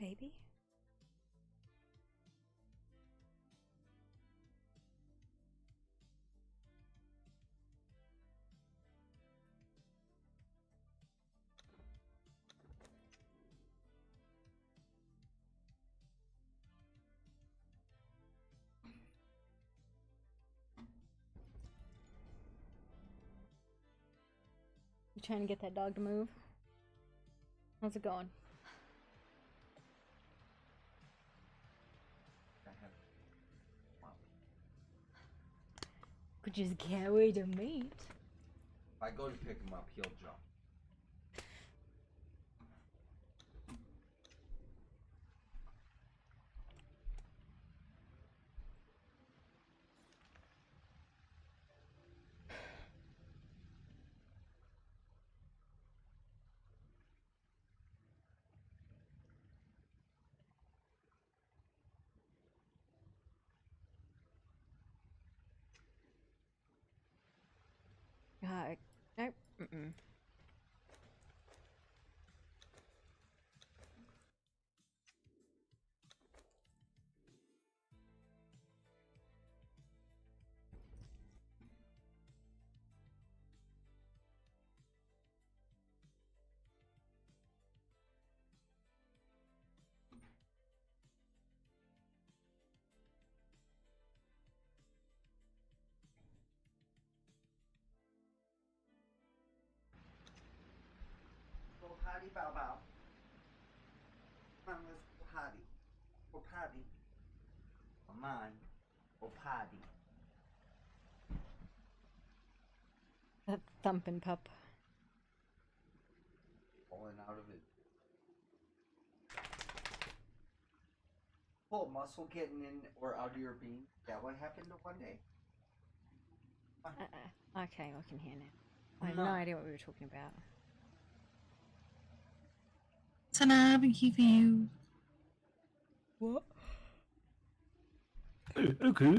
baby. You trying to get that dog to move? How's it going? We just can't wait to meet. If I go to pick him up, he'll jump. Nope. Potty, bow bow. Come on, let's go potty. Go potty. Come on. Go potty. That thumping pup. Pulling out of it. Pull muscle getting in or out of your bean. Is that what happened one day? Okay, I can hear now. I have no idea what we were talking about. Sana, I've been keeping you. What? Okay.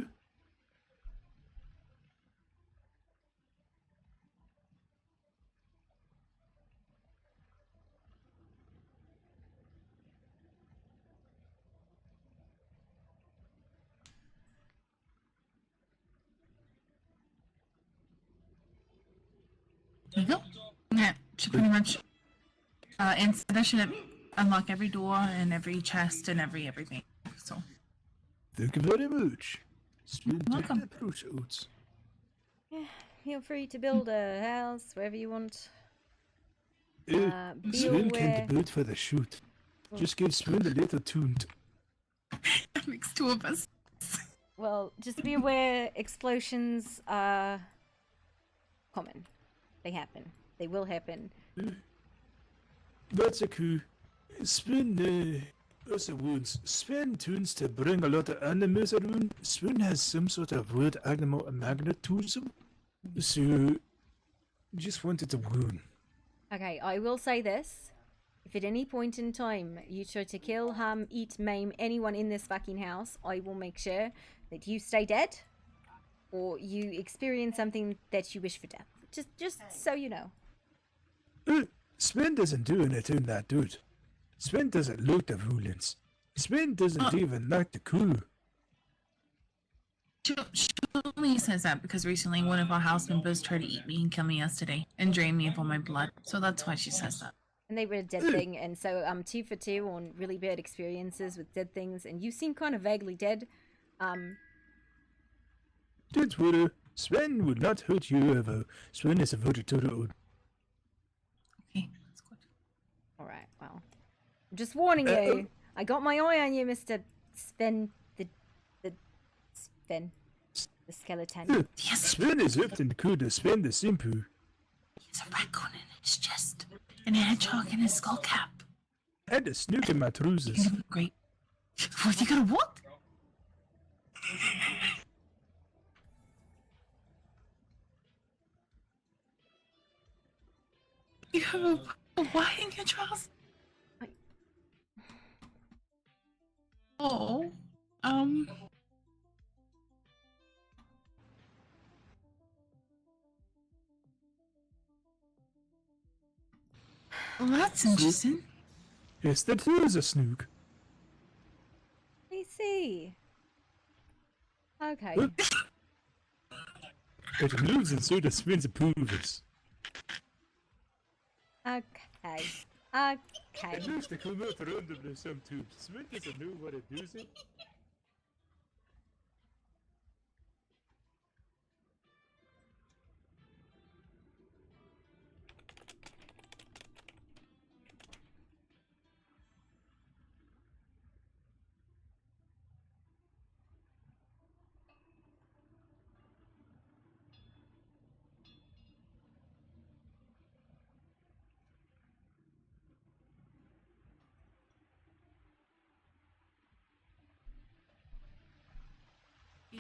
There you go. Yeah, should pretty much. And so that should unlock every door and every chest and everything. So. Thank you very much. Welcome. Approach out. Yeah, feel free to build a house wherever you want. Be Sven aware. can't build for the shoot. Just give Sven a little tuned. That makes two of us. Well, just be aware explosions are common. They happen. They will happen. That's a coup. Sven, also wounds. Sven tunes to bring a lot of animals around. Sven has some sort of weird animal magnetism. So, just wanted to wound. Okay, I will say this. If at any point in time you try to kill, harm, eat, maim anyone in this fucking house, I will make sure that you stay dead or you experience something that you wish for death. Just so you know. Sven doesn't do anything that dude. Sven doesn't like the violence. Sven doesn't even like the coup. She only says that because recently one of our house members tried to eat me and kill me yesterday and drain me of all my blood. So that's why she says that. And they were a dead thing, and so I'm 2 for 2 on really bad experiences with dead things, and you seem kind of vaguely dead. Don't worry, Sven would not hurt you ever. Sven is a vegetarian. Okay, that's good. Alright, well. I'm just warning you. I got my eye on you, Mr. Sven, the Sven. The skeleton. Yes. Sven is often called the Sven the Simple. He has a raccoon in his chest and a hedgehog in his skull cap. And a snook in my trousers. Great. What, you got a what? You have a what in your trousers? Oh, well, that's interesting. Yes, that is a snook. see. Okay. Look. It moves and so does Sven's approvers. Okay. It Okay. looks to come out randomly sometimes. Sven doesn't know what it does it.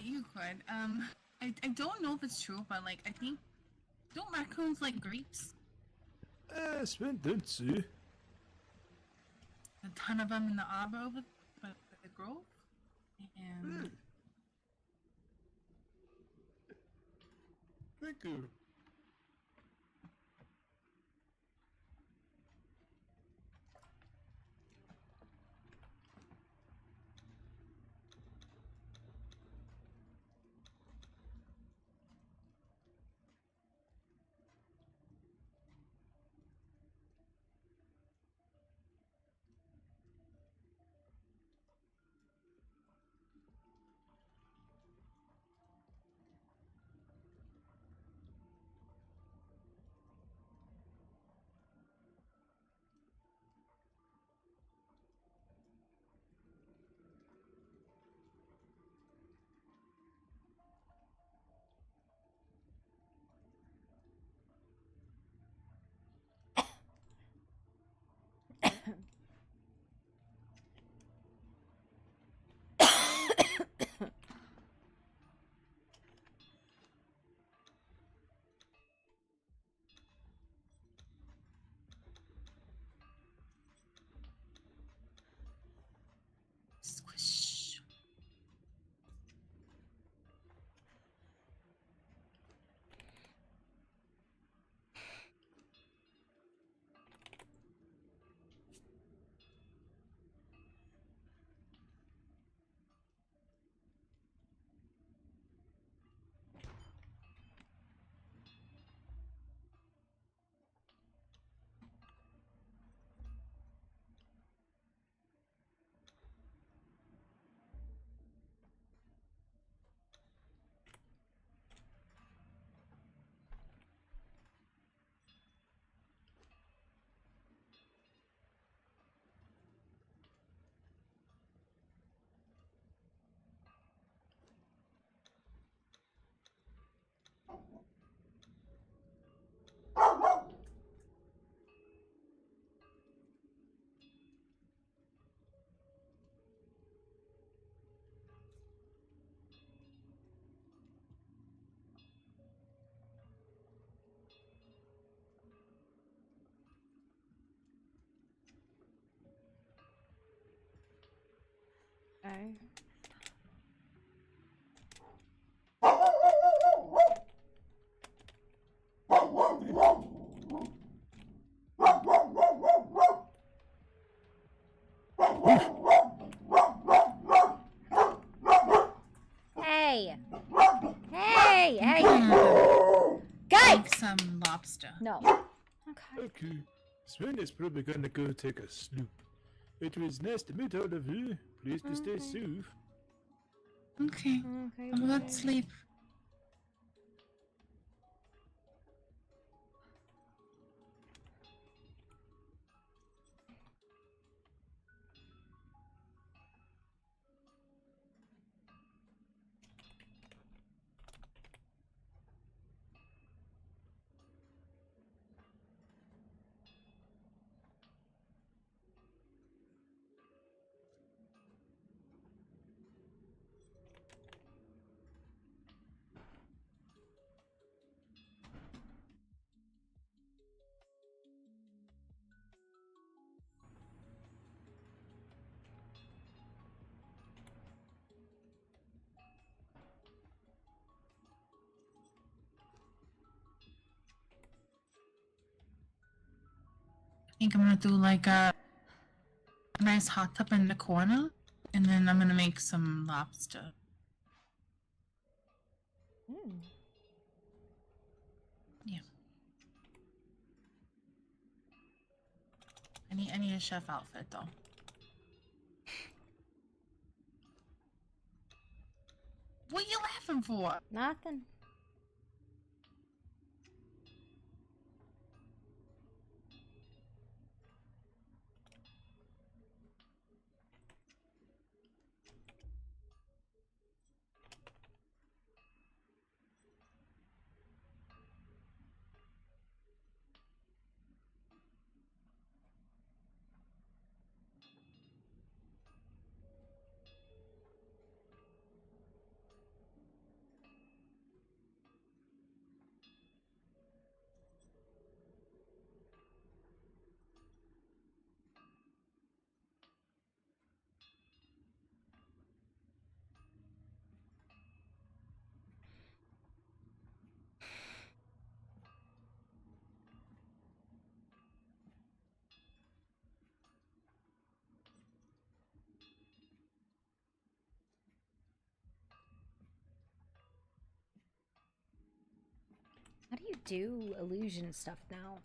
You could. I don't know if it's true, but like I think don't raccoons like grapes? Sven don't see. A ton of them in the arbor over by the grove. And Thank you. squish. Okay. Hey! Hey! Hey! Guys! Like some lobster. No. Okay. Okay. Sven is probably gonna go take a sloop. It was nice to meet all of you. Please to stay Okay. safe. Okay. Okay. Let's sleep. I think I'm gonna do like a nice hot tub in the corner And then I'm gonna make some lobster. Mm. Yeah. I need a chef outfit though. What are you laughing for? Nothing. How do you do illusion stuff now?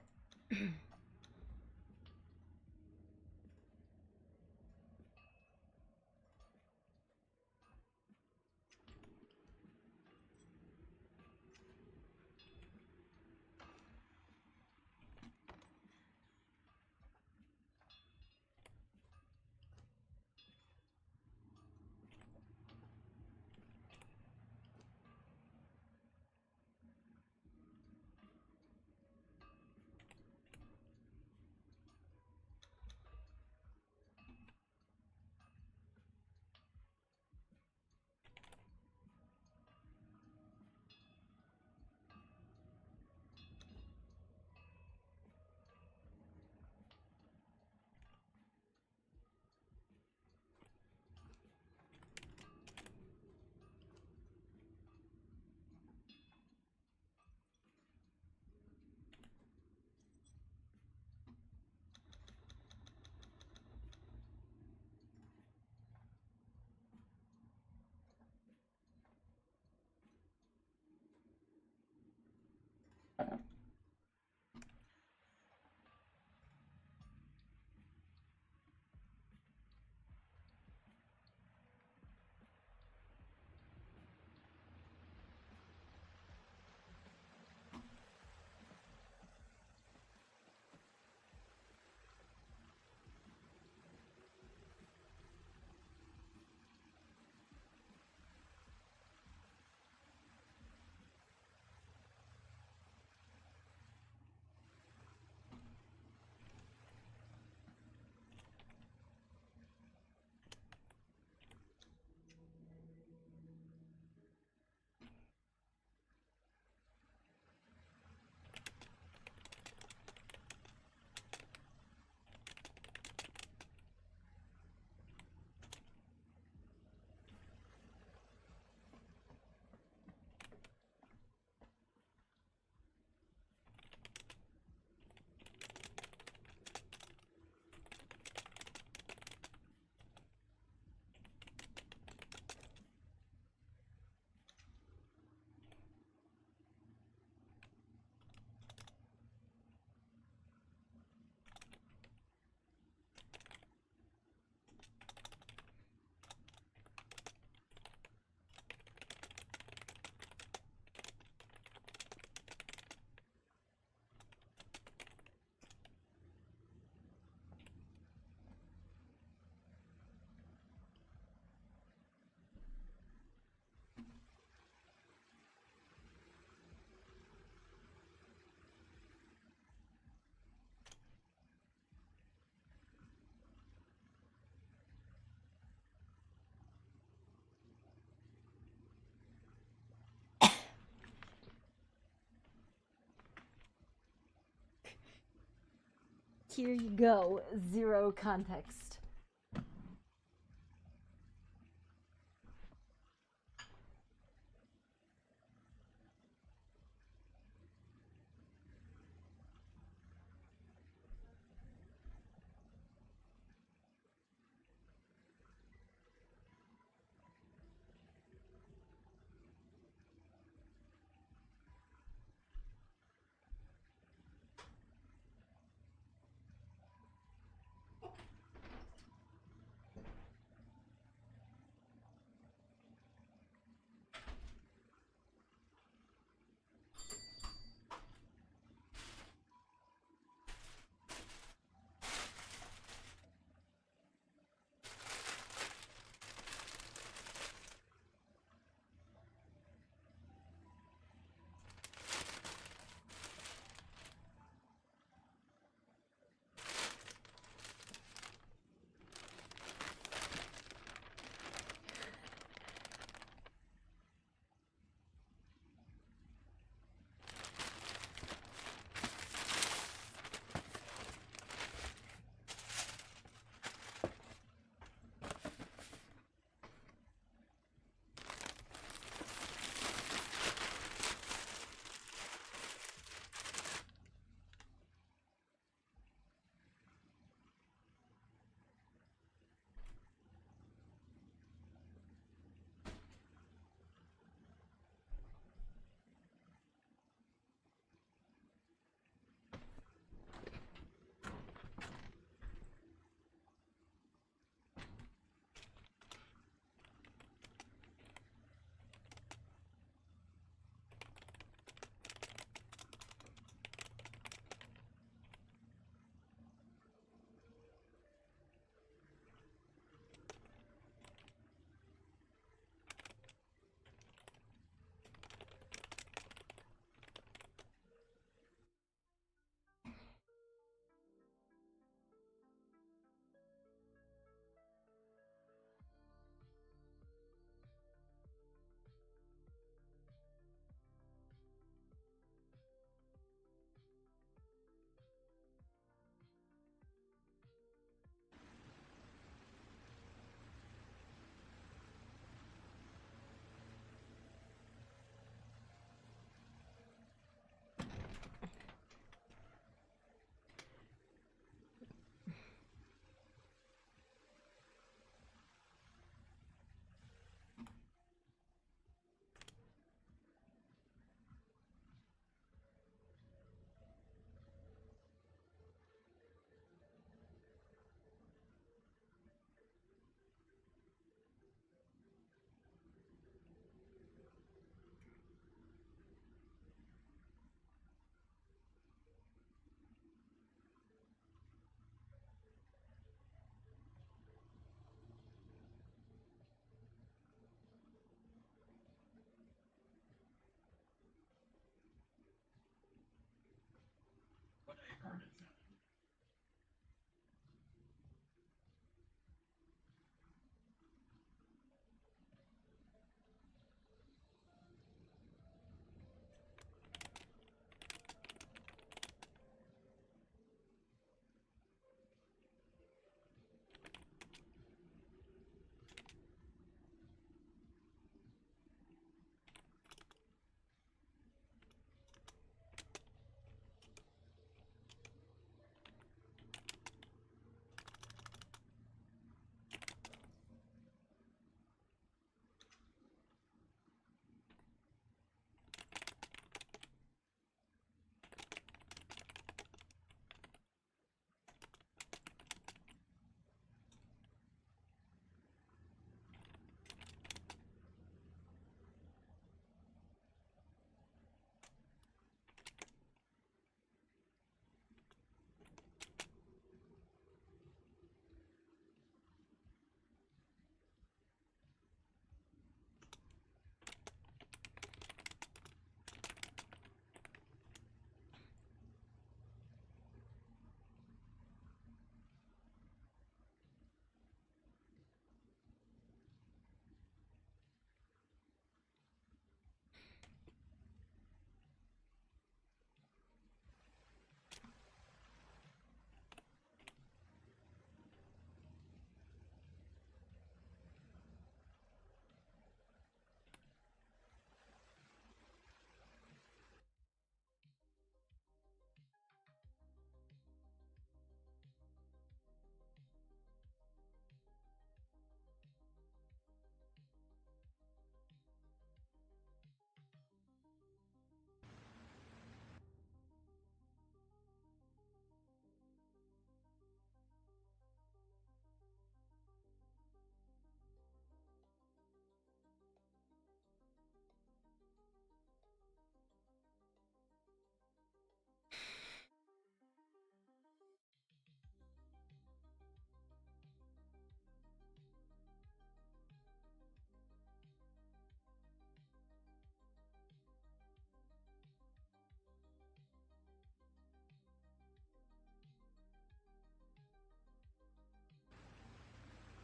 Here you go. Zero context.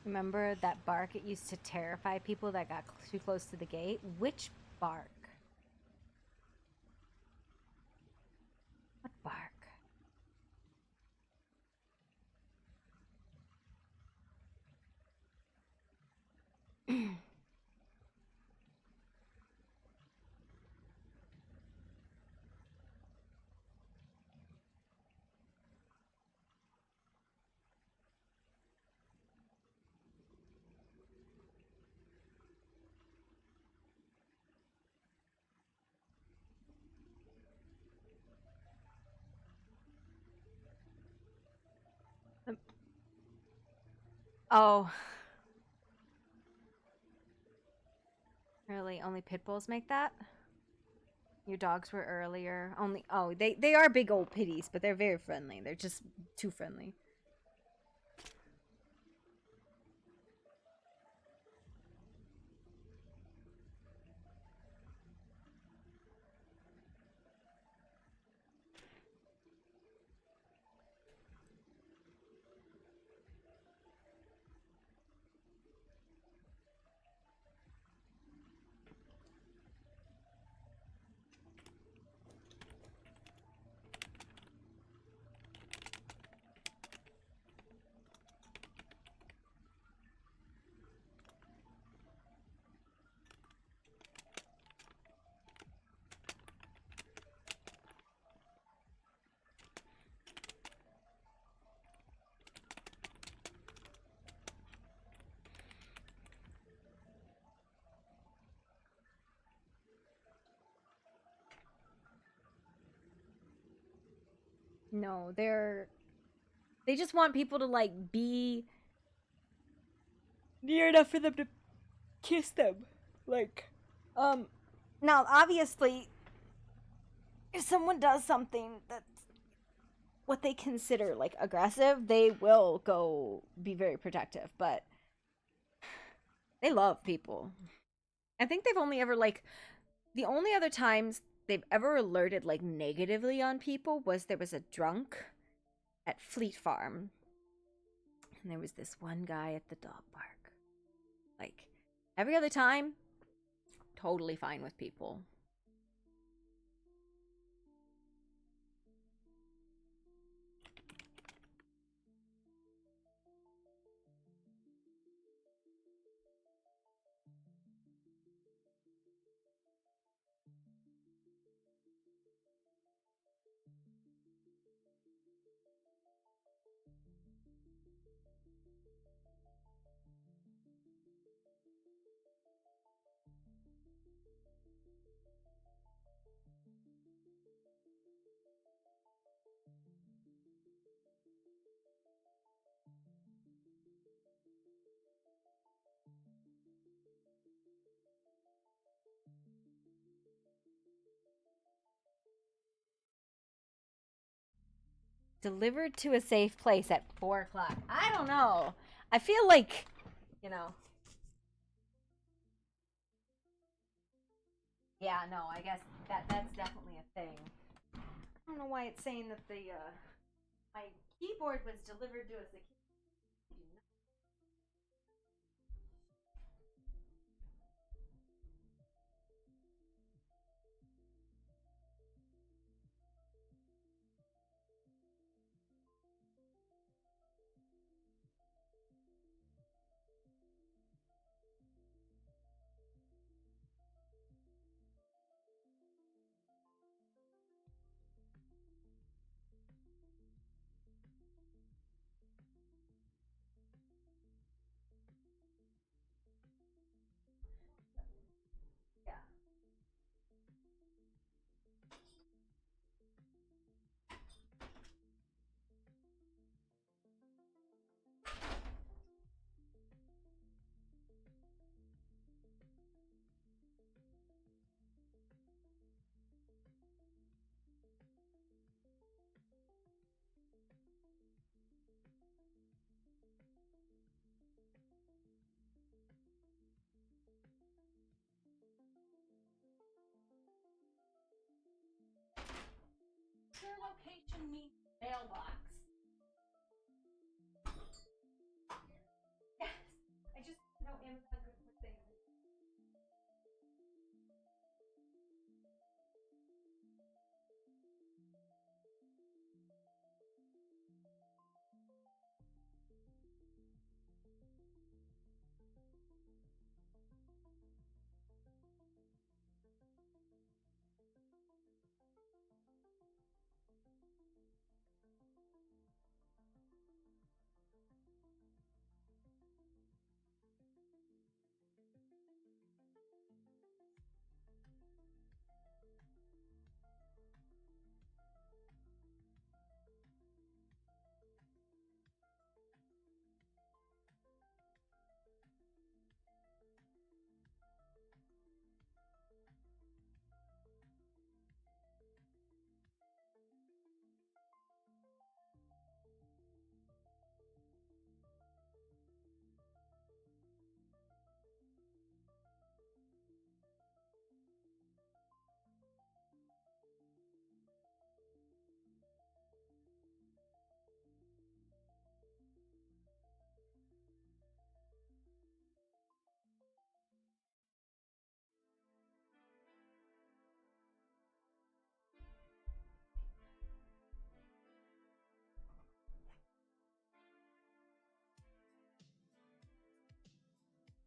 Remember that bark? It used to terrify people that got too close to the gate. Which bark? What bark? Oh. Really? Only pit bulls make that? Your dogs were earlier. Only they are big old pitties, but they're very friendly. They're just too friendly. No, they just want people to like be near enough for them to kiss them. Like now obviously if someone does something that's what they consider like aggressive, they will go be very protective, but they love people. I think they've only ever like the only other times they've ever alerted like negatively on people was there was a drunk at Fleet Farm, and there was this one guy at the dog park. Like every other time, totally fine with people. Delivered to a safe place at 4 o'clock. I don't know. I feel like, you know. Yeah, no, I guess that's definitely a thing. I don't know why it's saying that the my keyboard was delivered to a security. Yeah. Your location means mailbox. Yes. I just know Amazon good for things.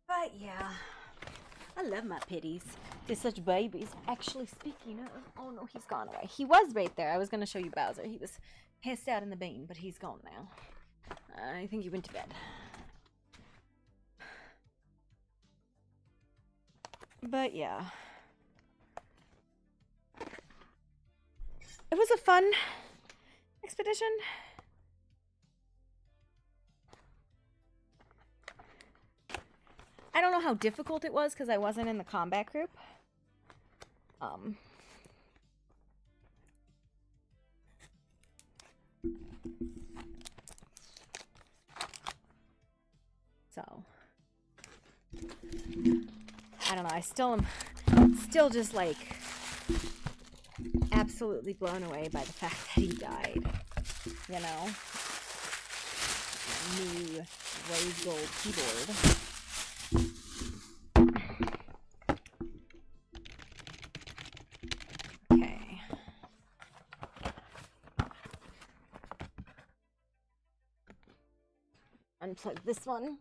But yeah, I love my pitties. They're such babies. Actually, speaking of, oh no, he's gone away. He was right there. I was gonna show you Bowser. He was passed out in the bean, but he's gone now. I think he went to bed. But yeah, it was a fun expedition. I don't know how difficult it was because I wasn't in the combat group. So I don't know. I still am just like absolutely blown away by the fact that he died. You know? New rose gold keyboard. Okay. Unplug this one.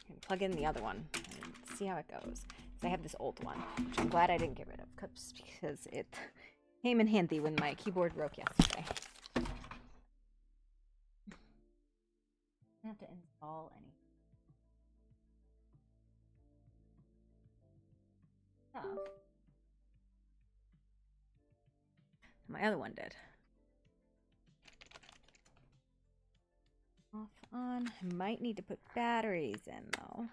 And plug in the other one. And see how it goes. So I have this old one, which I'm glad I didn't get rid of because it came in handy when my keyboard broke yesterday. I have to install any stuff. My other one did. Off, on. I might need to put batteries in though.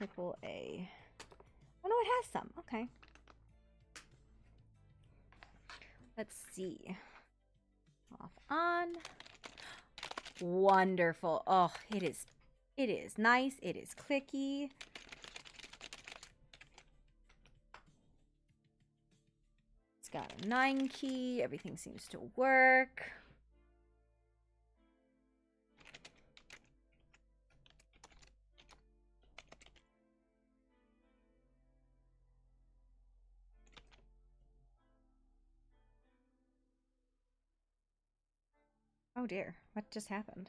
AAA. Oh no, it has some. Okay. Let's see. Off, on. Wonderful. Oh, it is nice. It is clicky. It's got a 9 key. Everything seems to work. Oh dear, what just happened?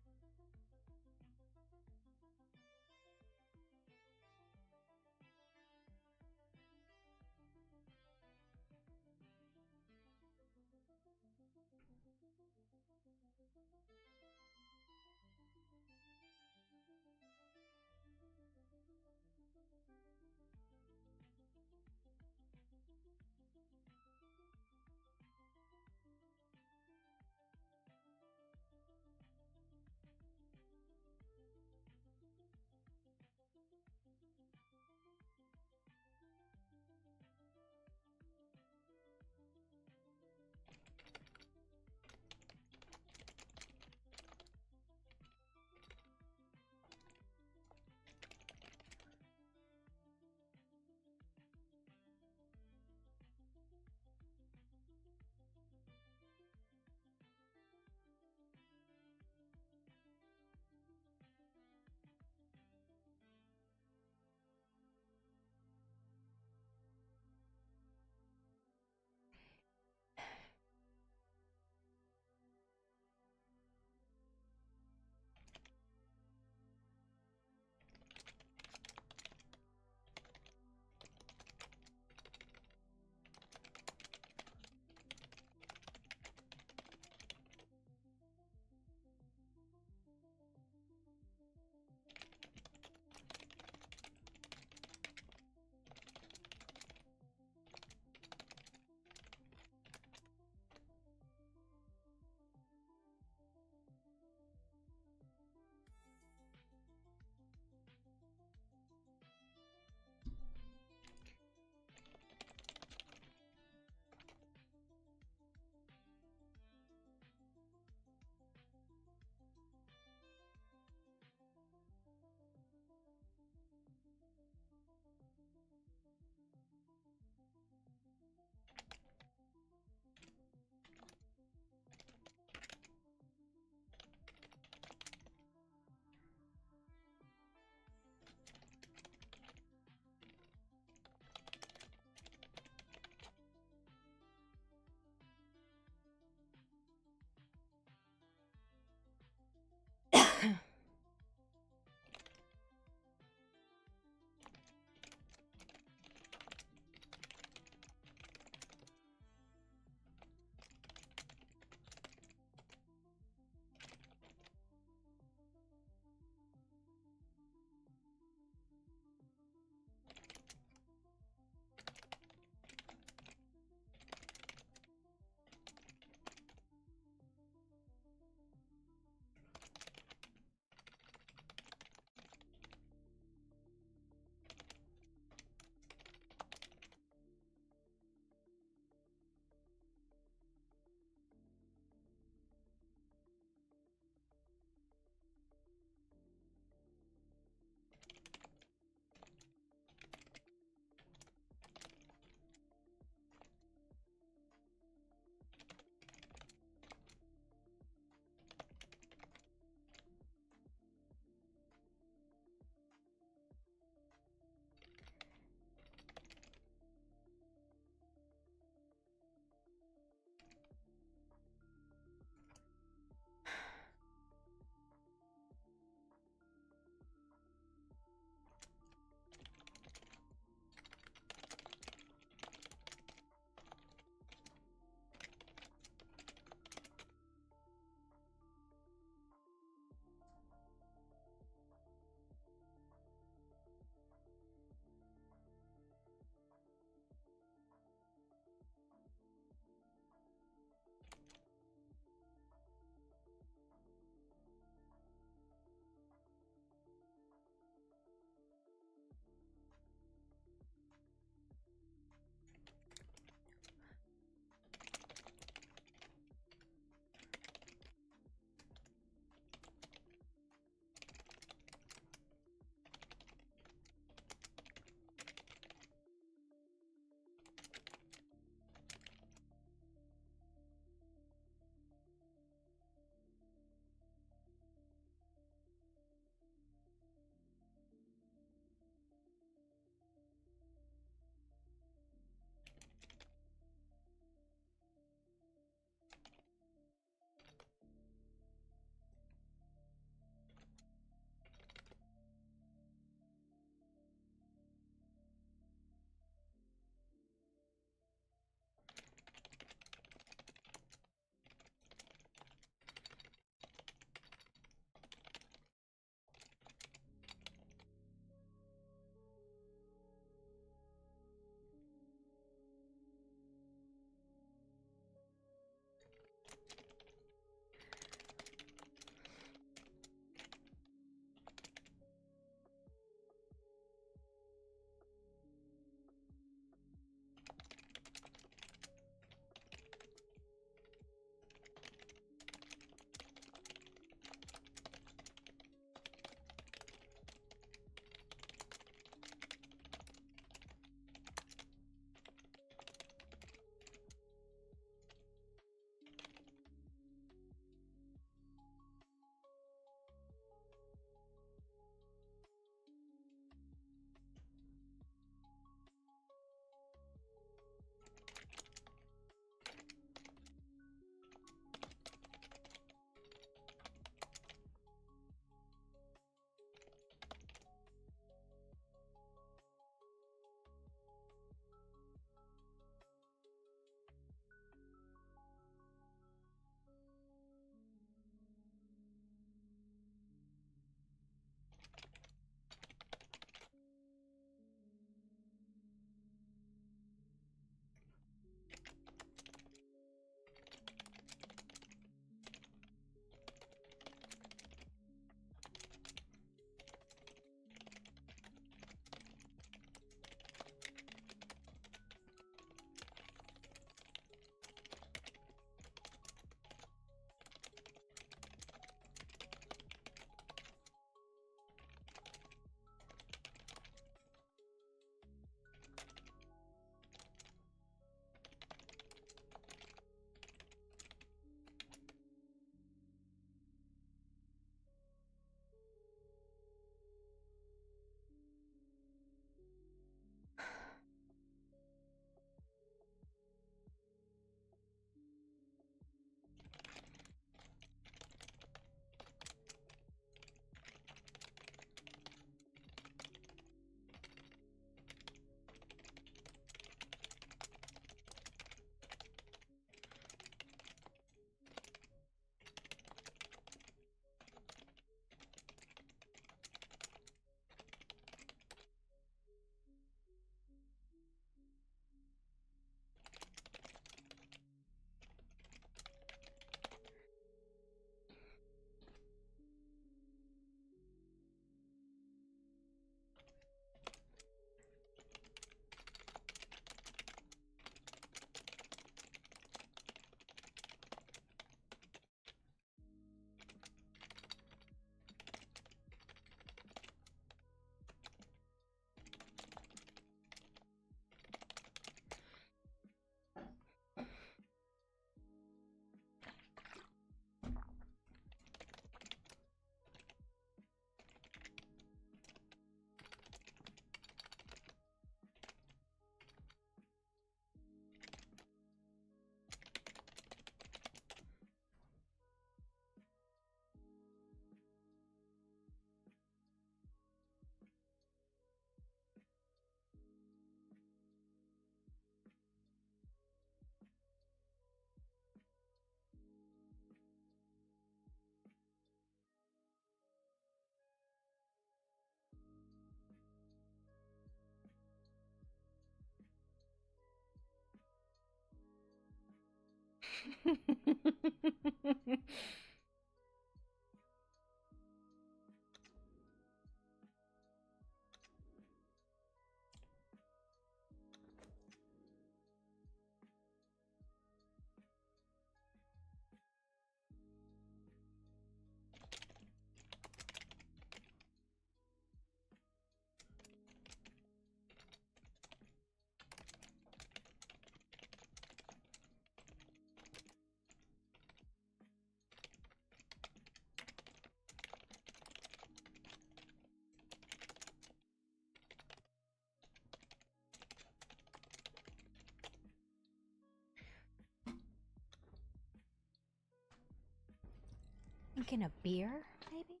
Thinking a beer, maybe?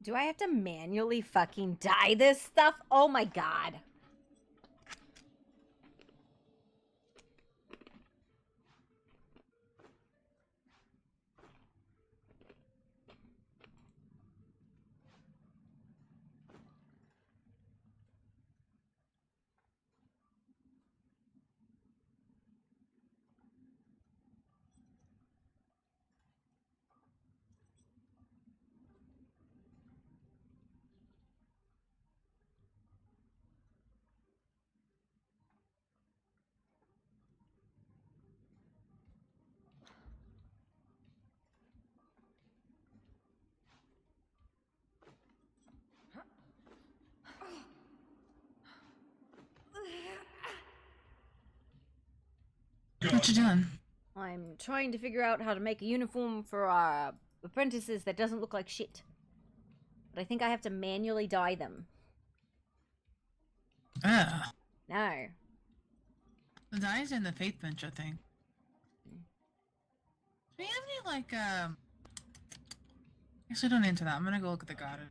Do I have to manually fucking dye this stuff? Oh my god. What you doing? I'm trying to figure out how to make a uniform for our apprentices that doesn't look like shit. But I think I have to manually dye them. Ah, No. the dye's in the faith bench, I think. Do you have any, like, Actually, don't into that. I'm gonna go look at the garden.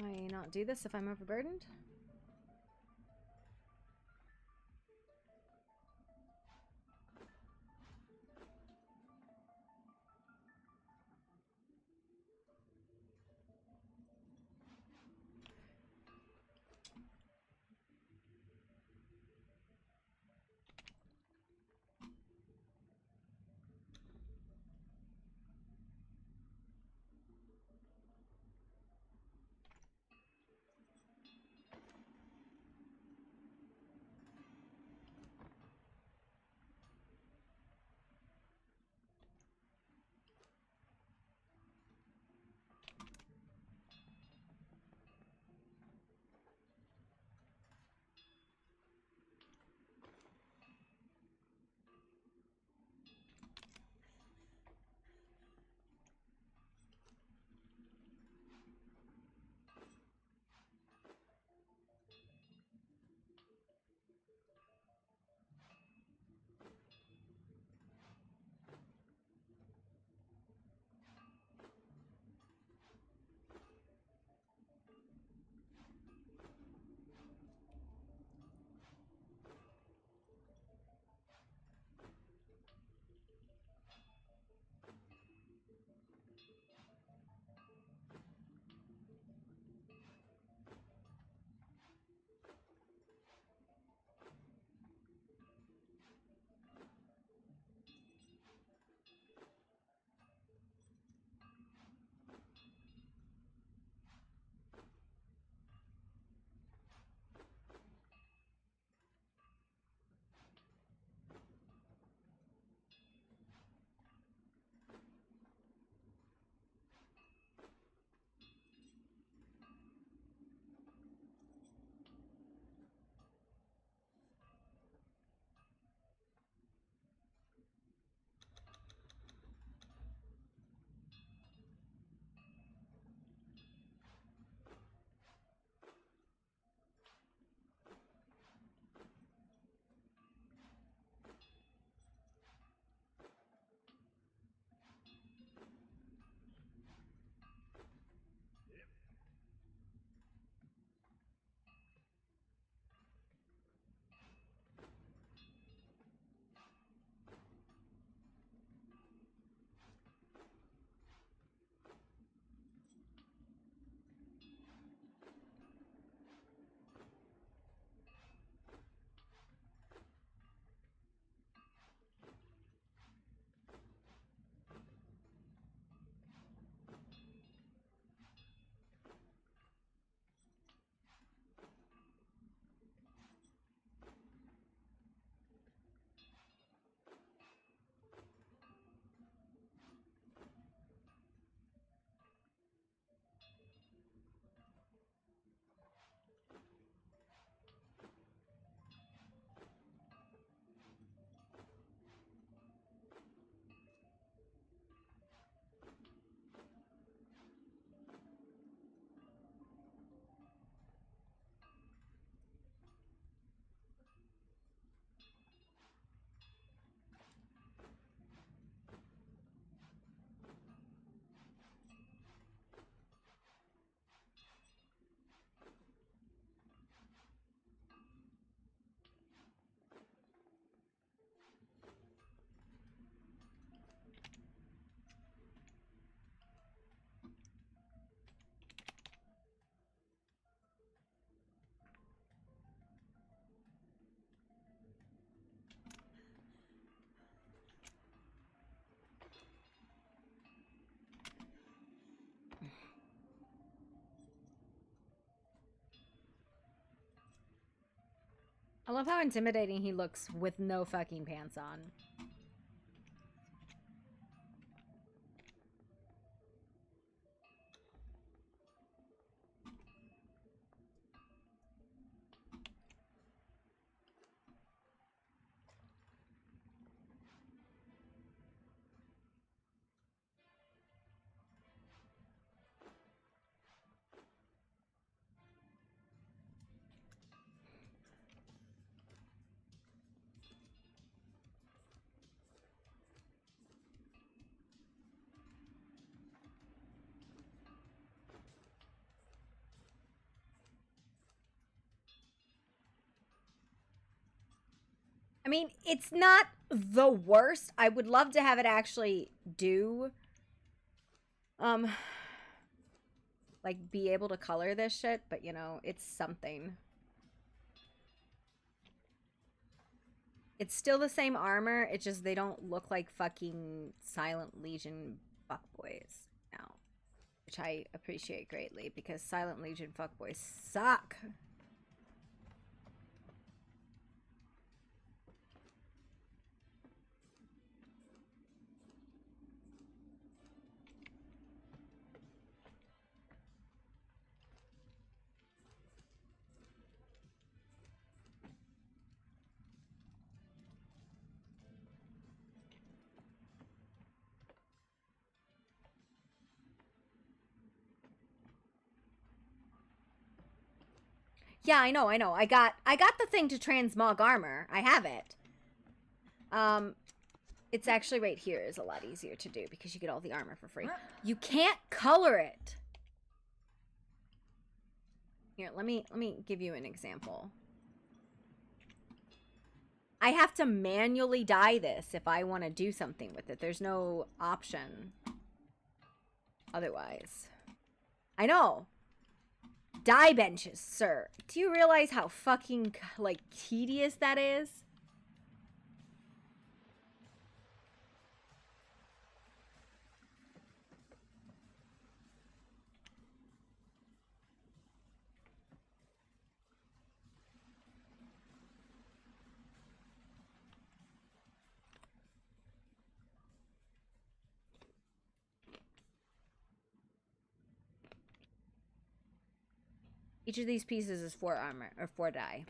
Why not do this if I'm overburdened? I love how intimidating he looks with no fucking pants on. I mean, it's not the worst. I would love to have it actually do, like, be able to color this shit, but, you know, it's something. It's still the same armor, it's just they don't look like fucking Silent Legion fuckboys now. Which I appreciate greatly, because Silent Legion fuckboys suck. Yeah, I know. I got the thing to transmog armor. I have it. It's actually right here is a lot easier to do because you get all the armor for free. You can't color it. Here, let me give you an example. I have to manually dye this if I want to do something with it. There's no option otherwise. I know. Dye benches, sir. Do you realize how fucking, like, tedious that is? Each of these pieces is 4 armor, or 4 dye.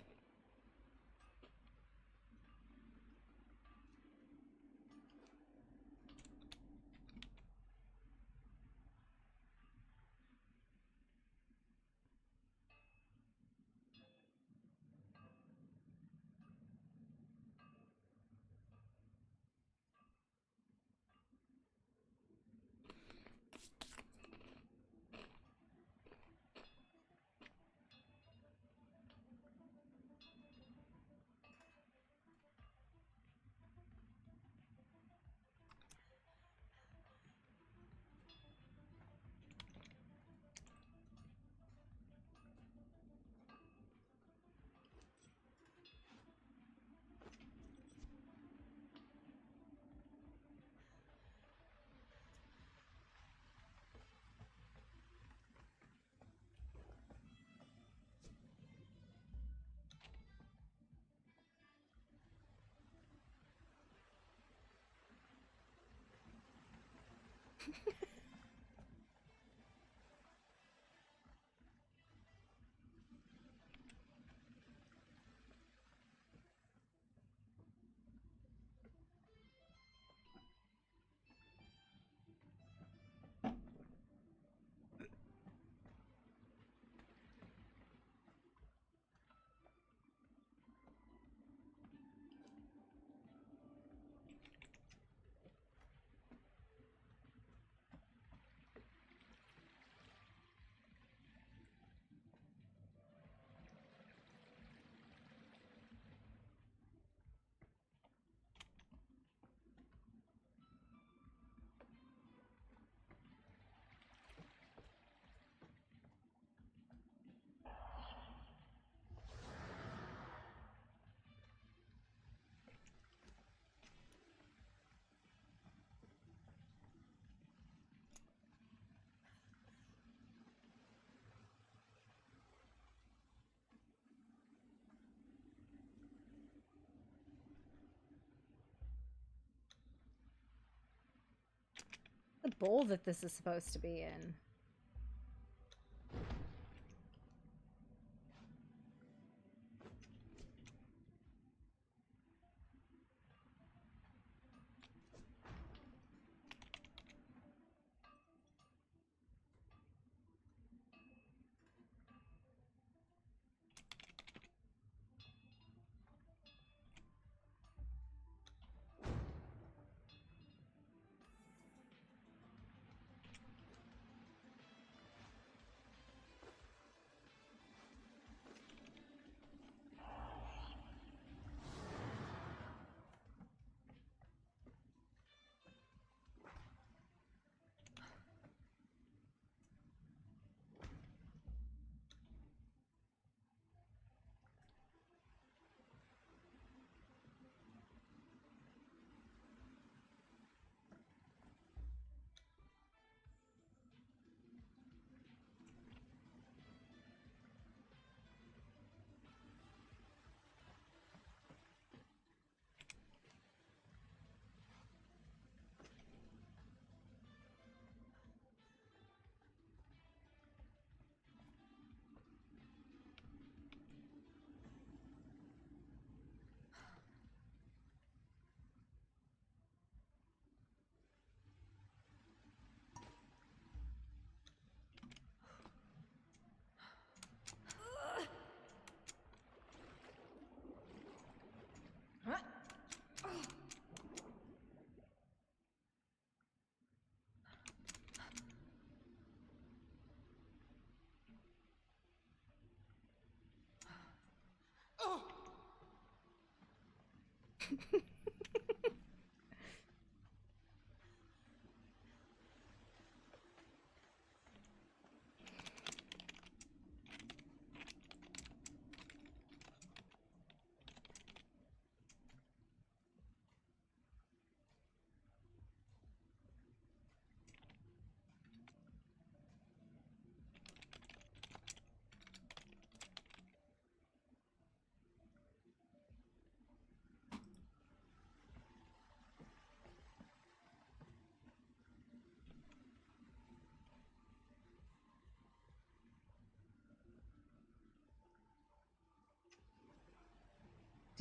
The bowl that this is supposed to be in.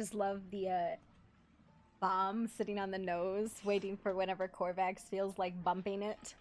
Just love the bomb sitting on the nose, waiting for whenever Korvax feels like bumping it.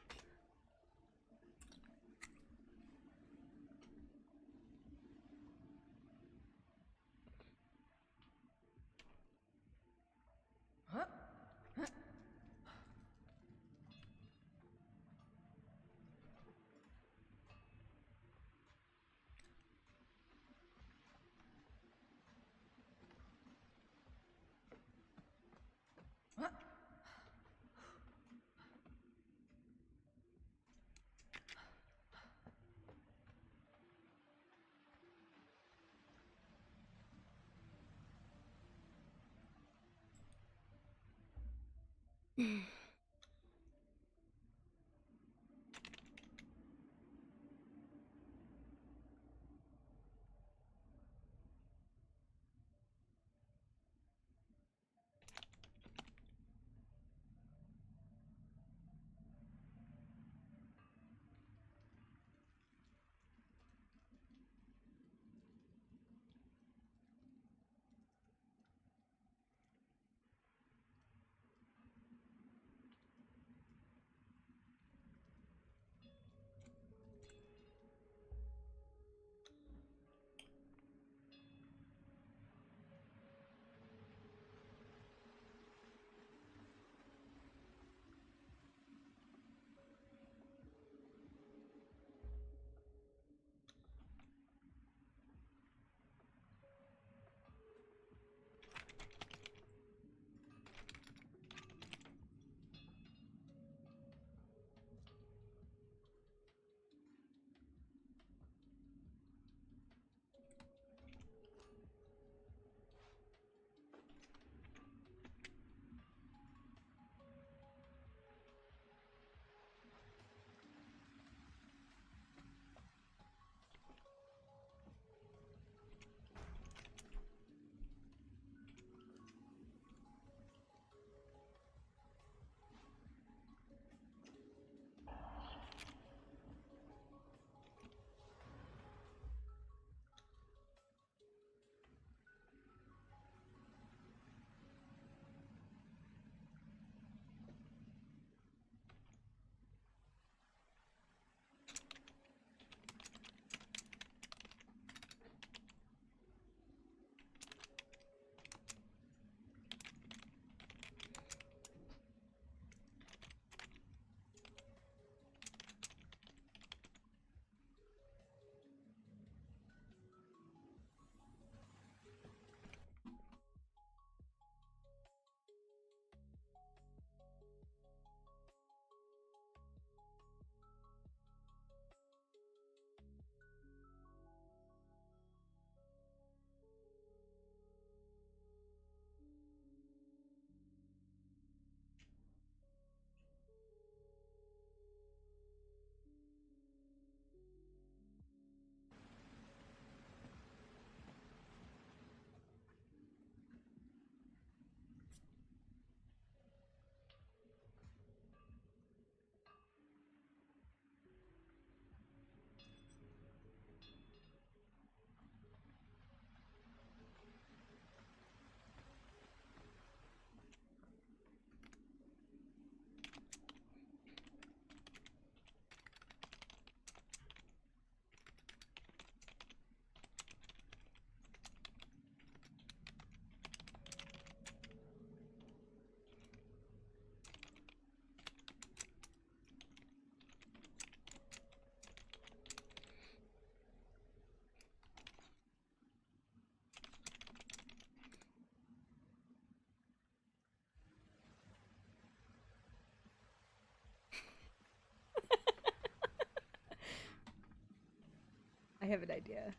have an idea.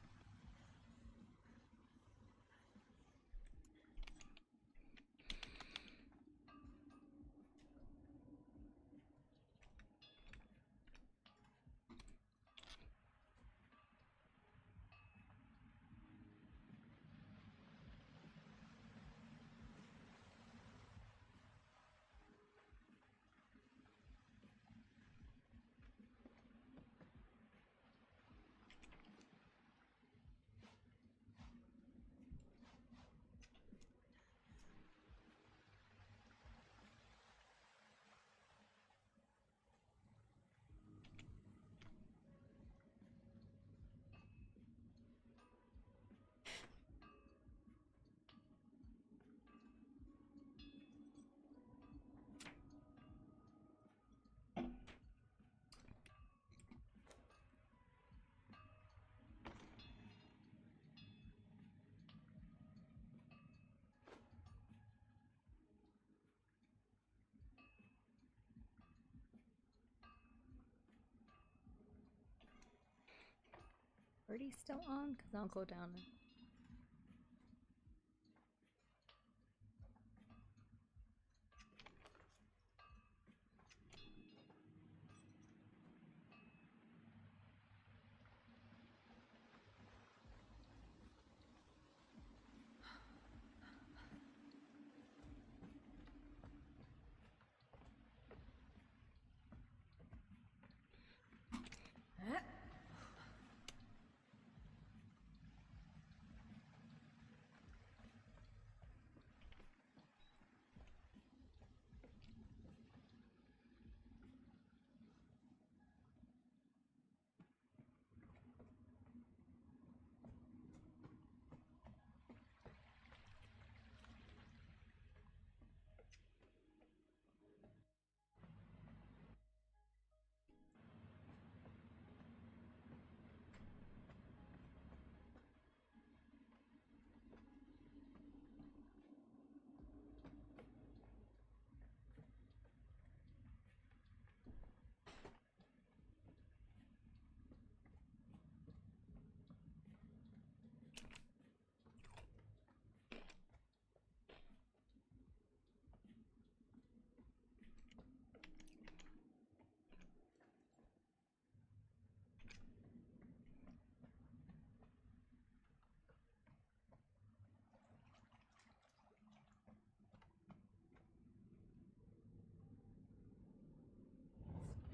Birdie's still on? Because I'll go down and...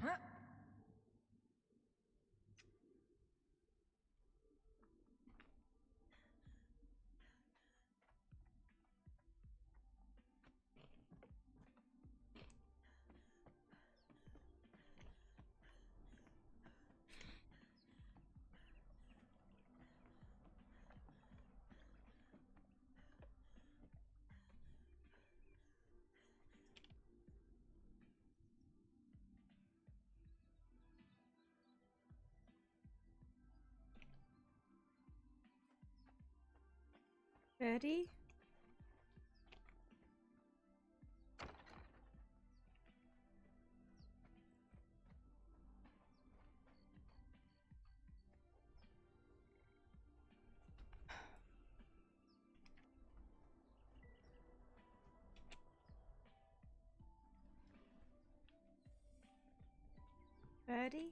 Huh? Birdie? Birdie?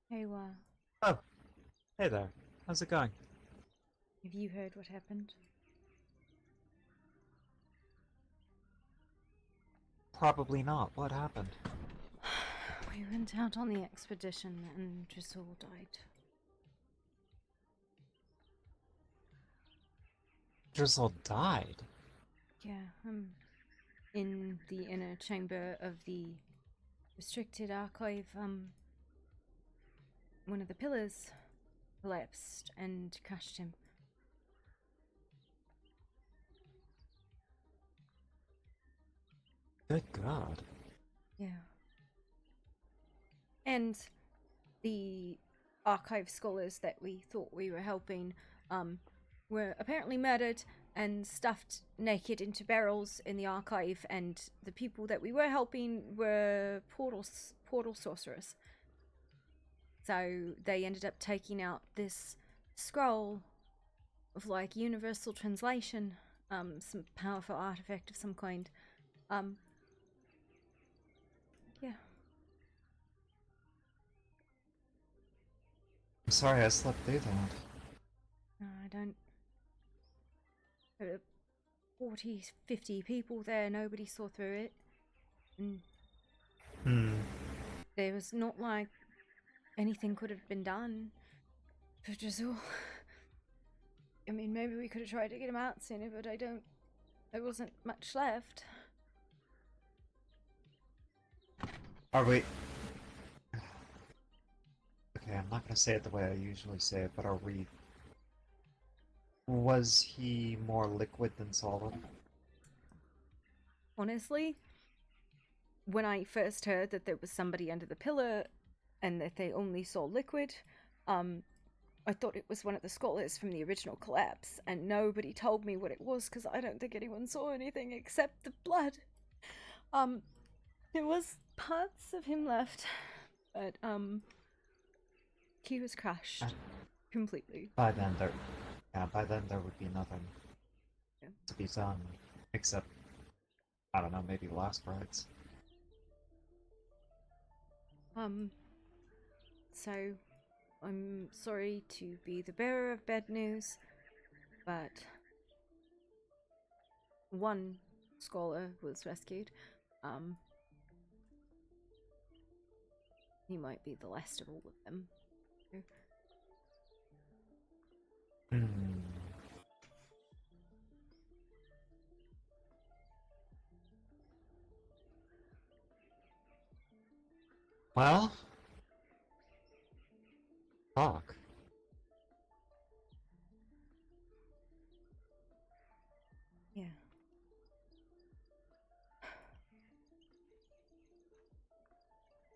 Hey, Oh, hey there. How's it going? have you heard what happened? Probably not. What happened? We went out on the expedition and Drizzle died. Drizzle died. Yeah, in the inner chamber of the restricted archive, one of the pillars collapsed and crushed him. Good God. Yeah. And the archive scholars that we thought we were helping were apparently murdered and stuffed naked into barrels in the archive, and the people that we were helping were portal sorcerers. So they ended up taking out this scroll of like universal translation, some powerful artifact of some kind. Yeah. I'm sorry I slept through that. No, I don't. There were 40, 50 people there, nobody saw through it. And there was not like anything could have been done for Drizzle. I mean, maybe we could have tried to get him out sooner, but there wasn't much left. Are we... Okay, I'm not gonna say it the way I usually say it, but are we... Was he more liquid than solid? Honestly, when I first heard that there was somebody under the pillar and that they only saw liquid, I thought it was one of the scholars from the original collapse, and nobody told me what it was because I don't think anyone saw anything except the blood. There was parts of him left, but he was crushed completely. By then there would be nothing to be done, except, I don't know, maybe last rites. So I'm sorry to be the bearer of bad news, but one scholar was rescued. He might be the last of all of them. Hmm. Well... Fuck. Yeah.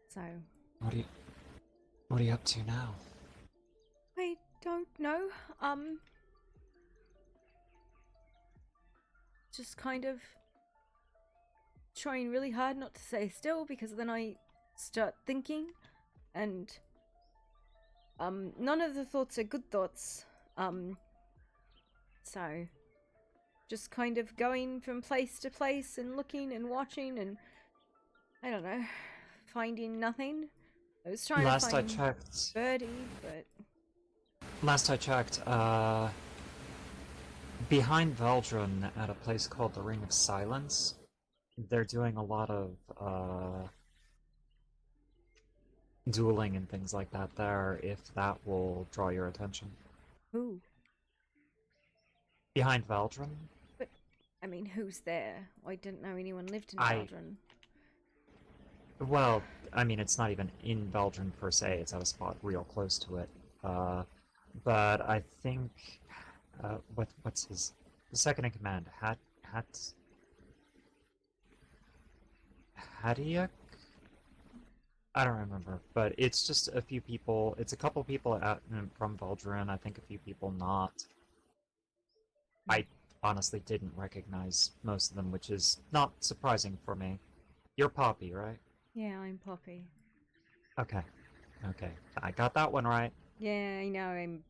So What are you up to now? I don't know. Just kind of trying really hard not to stay still because then I start thinking, and none of the thoughts are good thoughts. So just kind of going from place to place and looking and watching, and I don't know, finding nothing. I was trying Last to I find checked... Birdie, but Last I checked, behind Veldrin at a place called the Ring of Silence, they're doing a lot of, dueling and things like that there, if that will draw your attention. who? Behind Veldrin? But I mean, who's there? I didn't know anyone lived in I- Aldrin. Well, I mean, it's not even in Veldrin per se, it's at a spot real close to it. But I think, what's his... The second in command, Hadiak? I don't remember, but it's just a few people, it's a couple people out from Veldrin, I think a few people not. I honestly didn't recognize most of them, which is not surprising for me. You're Poppy, right? Yeah, I'm Poppy. Okay. Okay. I got that one right. Yeah, I know. I'm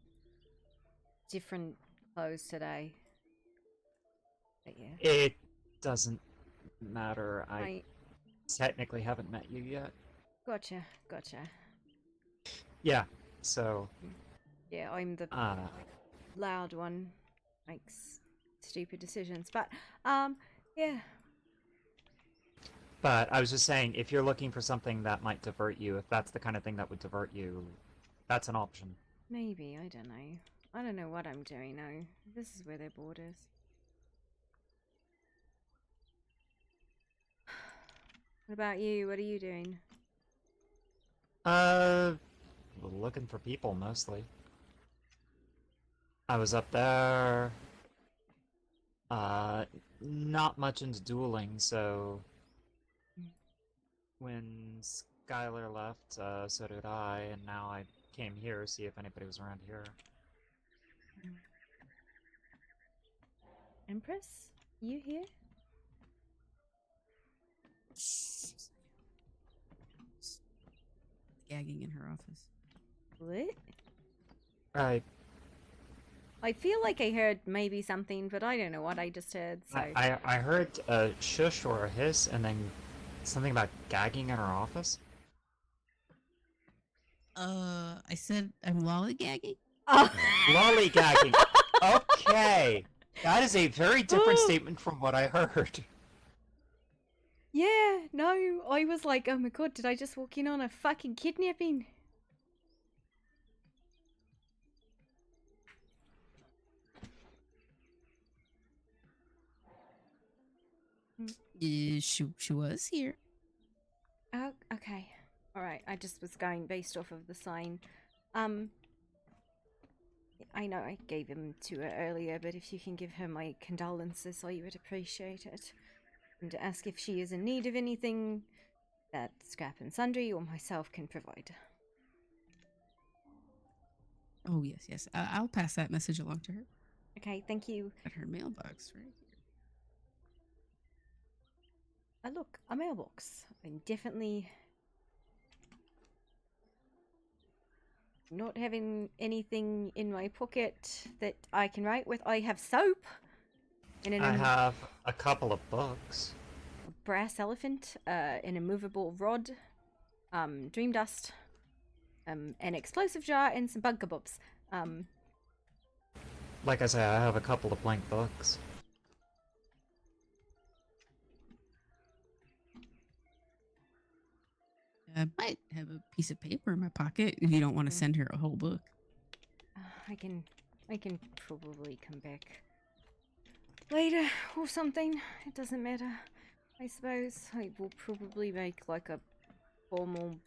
different clothes today. But yeah. It doesn't matter. I technically haven't met you yet. Gotcha. Yeah. So, Yeah, I'm the uh, loud one. Makes stupid decisions. But, yeah. but I was just saying, if you're looking for something that might divert you, if that's the kind of thing that would divert you, that's an option. Maybe, I don't know. I don't know what I'm doing now. This is where their board is. What about you? What are you doing? Uh, looking for people mostly. I was up there. Not much into dueling, so when Skylar left, so did I, and now I came here to see if anybody was around here. Empress? You here? Gagging in her office. What? I, I feel like I heard maybe something, but I don't know what I just heard, so... I heard a shush or a hiss, and then something about gagging in her office. I said I'm lollygagging. Oh. Lollygagging. Okay, that is a very different Oh. statement from what I heard. Yeah, no, I was like, oh my god, did I just walk in on a fucking kidnapping? She was here. Oh, okay. Alright, I just was going based off of the sign. I know I gave him to her earlier, but if you can give her my condolences, I would appreciate it. And ask if she is in need of anything that Scrap and Sundry or myself can provide. Oh yes, yes. I'll pass that message along to her. Okay, thank you. At her mailbox, right? Look, a mailbox. I'm definitely not having anything in my pocket that I can write with. I have soap and I have a couple of books. a brass elephant, an immovable rod, dream dust, an explosive jar, and some bug kebabs. Like I say, I have a couple of blank books. I might have a piece of paper in my pocket if you don't want to send her a whole book. I can probably come back later or something. It doesn't matter. I suppose I will probably make like a formal.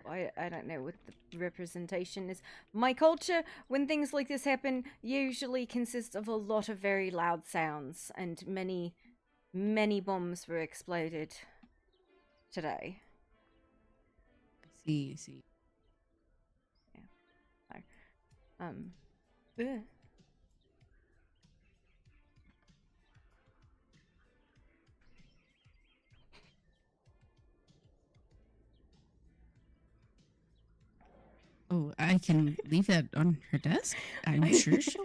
I don't know what the representation is. My culture, when things like this happen, usually consists of a lot of very loud sounds, and many bombs were exploded today. I see. Ugh. Oh, I can leave that on her desk. I'm sure she'll.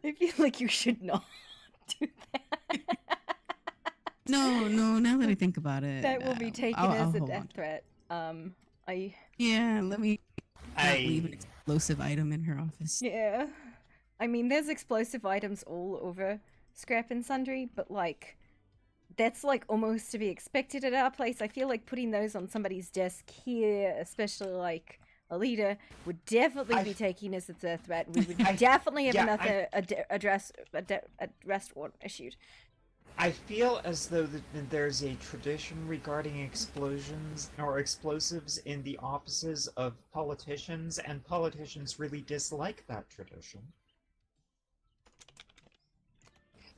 I feel like you should not do that. No. Now that I think about it, That will be taken I'll as a hold death on. threat. Yeah, let me not leave an I explosive item in her office. Yeah. I mean, there's explosive items all over Scrap and Sundry, but like, that's like almost to be expected at our place. I feel like putting those on somebody's desk here, especially like a leader, would definitely be taken as a death threat. We would definitely have another arrest warrant issued. I feel as though there's a tradition regarding explosions or explosives in the offices of politicians, and politicians really dislike that tradition.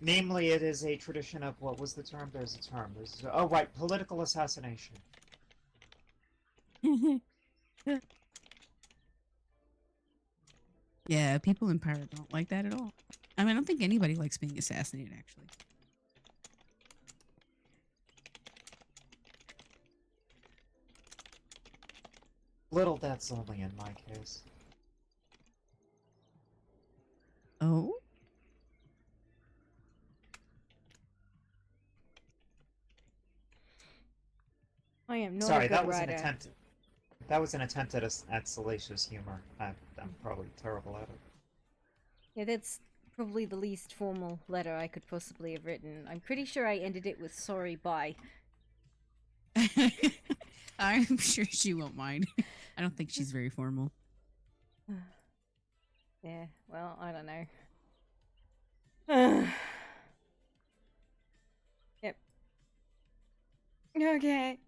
Namely, it is a tradition of, what was the term? There's a term. Oh, right, political assassination. Yeah, people in power don't like that at all. I mean, I don't think anybody likes being assassinated, actually. Little deaths only in my case. Oh? I am not Sorry, a good that was writer. an attempt. That was an attempt at salacious humor. I'm probably terrible at it. Yeah, that's probably the least formal letter I could possibly have written. I'm pretty sure I ended it with sorry, bye. I'm sure she won't mind. I don't think she's very formal. Yeah, well, I don't know. Yep. Okay.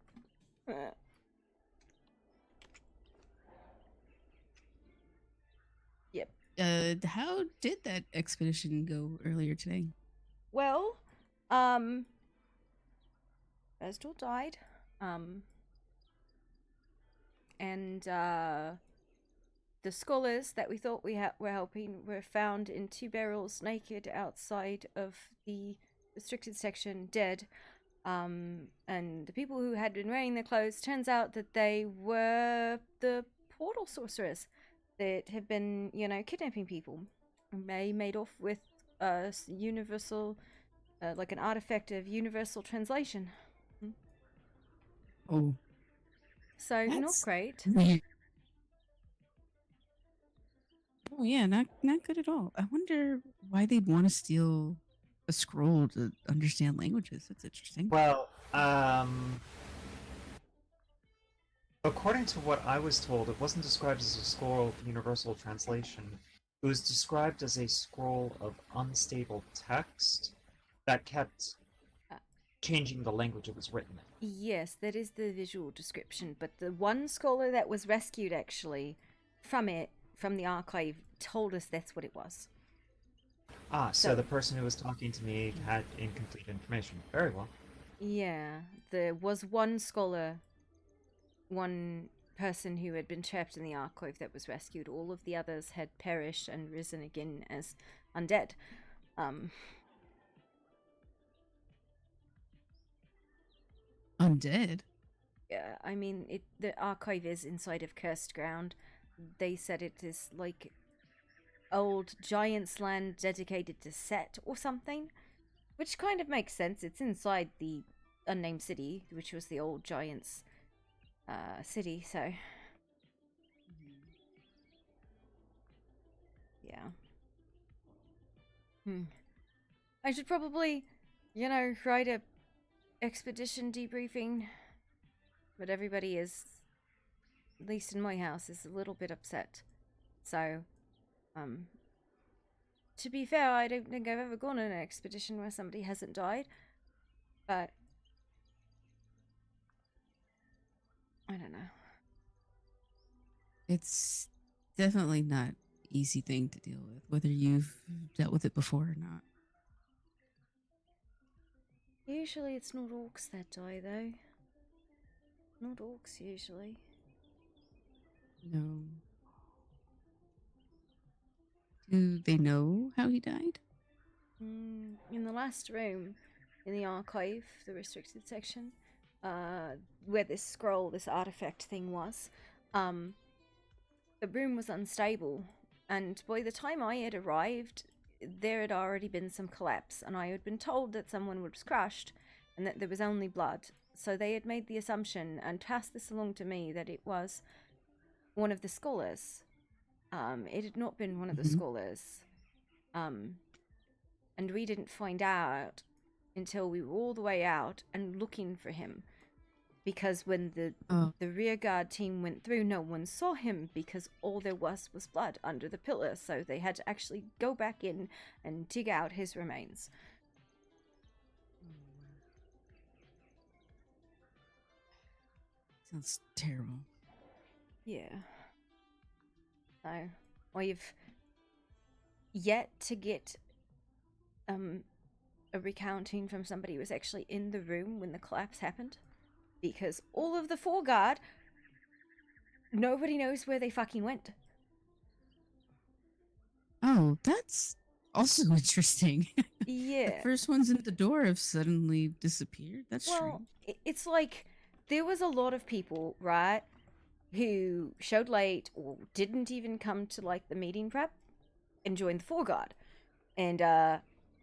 Yep. How did that expedition go earlier today? Well, Esdal died. Um, and the scholars that we thought were helping were found in 2 barrels naked outside of the restricted section, dead. And the people who had been wearing their clothes, turns out that they were the portal sorcerers that have been, kidnapping people. And they made off with universal, like an artifact of universal translation. Oh, So not that's great. weird. Oh yeah, not good at all. I wonder why they'd want to steal a scroll to understand languages. That's interesting. Well, according to what I was told, it wasn't described as a scroll of universal translation. It was described as a scroll of unstable text that kept changing the language it was written in. Yes, that is the visual description. But the one scholar that was rescued, actually, from the archive, told us that's what it was. Ah, so the person who was talking to me had incomplete information. Very well. Yeah, there was one scholar, one person who had been trapped in the archive that was rescued. All of the others had perished and risen again as undead. Undead. Yeah, I mean, the archive is inside of cursed ground. They said it is like old giant's land dedicated to Set or something, which kind of makes sense. It's inside the unnamed city, which was the old giant's city, so yeah. I should probably, write a expedition debriefing, but everybody is, at least in my house, is a little bit upset. So, to be fair, I don't think I've ever gone on an expedition where somebody hasn't died, but I don't know. It's definitely not easy thing to deal with, whether you've dealt with it before or not. Usually it's not orcs that die, though. Not orcs, usually. No. Do they know how he died? In the last room, in the archive, the restricted section, where this scroll, this artifact thing was, the room was unstable, and by the time I had arrived, there had already been some collapse, and I had been told that someone was crushed and that there was only blood. So they had made the assumption and passed this along to me that it was one of the scholars. It had not been one of the scholars. And we didn't find out until we were all the way out and looking for him. Because when the rearguard team went through, no one saw him because all there was blood under the pillar. So they had to actually go back in and dig out his remains. Sounds terrible. Yeah. So I've yet to get a recounting from somebody who was actually in the room when the collapse happened. Because all of the foreguard, nobody knows where they fucking went. Oh, that's also interesting. Yeah. The first ones in the door have suddenly disappeared. That's Well, strange. it's like there was a lot of people, right, who showed late or didn't even come to like the meeting prep and join the foreguard. And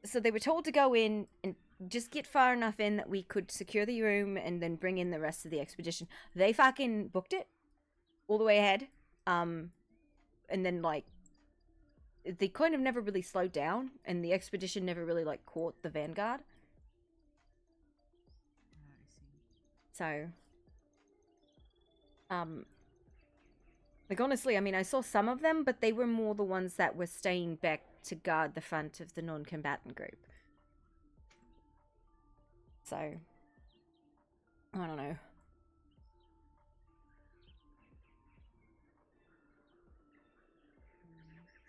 so they were told to go in and just get far enough in that we could secure the room and then bring in the rest of the expedition. They fucking booked it. all the way ahead. And then like they kind of never really slowed down, and the expedition never really like caught the vanguard. So, like honestly, I mean, I saw some of them, but they were more the ones that were staying back to guard the front of the non-combatant group. So, I don't know.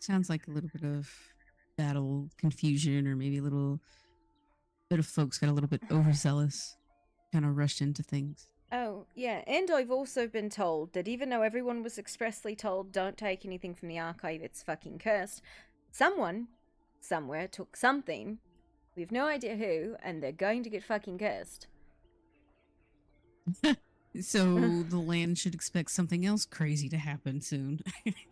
Sounds like a little bit of battle confusion, or maybe a little bit of folks got a little bit overzealous, kind of rushed into things. Oh, yeah, and I've also been told that even though everyone was expressly told don't take anything from the archive, it's fucking cursed, someone, somewhere, took something, we have no idea who, and they're going to get fucking cursed. So the land should expect something else crazy to happen soon.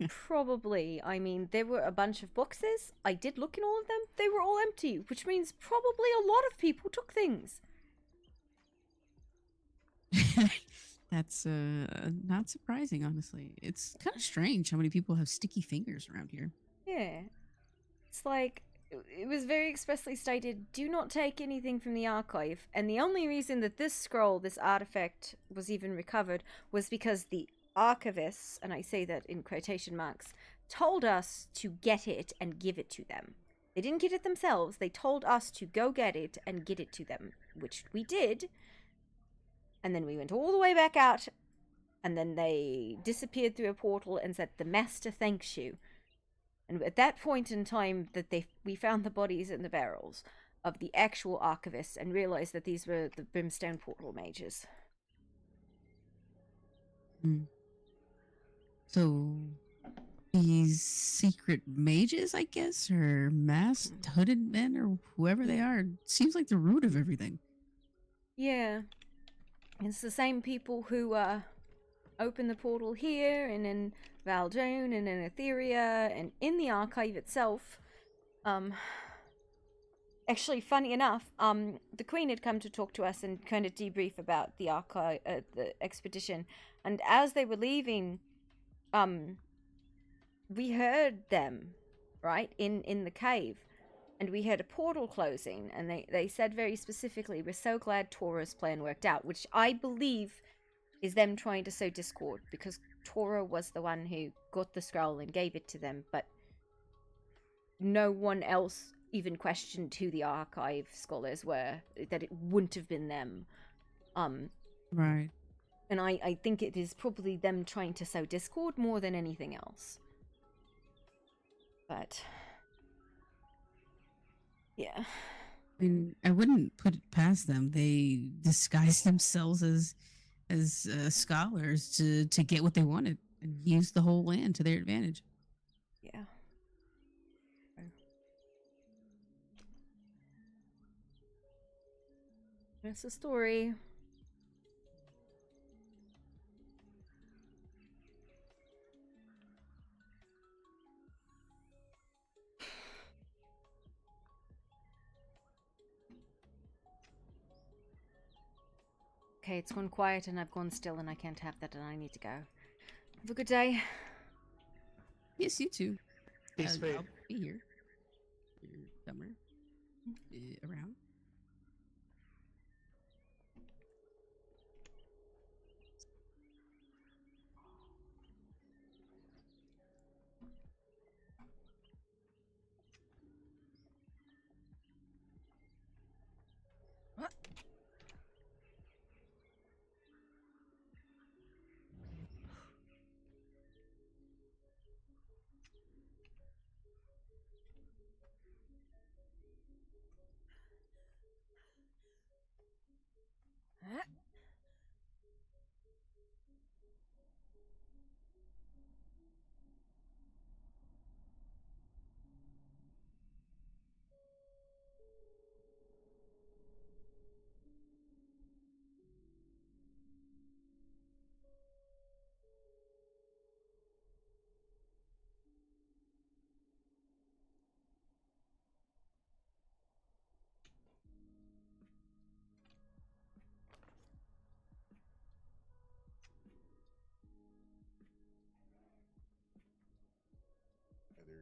Probably. I mean, there were a bunch of boxes. I did look in all of them. They were all empty, which means probably a lot of people took things. That's not surprising, honestly. It's kind of strange how many people have sticky fingers around here. Yeah. It's like, it was very expressly stated, do not take anything from the archive. And the only reason that this scroll, this artifact, was even recovered was because the archivists, and I say that in quotation marks, told us to get it and give it to them. They didn't get it themselves. They told us to go get it and get it to them, which we did. And then we went all the way back out, and then they disappeared through a portal and said, "The master thanks you." And at that point in time, that we found the bodies in the barrels of the actual archivists and realized that these were the brimstone portal mages. So these secret mages, I guess, or masked hooded men, or whoever they are, seems like the root of everything. Yeah. It's the same people who opened the portal here and in Valdone and in Etheria and in the archive itself. Actually, funny enough, the Queen had come to talk to us and kind of debrief about the archive, the expedition, and as they were leaving, we heard them, right, in the cave, and we heard a portal closing, and they said very specifically, "We're so glad Tora's plan worked out," which I believe is them trying to sow discord, because Tora was the one who got the scroll and gave it to them, but no one else even questioned who the archive scholars were, that it wouldn't have been them. Right. And I think it is probably them trying to sow discord more than anything else. But yeah. I mean, I wouldn't put it past them. They disguised themselves as scholars to get what they wanted and use the whole land to their advantage. Yeah. That's the story. Okay, it's gone quiet and I've gone still and I can't have that and I need to go. Have a good day. Yes, you too. Peace, Faye. I'll be here. Somewhere around.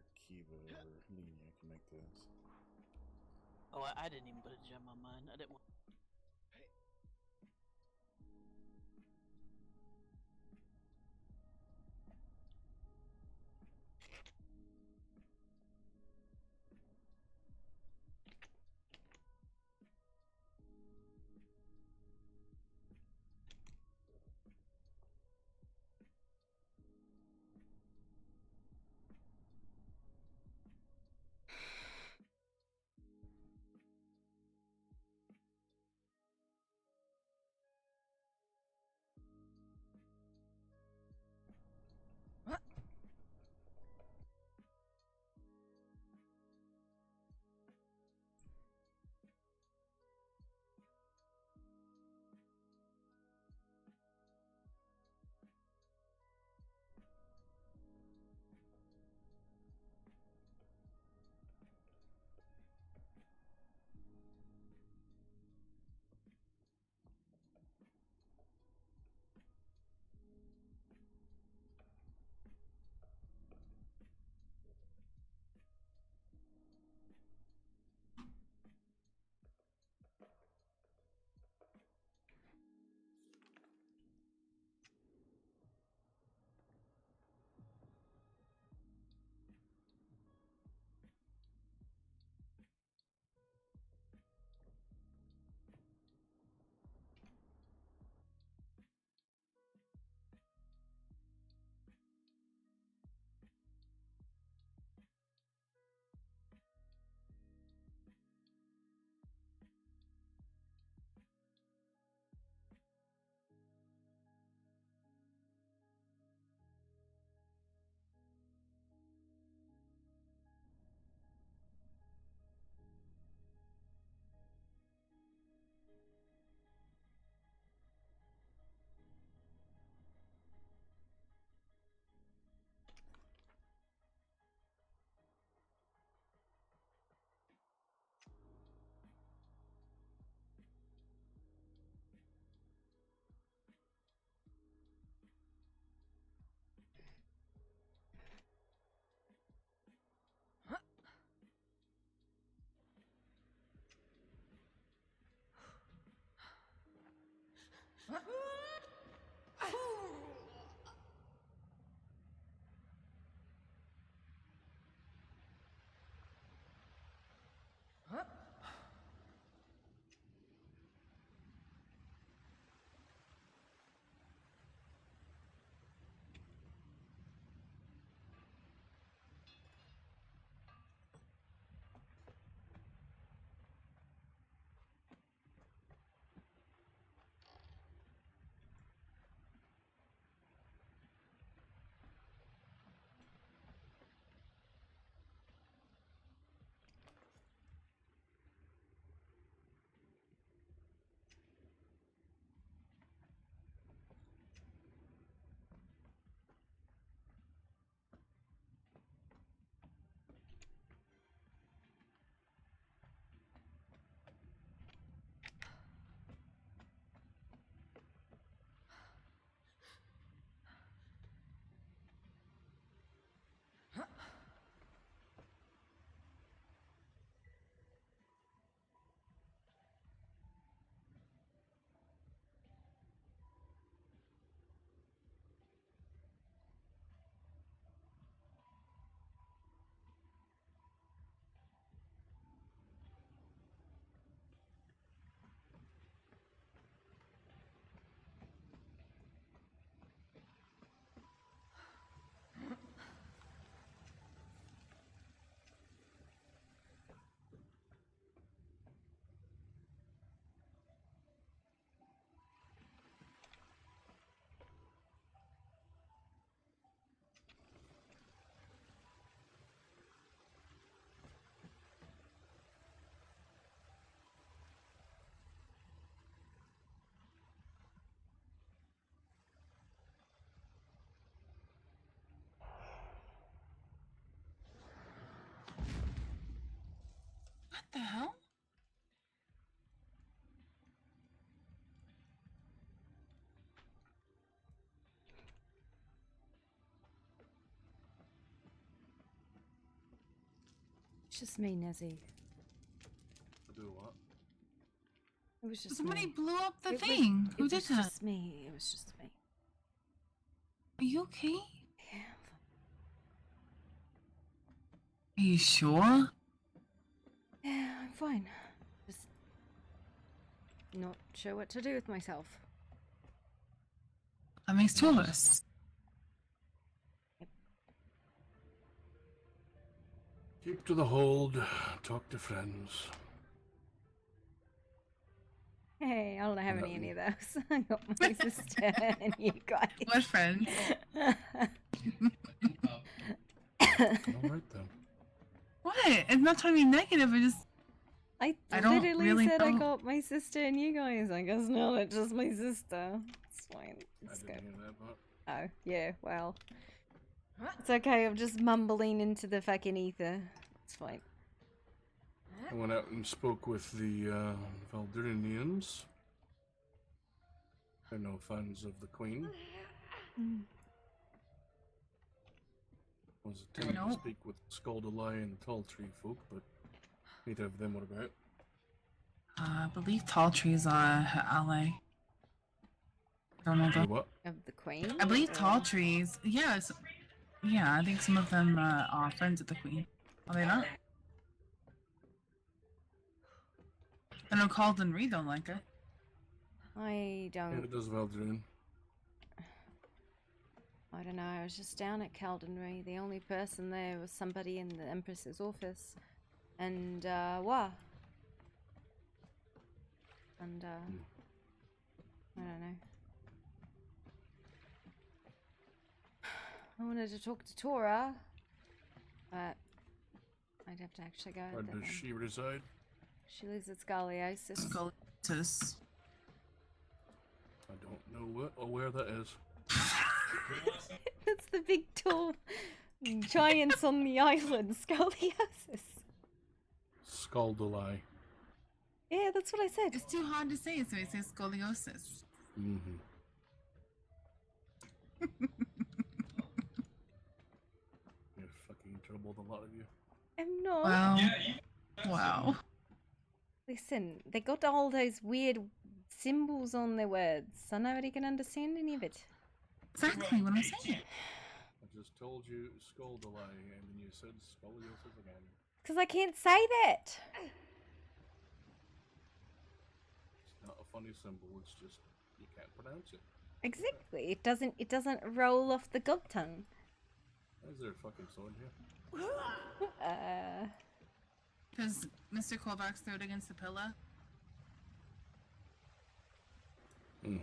either Kiva or Lena can make this. Oh, I didn't even put a gem on mine. I didn't want. What the hell? just me, Nezzy. Do what? It was just Somebody me. blew up the It was- thing. Who it did was that? just me. It was just me. Are you okay? Yeah. Are you sure? Yeah, I'm fine. Just not sure what to do with myself. That makes two of us. Keep to the hold. Talk to friends. Hey, I don't have No. any of those. I got my sister and you guys. What friends? All right then. What? It's not trying to be negative. I I don't literally really said I know. got my sister and you guys. I guess no, it's just my sister. It's fine. I It's didn't good. hear that part. Oh, yeah, well. It's okay, I'm just mumbling into the fucking ether. It's fine. I went out and spoke with the Valdurinians. They're no fans of the Queen. Was attempting to Nope. speak with Scoldalai and the Tall Tree folk, but neither of them were about. I believe Tall Tree's her ally. I don't know Do though. what? Of the queen? I believe or- Tall Trees. Yes. Yeah, I think some of them are friends of the Queen. Are they not? I know Calden Reed don't like her. I Yeah, don't. it does Valdurin. I don't know. I was just down at Caldenry. The only person there was somebody in the Empress's office. And, what? And, I don't know. I wanted to talk to Tora, but I'd have to actually go. Where there does then. she reside? She lives at Scoliosis. Scoliosis. I don't know what or where that is. That's the big tall giants on the island, Scoliosis. Scoldalai. Yeah, that's what I said. It's too hard to say, so it says scoliosis. Mm-hmm. You're fucking in trouble, the lot of you. I'm not. Wow. Wow. Listen, they got all those weird symbols on their words, so nobody can understand any of it. Exactly what I'm saying. I just told you Scoldalai, and then you said scoliosis again. Because I can't say that. It's not a funny symbol, it's just you can't pronounce it. Exactly. It doesn't roll off the gob tongue. Why is there a fucking sword here? Because Mr. Colback's threw it against the pillar. Hmm.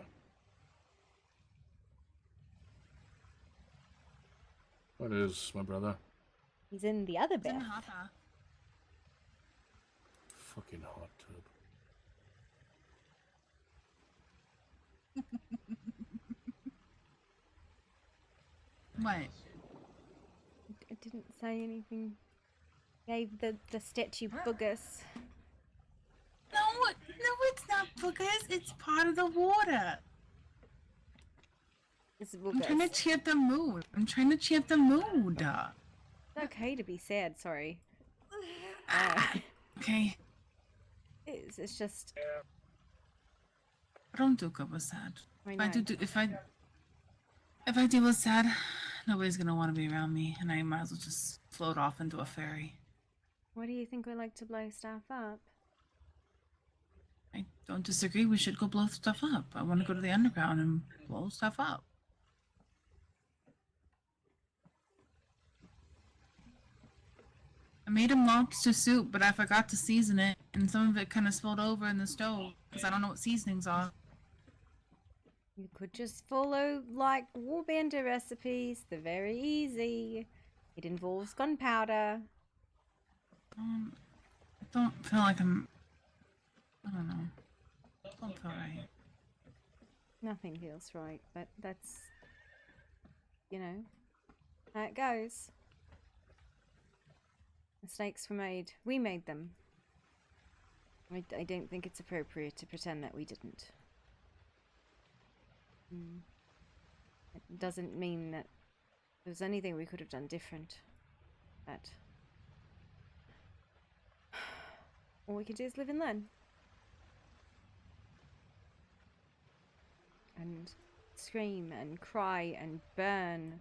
What is, my brother? He's in the other It's in bed. the hot bath. Fucking hot tub. What? I didn't say anything. Gave the statue boogers. No, it's not boogers. It's part of the water. It's I'm trying to boogers. cheer the mood. It's okay to be sad, sorry. Okay. It's just... I don't do good with sad. I If I know. do, if I deal with sad, nobody's gonna want to be around me, and I might as well just float off into a ferry. Why do you think we like to blow stuff up? I don't disagree. We should go blow stuff up. I want to go to the underground and blow stuff up. I made a lobster soup, but I forgot to season it, and some of it kind of spilled over in the stove because I don't know what seasonings are. You could just follow, like, warbender recipes. They're very easy. It involves gunpowder. I don't feel like I don't know. I don't feel right. Nothing feels right, but that's, you know, how it goes. Mistakes were made. We made them. I don't think it's appropriate to pretend that we didn't. It doesn't mean that there was anything we could have done different. But All we can do is live and learn. And scream and cry and burn.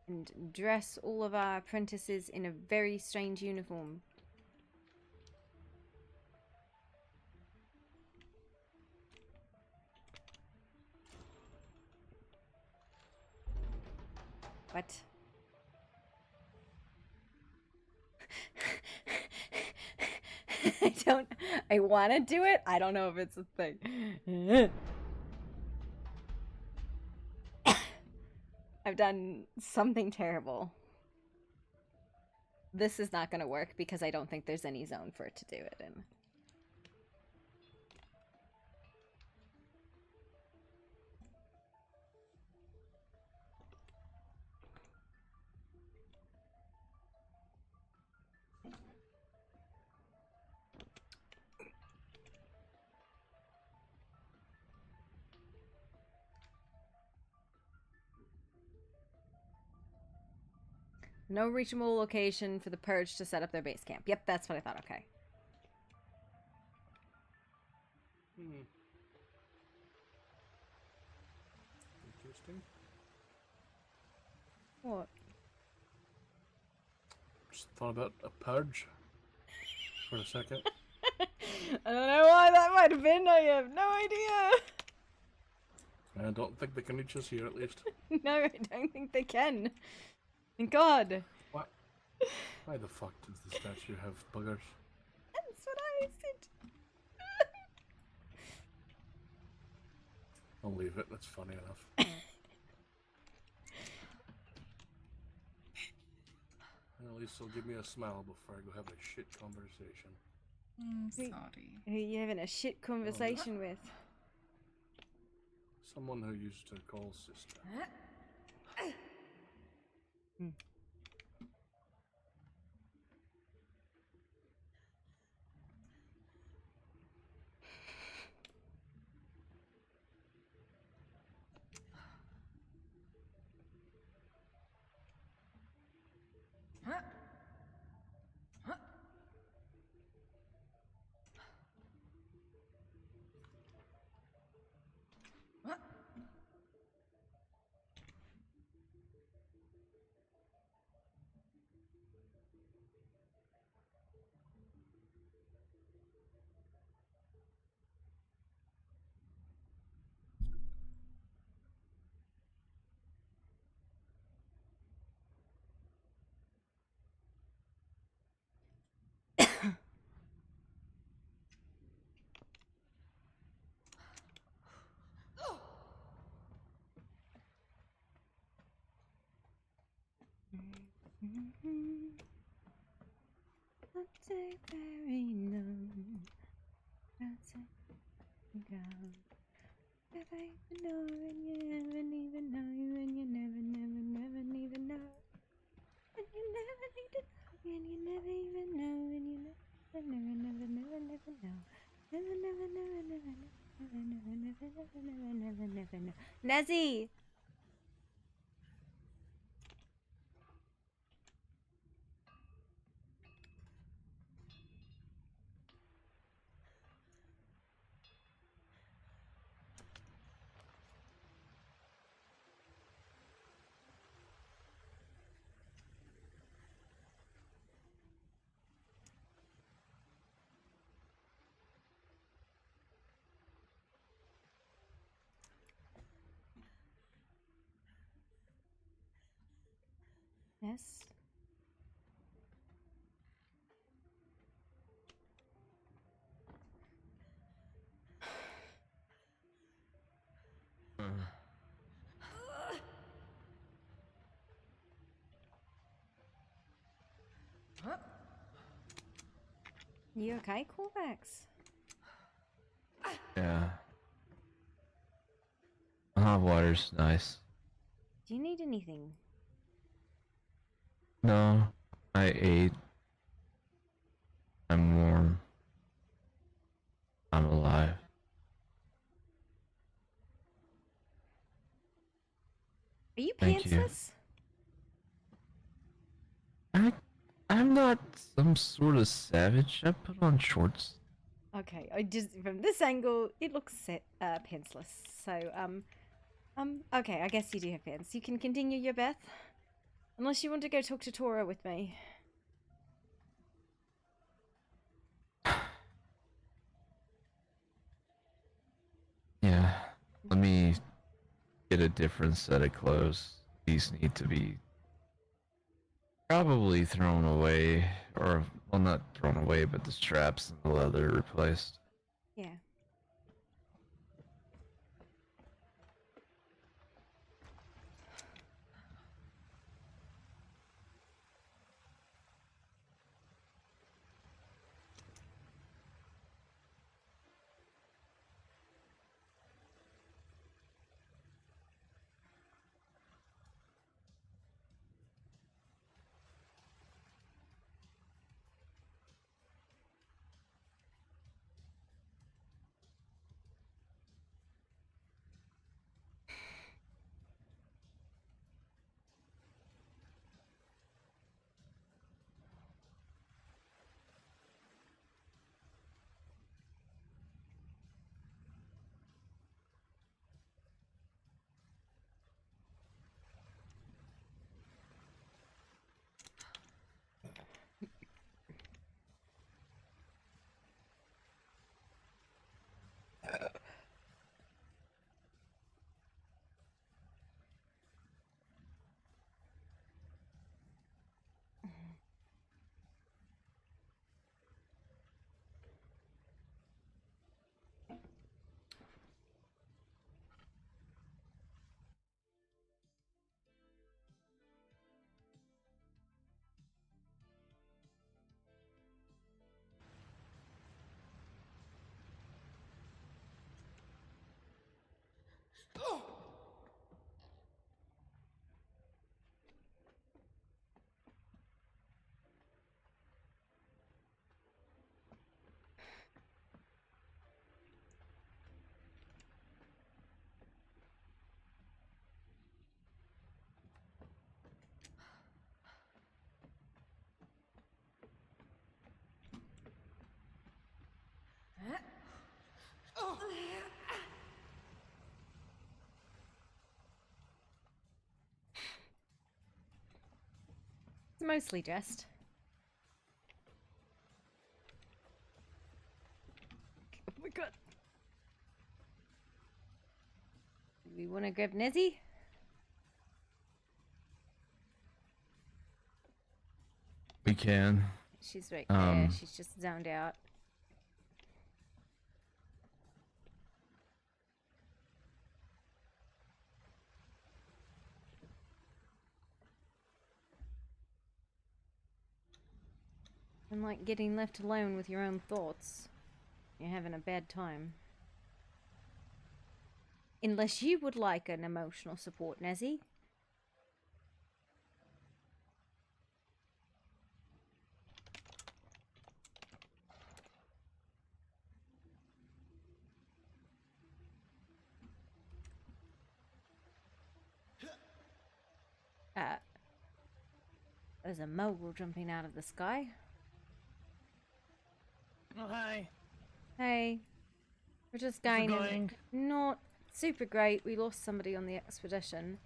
And dress all of our apprentices in a very strange uniform. What? I want to do it. I don't know if it's a thing. I've done something terrible. This is not going to work because I don't think there's any zone for it to do it in. No reachable location for the Purge to set up their base camp. Yep, that's what I thought. Okay. Interesting. What? Just thought about a purge for a second. I don't know why that might have been. I have no idea. I don't think they can reach us here, at least. No, I don't think they can. Thank God. What? Why the fuck does the statue have buggers? That's what I said. I'll leave it, that's funny enough. At least it'll give me a smile before I go have a shit conversation. Sorry. Who are you having a shit conversation with? Someone who used to call sister. Not take very long. That's it. Go. If I even know, and you never even know, and you never even know, and you never need to know, and you never even know, and you never know, never know. Nezzy. Yes. You okay, Corvax? Yeah. Water's nice. Do you need anything? No, I ate. I'm warm. I'm alive. Are you Thank you. pantsless? I'm not some sort of savage. I put on shorts. Okay, I just from this angle it looks pantsless. So okay, I guess you do have pants. You can continue your bath, unless you want to go talk to Tora with me. Yeah. Let me get a different set of clothes. These need to be probably thrown away, or well, not thrown away, but the straps and the leather replaced. Yeah. It's mostly just. Oh my god. Do we want to grab Nezzy? We can. She's right there. She's just zoned out. And like getting left alone with your own thoughts. You're having a bad time. Unless you would like an emotional support, Nezzy. There's a mogul jumping out of the sky. Oh, hi. Hey. We're just How's it going. going? Not super great. We lost somebody on the expedition.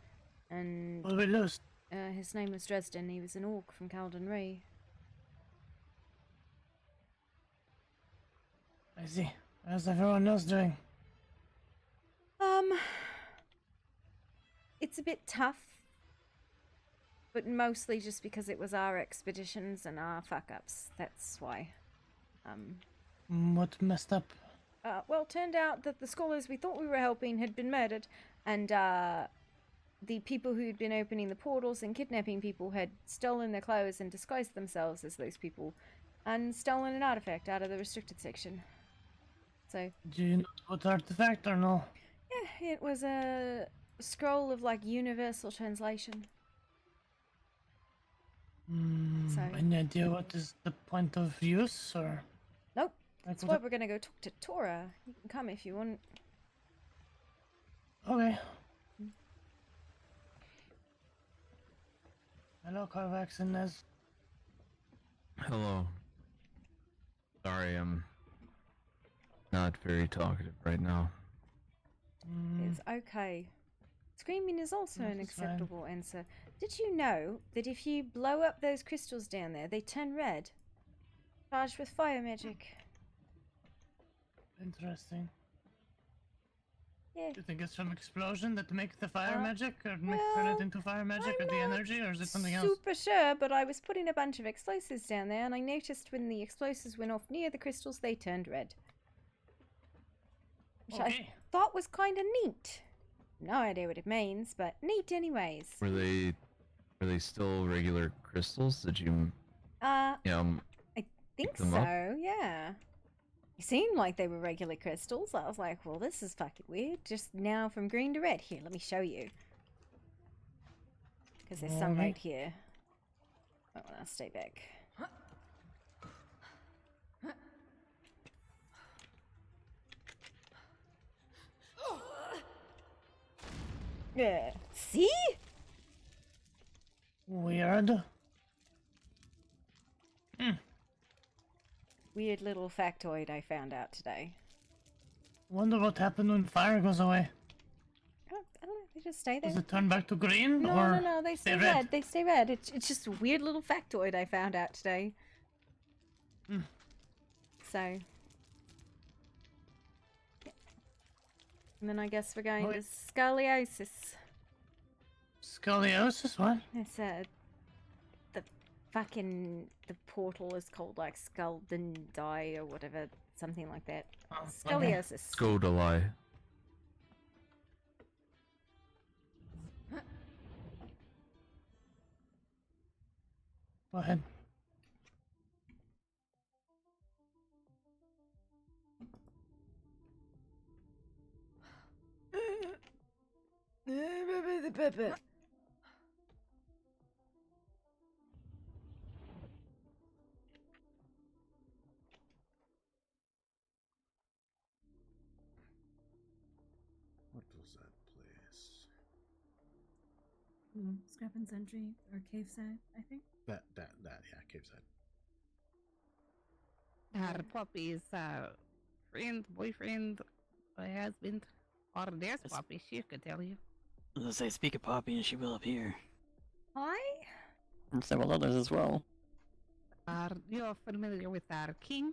And What did we lose? his name was Dresden. He was an orc from Calden Ree. I see. How's everyone else doing? It's a bit tough. But mostly just because it was our expeditions and our fuck-ups. That's why. What messed up? Well, it turned out that the scholars we thought we were helping had been murdered, and the people who'd been opening the portals and kidnapping people had stolen their clothes and disguised themselves as those people, and stolen an artifact out of the restricted section. So, Do you know what artifact or no? yeah, it was a scroll of like universal translation. So, Any idea what is the point of use or? nope. Like That's what why it- we're gonna go talk to Tora. You can come if you want. Okay. Hello, Carvax and Nez. Hello. Sorry, I'm not very talkative right now. It's okay. Screaming is also an That's fine. acceptable answer. Did you know that if you blow up those crystals down there, they turn red? Charged with fire magic. Interesting. Yeah. Do you think it's from explosion that make the fire Uh, magic, or turn it well, into fire magic, I'm or the not energy, or is it something else? Super sure, but I was putting a bunch of explosives down there, and I noticed when the explosives went off near the crystals, they turned red. Which I Okay. thought was kind of neat. No idea what it means, but neat anyways. Were they still regular crystals? Did you I know think them up? so, yeah. It seemed like they were regular crystals. I was like, well, this is fucking weird. Just now from green to red. Here, let me show you. Because there's some Okay. right here. Oh, I'll stay back. Yeah. See? Weird. Weird little factoid I found out today. Wonder what happened when fire goes away. I don't know. They just stay there. Does it turn back to green, No, or no, no. They stay red? red. They stay red. It's just a weird little factoid I found out today. Hmm. So. Yeah. And then I guess we're going to scoliosis. Scoliosis? What? It's the portal is called like Skull and Die or whatever, something like that. Oh, okay. Scoliosis. Go to lie. Go ahead. What was that place? Scrap and Sentry or Cave Side, I think. That, yeah, cave side. Her puppy's friend, boyfriend, husband, or their puppy, she could tell you. I was gonna say, speak of Poppy, and she will up here. Hi. And several others as well. Are you familiar with our king?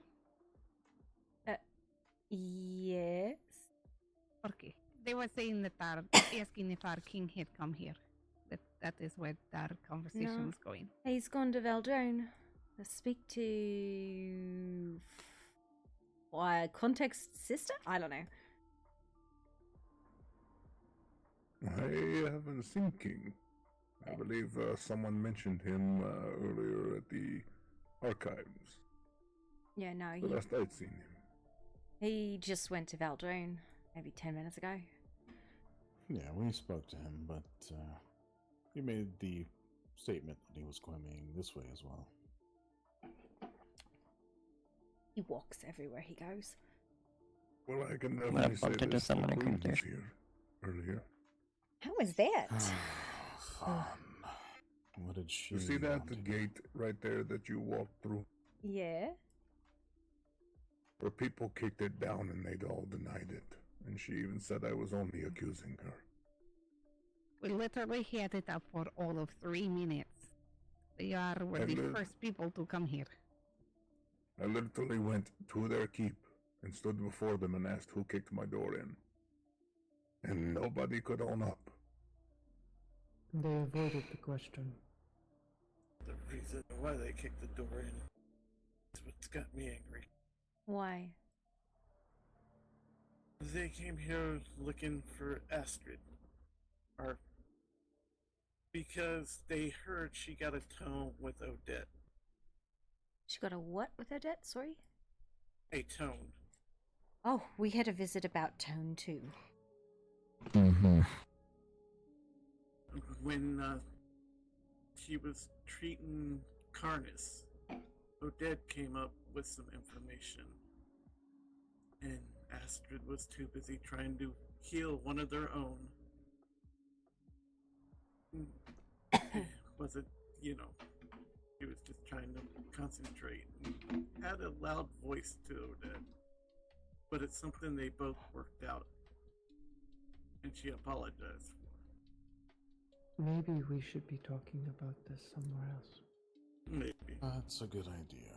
Yes. Okay. They were saying that asking if our king had come here. That is where our conversation No. was going. He's gone to Valdrone. Let's speak to Context sister? I don't know. I have been thinking. I believe someone mentioned him earlier at the archives. Yeah, no, The last I'd seen him. he just went to Valdrone maybe 10 minutes ago. Yeah, we spoke to him, but he made the statement that he was coming this way as well. He walks everywhere he goes. Well, I can Well, I definitely say bumped into this. someone The in queen was competition. here earlier. How is that? Fun. What did she You see that? want The to- gate right there that you walked through? Yeah. Where people kicked it down and they'd all denied it. And she even said I was only accusing her. We literally had it up for all of 3 minutes. They were I the live- first people to come here. I literally went to their keep and stood before them and asked who kicked my door in. And nobody could own up. They avoided the question. The reason why they kicked the door in is what's got me angry. Why? They came here looking for Astrid. Or because they heard she got a tone with Odette. She got a what with Odette? Sorry? A tone. Oh, we had a visit about Tone too. Mm-hmm. When she was treating Carnus, Odette came up with some information. And Astrid was too busy trying to heal one of their own. Wasn't, she was just trying to concentrate. And had a loud voice to Odette, but it's something they both worked out, and she apologized for. Maybe we should be talking about this somewhere else. Maybe. That's a good idea.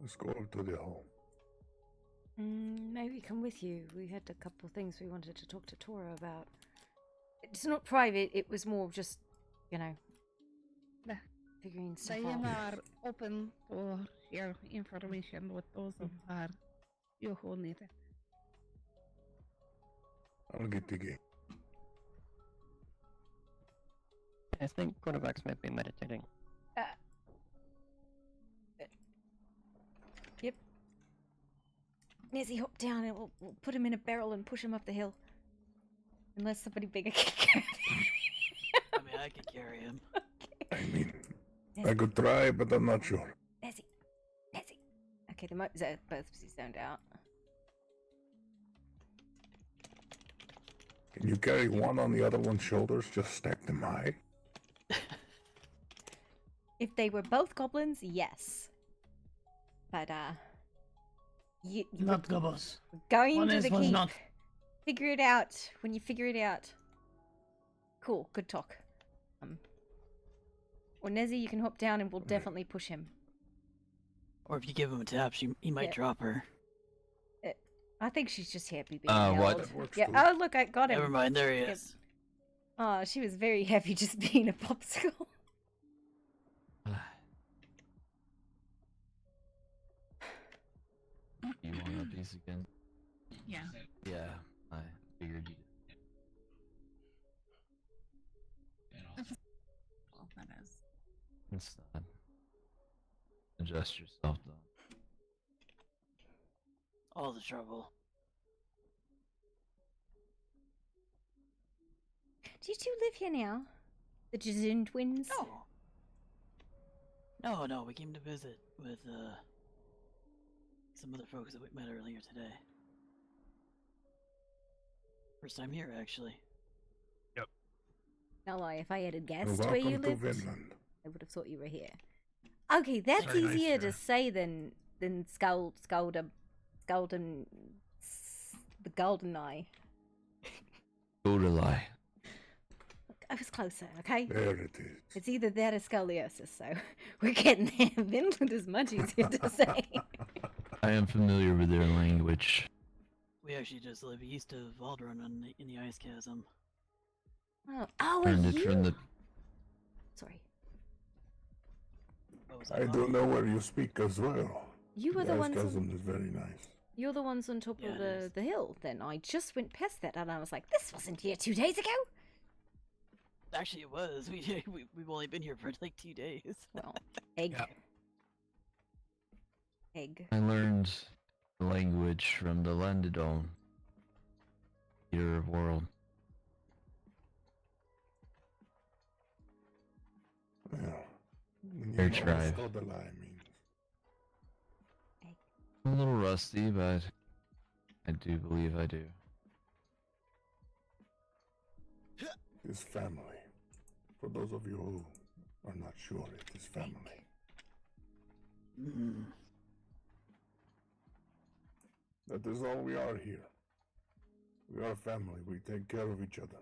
Let's go up to the hall. Maybe come with you. We had a couple of things we wanted to talk to Tora about. It's not private, it was more just, you know, figuring stuff They out. are open to share information with those of you who need it. I'll get the game. I think quarterbacks might be meditating. Yep. Nezzy, hop down and we'll put him in a barrel and push him up the hill. Unless somebody bigger can carry him. I mean, I could carry him. I mean, I could try, but I'm not sure. Nezzy. Okay, both of you zoned out. Can you carry one on the other one's shoulders? Just stack them high? If they were both goblins, yes. But, Not goblins. going One to is, the one's keep. not. Figure it out when you figure it out. Cool, good talk. Or Nezzy, you can hop down and we'll definitely push him. Or if you give him a tap, he might Yeah. drop her. I think she's just happy being what? held. That works Yeah. too. Oh, look, I got him. Never mind, there he Yep. is. Oh, she was very happy just being a popsicle. You want a piece again? Yeah. Yeah, I figured you. Well, that is. It's not. Adjust yourself, though. All the trouble. Do you two live here now? The Jazoon twins? No, we came to visit with some other folks that we met earlier today. First time here, actually. No lie, if I had a guessed Welcome where you to lived, Vinland. I would have thought you were here. Okay, that's Very nice easier to here. say than the golden eye. Goodalai. I was closer, okay? There it is. It's either that or scoliosis, so we're getting there. Vinland is much easier to say. I am familiar with their language. We actually just live east of Valdron in the ice chasm. Oh, are Learned it you? from the. Sorry. What was I do know where you speak as well. You were the ice ones on- chasm is very nice. You're the ones on top Yeah, of it the hill. Then I just went past that and I was like, this wasn't here 2 days ago. Actually, it was. We've only been here for like 2 days. Well, egg. Yeah. Egg. I learned the language from the Landedome. Eater of World. Well, Their you know tribe. what Skodalai means. I'm a little rusty, but I do believe I do. His family. For those of you who are not sure, it is family. Mm. That is all we are here. We are family. We take care of each other.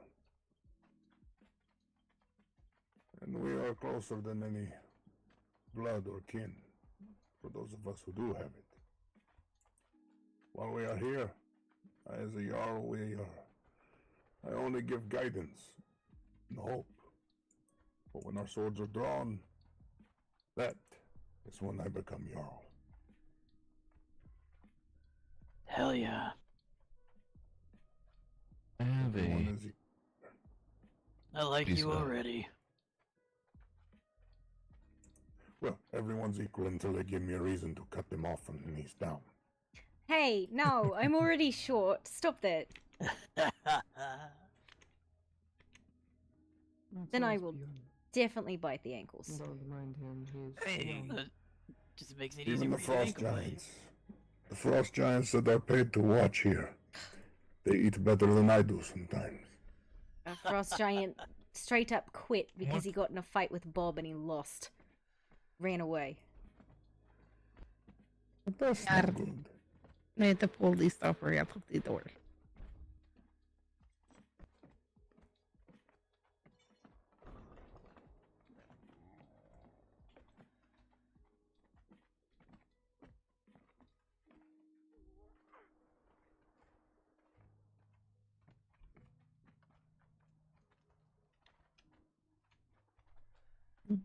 And we are closer than any blood or kin, for those of us who do have it. While we are here, as a Jarl, I only give guidance and hope. But when our swords are drawn, that is when I become Jarl. Hell yeah. I have Everyone a. is I like Peace you out. already. Well, everyone's equal until they give me a reason to cut them off and knees down. Hey, no, I'm already short. Stop that. Then I will definitely bite the ankles. Don't mind him. He's Hey, young. just makes it Even easier the for you to frost ankle bite. giants. The frost giants that are paid to watch here. They eat better than I do sometimes. A frost giant straight up quit because he got in a fight with Bob and he lost. ran away. That's Are- not good. I had to pull the stopper out of the door.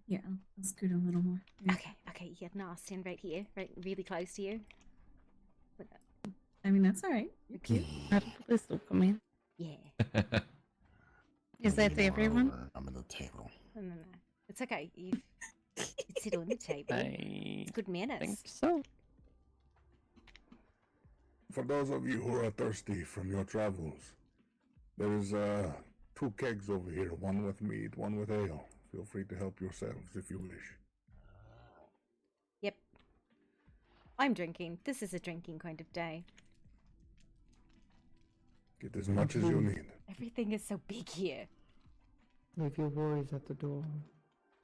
Yeah, I'll scoot a little more. Okay, okay, yeah, no, I'll stand right here, right, really close to you. I mean, that's all right. You're cute. Please do come in. Yeah. Is that Leaning on everyone? over, I'm in the table. No, no, no. It's okay. You sit on the table. I It's good manners. think so. For those of you who are thirsty from your travels, there's 2 kegs over here, one with mead, one with ale. Feel free to help yourselves if you wish. Yep. I'm drinking. This is a drinking kind of day. Get as much as you need. Everything is so big here. Leave your worries at the door.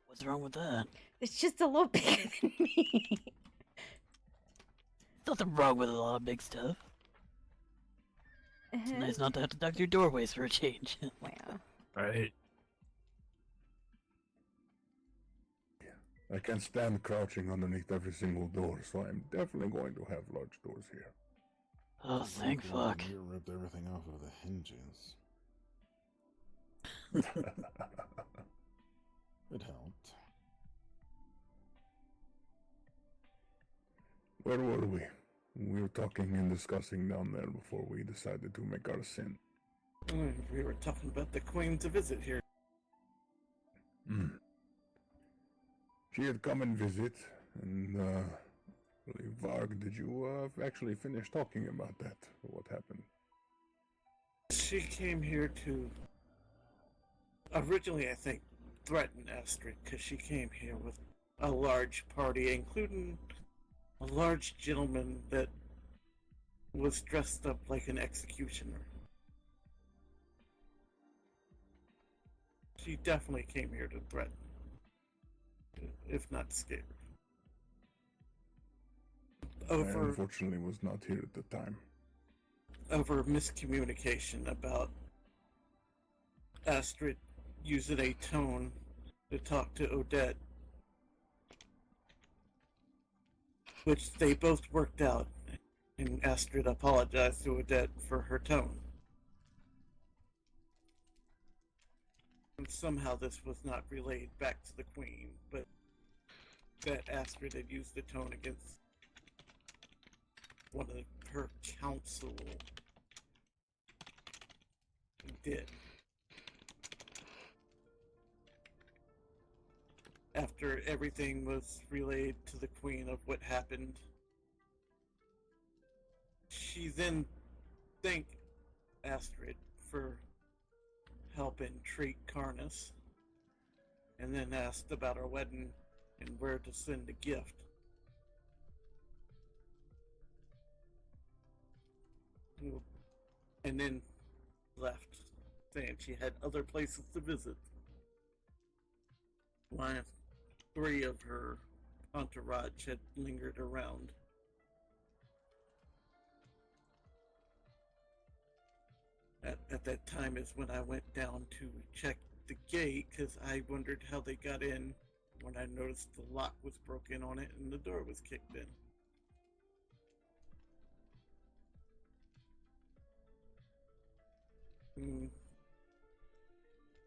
What's wrong with that? It's just a lot bigger than me. Nothing wrong with a lot of big stuff. It's nice not to have to duck your doorways for a change. Wow. Right. I can't stand crouching underneath every single door, so I'm definitely going to have large doors here. Oh, thank fuck. You ripped everything off of the hinges. It helped. Where were we? We were talking and discussing down there before we decided to make our sin. We were talking about the Queen's visit here. She had come and visit, and I believe, Varg, did you actually finish talking about that? What happened? She came here to originally, I think, threaten Astrid because she came here with a large party, including a large gentleman that was dressed up like an executioner. She definitely came here to threaten, if not scared. I unfortunately was not here at the time. Over miscommunication about Astrid using a tone to talk to Odette, which they both worked out, and Astrid apologized to Odette for her tone. And somehow this was not relayed back to the Queen, but that Astrid had used the tone against one of her council did. After everything was relayed to the Queen of what happened, she then thanked Astrid for helping treat Karnas, and then asked about our wedding and where to send the gift. And then left, saying she had other places to visit. While 3 of her entourage had lingered around. At that time is when I went down to check the gate, because I wondered how they got in when I noticed the lock was broken on it and the door was kicked in.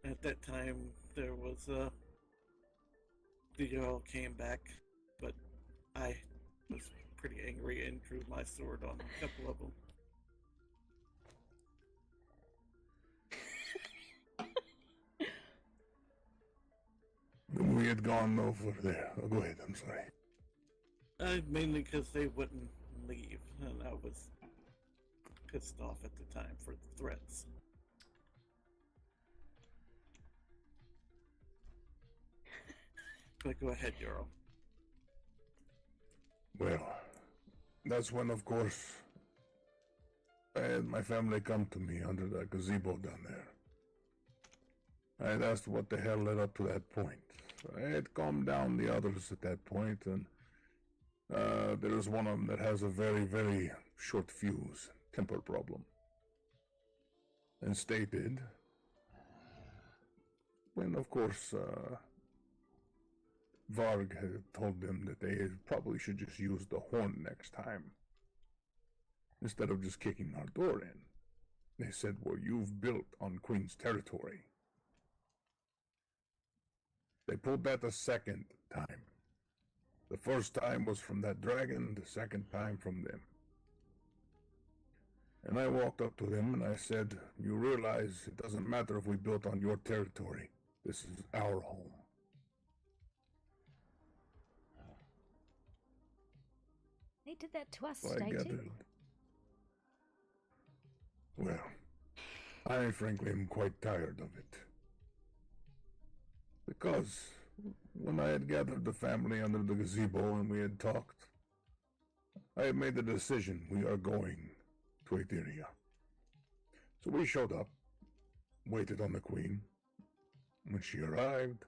At that time, there was the Earl came back, but I was pretty angry and drew my sword on a couple of them. Then we had gone over there. Oh, go ahead, I'm sorry. Mainly because they wouldn't leave, and I was pissed off at the time for the threats. But go ahead, Earl. Well, that's when, of course, I had my family come to me under that gazebo down there. I had asked what the hell led up to that point. I had calmed down the others at that point, and there's one of them that has a very, very short fuse, temper problem. And stated, when of course Varg had told them that they probably should just use the horn next time, instead of just kicking our door in. They said, well, you've built on Queen's territory. They pulled that the second time. The first time was from that dragon, the second time from them. And I walked up to them and I said, you realize it doesn't matter if we built on your territory. This is our home. They did that to us So I today too. gathered. Well, I frankly am quite tired of it. Because when I had gathered the family under the gazebo and we had talked, I had made the decision we are going to Etheria. So we showed up, waited on the Queen. When she arrived,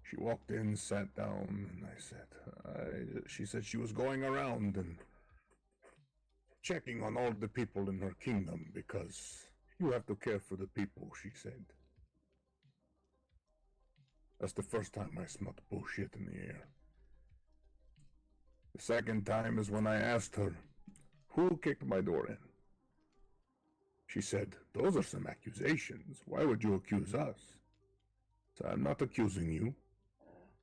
she walked in, sat down, and I said, she said she was going around and checking on all the people in her kingdom because you have to care for the people, she said. That's the first time I smelled bullshit in the air. The second time is when I asked her, who kicked my door in? She said, those are some accusations. Why would you accuse us? So I'm not accusing you.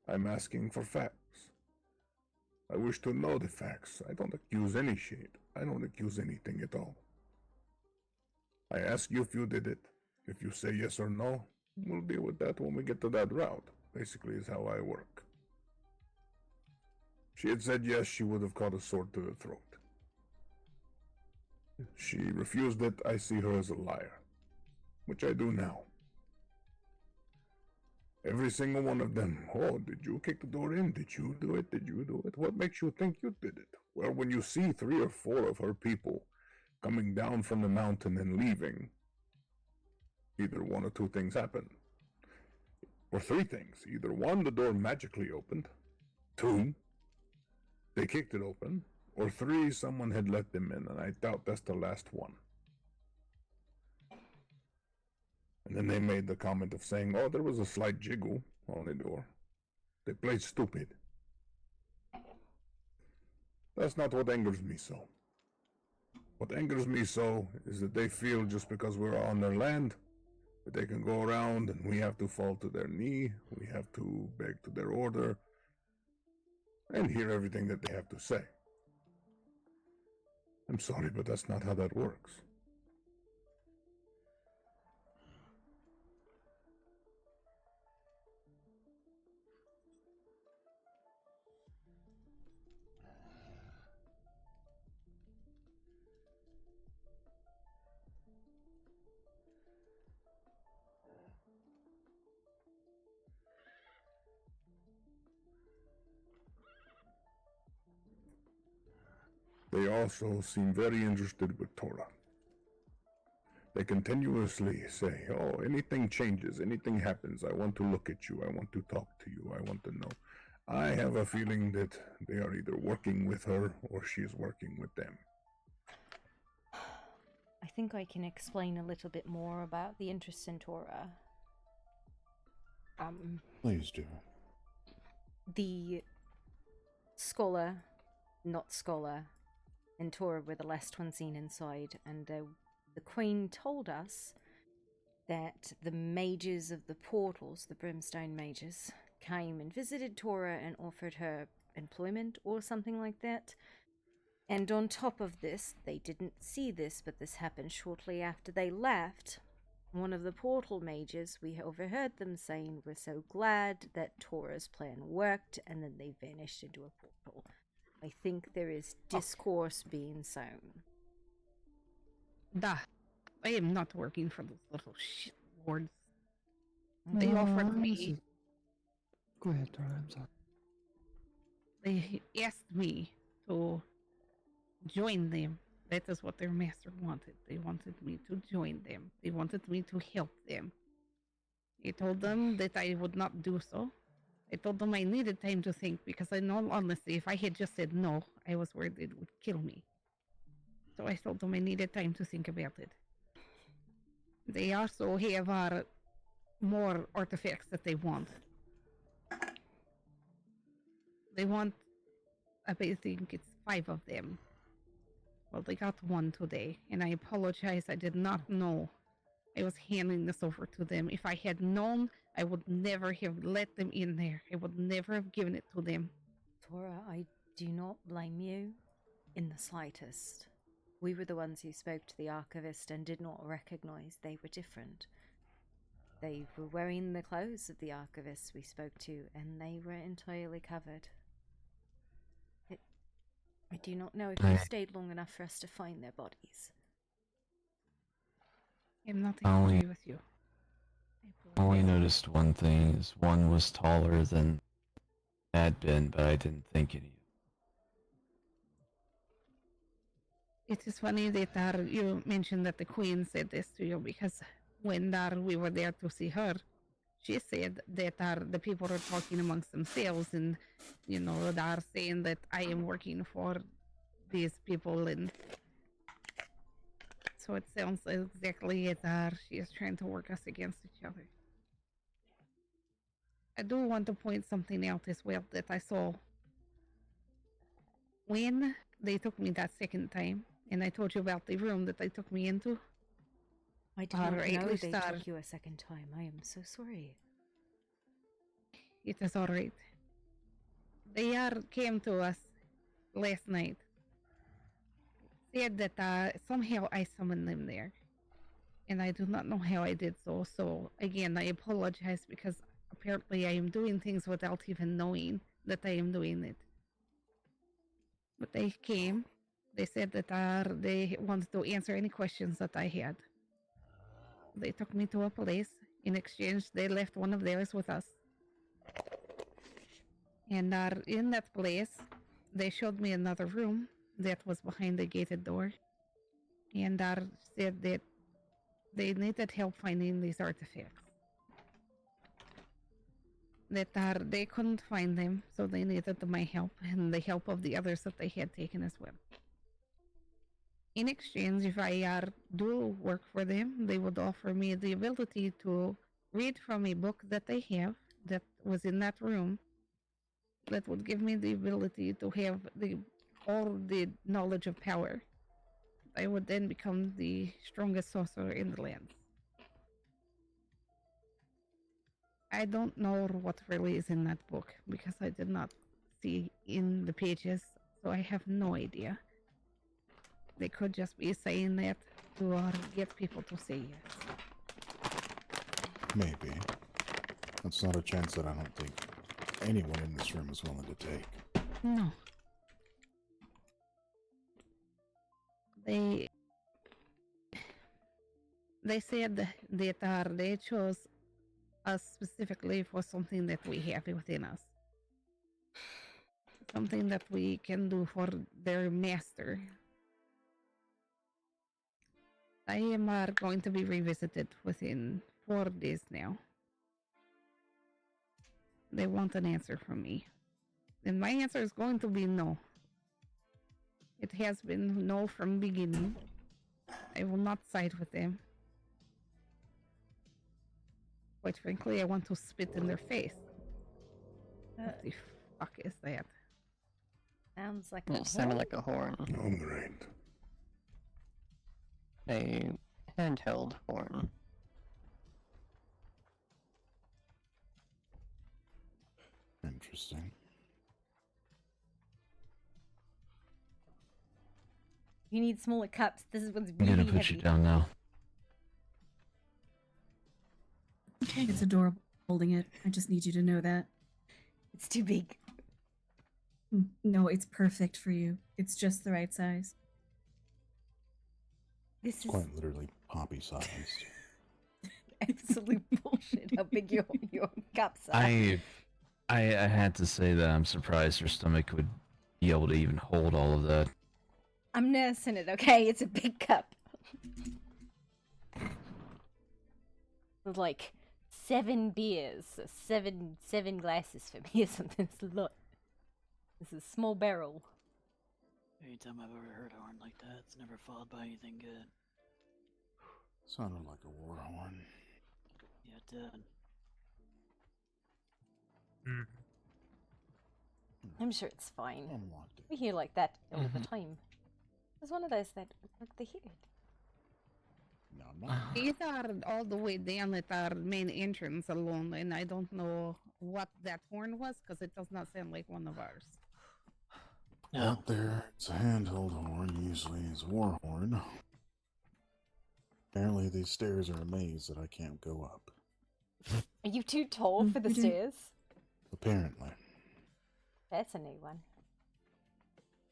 I'm asking for facts. I wish to know the facts. I don't accuse any shit. I don't accuse anything at all. I ask you if you did it. If you say yes or no, we'll deal with that when we get to that route. Basically is how I work. She had said yes, she would have caught a sword to the throat. She refused it. I see her as a liar, which I do now. Every single one of them. Oh, did you kick the door in? Did you do it? Did you do it? What makes you think you did it? Well, when you see 3 or 4 of her people coming down from the mountain and leaving, either one or 2 things happen. Or 3 things. Either 1, the door magically opened. 2, they kicked it open. Or 3, someone had let them in, and I doubt that's the last one. And then they made the comment of saying, oh, there was a slight jiggle on the door. They played stupid. That's not what angers me so. What angers me so is that they feel just because we're on their land, that they can go around and we have to fall to their knee, we have to beg to their order, and hear everything that they have to say. I'm sorry, but that's not how that works. They also seem very interested with Torah. They continuously say, oh, anything changes, anything happens, I want to look at you, I want to talk to you, I want to know. I have a feeling that they are either working with her or she is working with them. I think I can explain a little bit more about the interest in Torah. Please do. The scholar, not scholar, and Torah were the last one seen inside, and the Queen told us that the mages of the portals, the brimstone mages, came and visited Torah and offered her employment or something like that. And on top of this, they didn't see this, but this happened shortly after they left. One of the portal mages, we overheard them saying, we're so glad that Torah's plan worked, and then they vanished into a portal. I think there is discourse being sown. Duh. I am not working for those little shit lords. They offered me. Go ahead, Tara. I'm sorry. They asked me to join them. That is what their master wanted. They wanted me to join them. They wanted me to help them. He told them that I would not do so, I told them I needed time to think because in all honesty, if I had just said no, I was worried it would kill me. So I told them I needed time to think about it. They also have more artifacts that they want. They want, I think it's 5 of them. Well, they got 1 today, and I apologize. I did not know I was handing this over to them. If I had known, I would never have let them in there. I would never have given it to them. Tora, I do not blame you in the slightest. We were the ones who spoke to the archivist and did not recognize they were different. They were wearing the clothes of the archivists we spoke to, and they were entirely covered. I do not know if you stayed long enough for us to find their bodies. I'm not I only- angry with you. I only noticed one thing, is one was taller than had been, but I didn't think any. It is funny that you mentioned that the queen said this to you because when we were there to see her, she said that the people are talking amongst themselves and, you know, they're saying that I am working for these people, and so it sounds exactly as she is trying to work us against each other. I do want to point something out as well that I saw when they took me that second time, and I told you about the room that they took me into. I did not Or at know least they took you a second time. I am so sorry. It is alright. They came to us last night. Said that somehow I summoned them there. And I do not know how I did so. So again, I apologize because apparently I am doing things without even knowing that I am doing it. But they came. They said that they wanted to answer any questions that I had. They took me to a place. In exchange, they left one of theirs with us. And in that place, they showed me another room that was behind the gated door. And said that they needed help finding these artifacts. That they couldn't find them, so they needed my help and the help of the others that they had taken as well. In exchange, if I do work for them, they would offer me the ability to read from a book that they have that was in that room that would give me the ability to have all the knowledge of power. I would then become the strongest sorcerer in the land. I don't know what really is in that book because I did not see in the pages, so I have no idea. They could just be saying that to get people to say yes. Maybe. That's not a chance that I don't think anyone in this room is willing to take. No. They said that they chose us specifically for something that we have within us. Something that we can do for their master. I am going to be revisited within 4 days now. They want an answer from me. And my answer is going to be no. It has been no from the beginning. I will not side with them. Quite frankly, I want to spit in their face. What the fuck is that? Sounds like It sounded like a horn. Alright. A handheld horn. Interesting. You need smaller cups. This is what's I'm really gonna put heavy. you down now. It's adorable holding it. I just need you to know that. It's too big. No, it's perfect for you. It's just the right size. This is Quite literally poppy sized. absolute bullshit. How big your cups are. I had to say that I'm surprised her stomach would be able to even hold all of that. I'm nursing it, okay? It's a big cup. With like 7 beers. So seven glasses for me or something. It's a lot. This is a small barrel. Anytime I've ever heard a horn like that, it's never followed by anything good. Sounded like a war horn. Yeah, it did. I'm sure it's fine. Unlocked it. We hear like that all the time. There's one of those that look the hear it. No, I'm not. These are all the way down at our main entrance alone, and I don't know what that horn was because it does not sound like one of ours. Out there, it's a handheld horn, usually it's a war horn. Apparently these stairs are a maze that I can't go up. Are you too tall for the stairs? Apparently. That's a new one.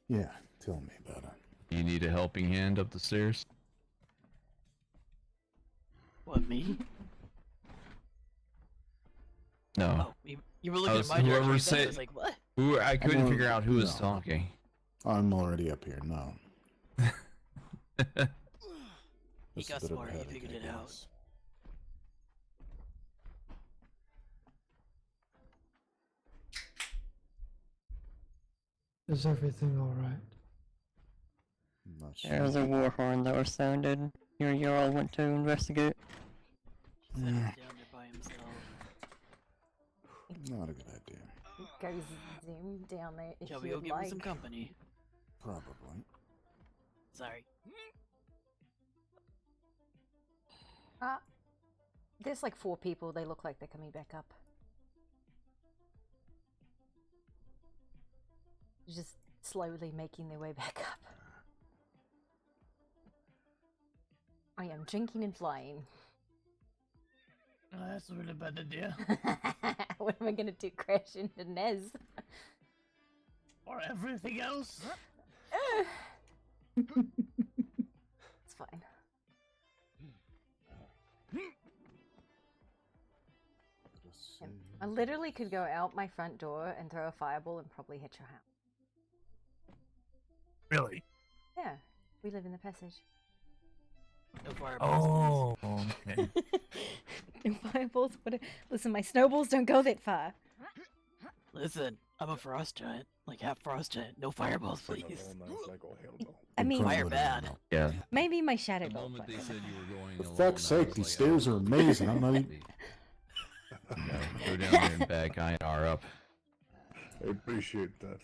Yeah, tell me about it. You need a helping hand up the stairs? What, me? No. Oh, you were looking at my whoever direction. I said, was like, what? I couldn't I'm figure out who was no. talking. I'm already up here, no. He This is got a bit of a smart, he headache, figured I it out. guess. Is everything alright? I'm not There was a war horn that was sounded. Your Jarl went to investigate. Set him down there by himself. Not a good idea. Go zoom down there if Shall we you'd go give like. him some company? Probably. Sorry. There's like 4 people. They look like they're coming back up. Just slowly making their way back up. I am drinking and flying. Oh, that's a really bad idea. What am I gonna do? Crash into Nez? Or everything else? It's fine. Yeah. I literally could go out my front door and throw a fireball and probably hit your house. Really? Yeah, we live in the passage. No fireballs. Oh, okay. No fireballs? Listen, my snowballs don't go that far. Listen, I'm a frost giant. Like half frost giant. No fireballs, please. I mean, Fire bad. Yeah. maybe my shadow The dog. moment they said you were going For alone, fuck's I sake, was these like, stairs are amazing. I'm not even... No, go down there and back IR up. I appreciate that.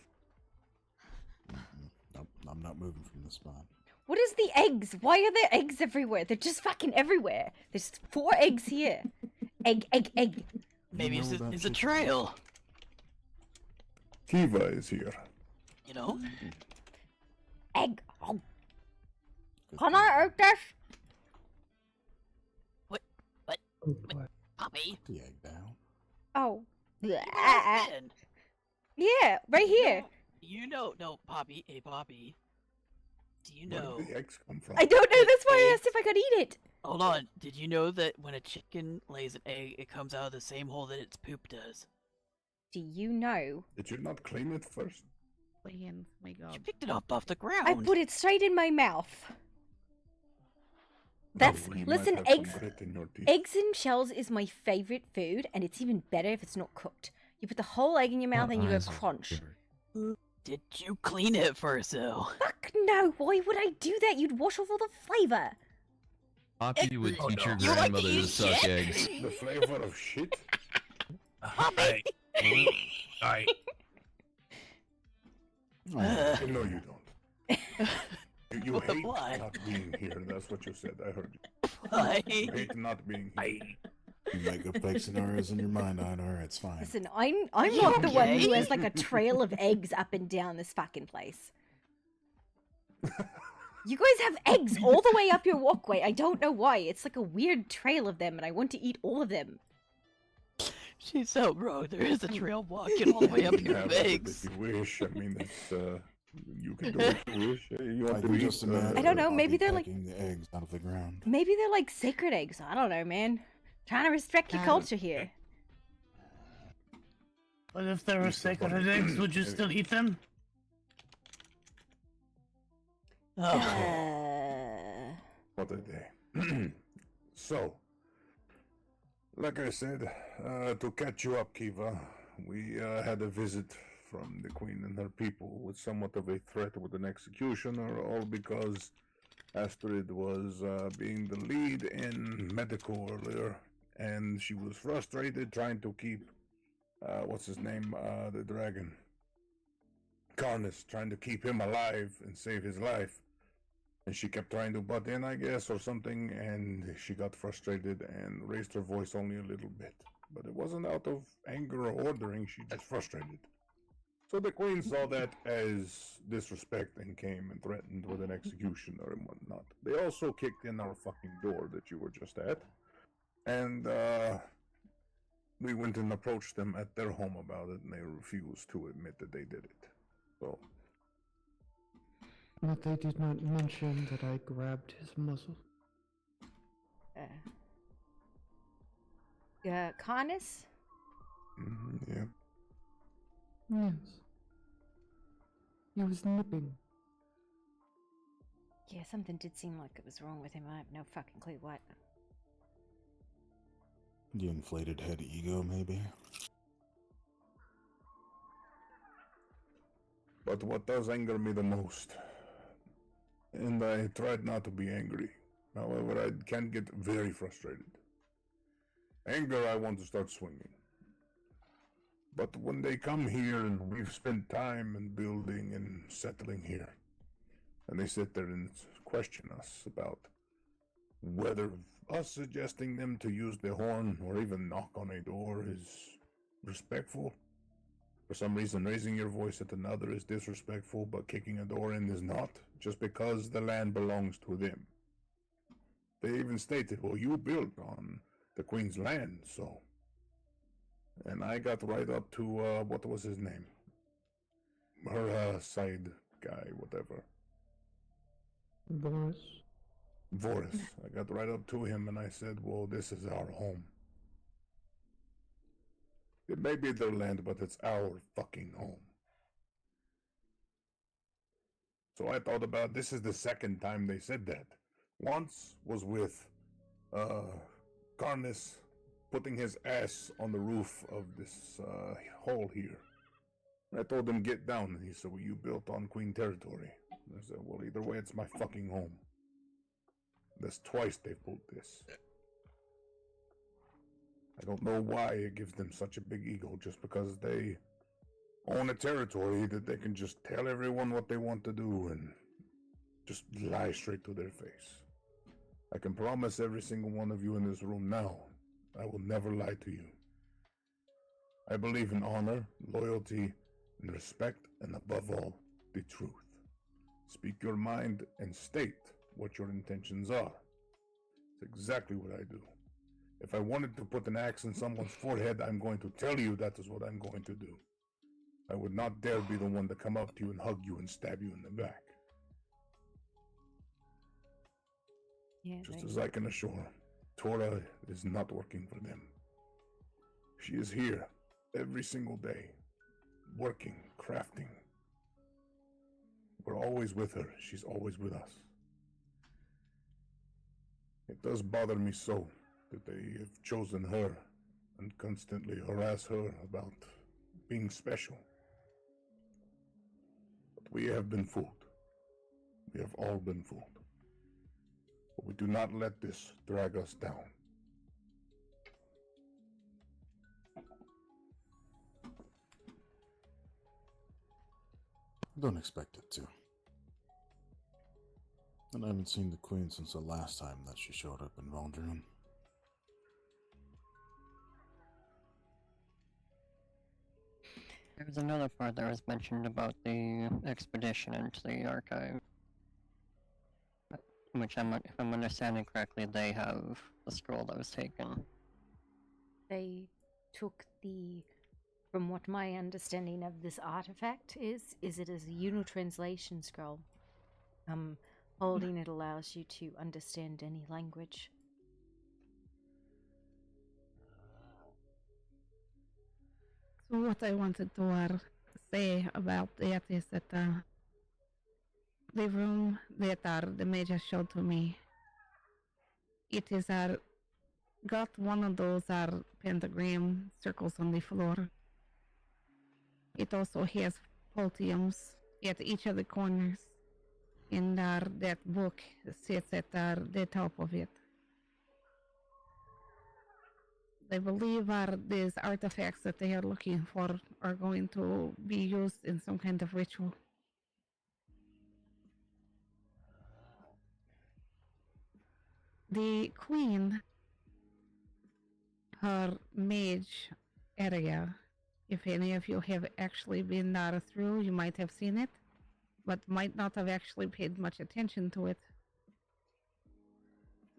Nope, I'm not moving from this spot. What is the eggs? Why are there eggs everywhere? They're just fucking everywhere. There's 4 eggs here. Egg, egg, egg. Maybe You know it's that a shit? trail. Kiva is here. You know? Egg. Oh. Good Can thing. I eat this? What? Oh boy. Poppy? Put the egg down. Oh. Listen, Yeah, right here. You know, no, Poppy. Hey, Poppy. Do you Where know? did the eggs come from? I don't know. That's why I asked if I could eat it. Hold on. Did you know that when a chicken lays an egg, it comes out of the same hole that its poop does? Do you know? Did you not clean it first? Land, my God. You picked it up off the ground. I put it straight in my mouth. That's You might listen. have some Eggs, grit in your teeth. eggs and shells is my favorite food, and it's even better if it's not cooked. You put the whole egg in your mouth My and you go eyes are crunch. shivering. Did you clean it first, though? Fuck no! Why would I do that? You'd wash off all the flavor. Poppy would Oh, teach no. your You like to grandmother to eat suck shit? eggs. The flavor of shit? Alright. Alright. I know you don't. You hate Why? not being here. That's what you said. I heard you. Why? You hate not being here. You make up fake scenarios in your mind, Honor. It's fine. Listen, I'm you not the one who okay? has like a trail of eggs up and down this fucking place. You guys have eggs all the way up your walkway. I don't know why. It's like a weird trail of them, and I want to eat all of them. She's so wrong. There is a trail walking all the way up your Yeah, but legs. if you wish, I mean, it's, you can do what you wish. You I want to can eat, just imagine. I don't know, Poppy maybe they're like- pecking the eggs out of the ground. Maybe they're like sacred eggs. I don't know, man. Trying to respect your culture here. But if there were Mr. sacred Bunny. eggs, would you still eat them? Oh. What a day. So, Like I said, to catch you up, Kiva, we had a visit from the Queen and her people with somewhat of a threat with an executioner, all because Astrid was being the lead in medical earlier, and she was frustrated trying to keep, what's his name, the dragon, Karnas, trying to keep him alive and save his life. And she kept trying to butt in, I guess, or something, and she got frustrated and raised her voice only a little bit. But it wasn't out of anger or ordering, she just frustrated. So the Queen saw that as disrespect and came and threatened with an executioner and whatnot. They also kicked in our fucking door that you were just at. And we went and approached them at their home about it, and they refused to admit that they did it. So But they did not mention that I grabbed his muzzle. Karnas? Yeah. Yes. He was nipping. Yeah, something did seem like it was wrong with him. I have no fucking clue what. The inflated head ego, maybe? But what does anger me the most, and I tried not to be angry, however, I can get very frustrated. Anger, I want to start swinging. But when they come here and we've spent time in building and settling here, and they sit there and question us about whether us suggesting them to use the horn or even knock on a door is respectful. For some reason, raising your voice at another is disrespectful, but kicking a door in is not, just because the land belongs to them. They even stated, well, you built on the Queen's land, so. And I got right up to, what was his name? Her, side guy, whatever. Boris. Boris. I got right up to him and I said, well, this is our home. It may be their land, but it's our fucking home. So I thought about, this is the second time they said that. Once was with Karnas putting his ass on the roof of this hall here. I told him, get down, and he said, well, you built on Queen territory. I said, well, either way, it's my fucking home. That's twice they pulled this. I don't know why it gives them such a big ego, just because they own a territory that they can just tell everyone what they want to do and just lie straight to their face. I can promise every single one of you in this room now, I will never lie to you. I believe in honor, loyalty, and respect, and above all, the truth. Speak your mind and state what your intentions are. It's exactly what I do. If I wanted to put an axe in someone's forehead, I'm going to tell you that is what I'm going to do. I would not dare be the one to come up to you and hug you and stab you in the back. Yeah, Just as I can assure, Tora is not working for them. She is here every single day, working, crafting. We're always with her. She's always with us. It does bother me so that they have chosen her and constantly harass her about being special. But we have been fooled. We have all been fooled. But we do not let this drag us down. I don't expect it to. And I haven't seen the Queen since the last time that she showed up in Valdrian. There was another part that was mentioned about the expedition into the archive. Which, if I'm understanding correctly, they have the scroll that was taken. They took from what my understanding of this artifact is it is a unitranslation scroll. Holding it allows you to understand any language. So what I wanted to say about that is that the room that the major showed to me, it is got one of those pentagram circles on the floor. It also has pultiums at each of the corners, and that book sits at the top of it. They believe these artifacts that they are looking for are going to be used in some kind of ritual. The queen, her mage area, if any of you have actually been through, you might have seen it, but might not have actually paid much attention to it.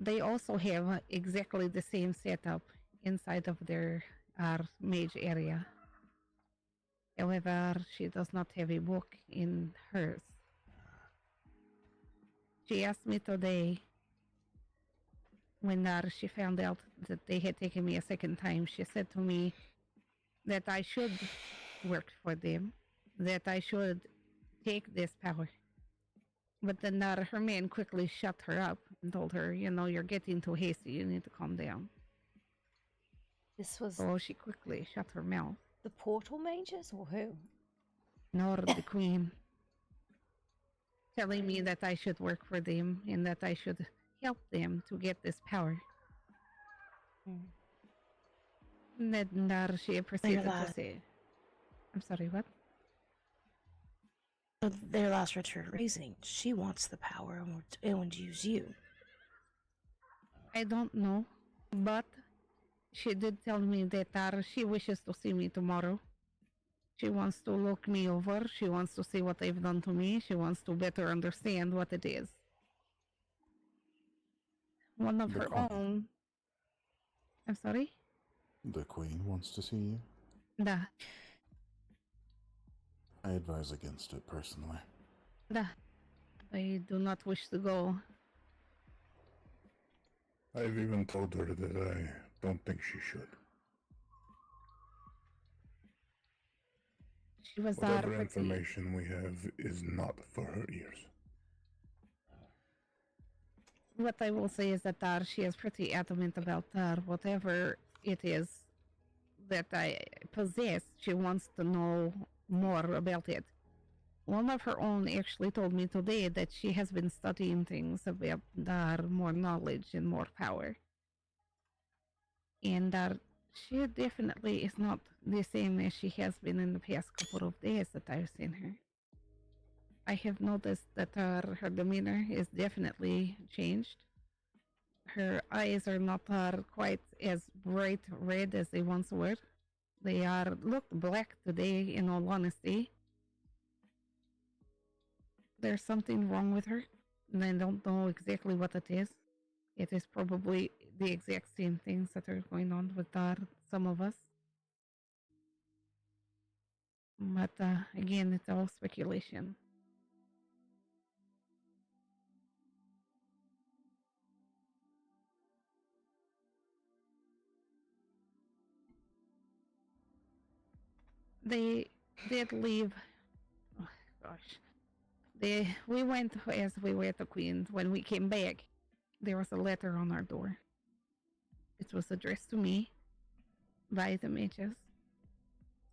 They also have exactly the same setup inside of their mage area. However, she does not have a book in hers. She asked me today, when she found out that they had taken me a second time, she said to me that I should work for them, that I should take this power. But then her man quickly shut her up and told her, you're getting too hasty, you need to calm down. This was So she quickly shut her mouth. the portal mages or who? Nor the queen. Telling me that I should work for them and that I should help them to get this power. And then she proceeded to say, I'm sorry, what? Their last ritual raising, she wants the power and would use you. I don't know, but she did tell me that she wishes to see me tomorrow. She wants to look me over. She wants to see what they've done to me. She wants to better understand what it is. One of her own. I'm sorry? The Queen wants to see you? Da. I advise against it personally. Da. I do not wish to go. I've even told her that I don't think she should. She was Whatever information we have is not for her ears. What I will say is that she is pretty adamant about whatever it is that I possess. She wants to know more about it. One of her own actually told me today that she has been studying things about more knowledge and more power. And she definitely is not the same as she has been in the past couple of days that I've seen her. I have noticed that her demeanor is definitely changed. Her eyes are not quite as bright red as they once were. They look black today, in all honesty. There's something wrong with her, and I don't know exactly what it is. It is probably the exact same things that are going on with some of us. But again, it's all speculation. They did leave. Oh, gosh. We went as we were at the Queen. When we came back, there was a letter on our door. It was addressed to me by the mages,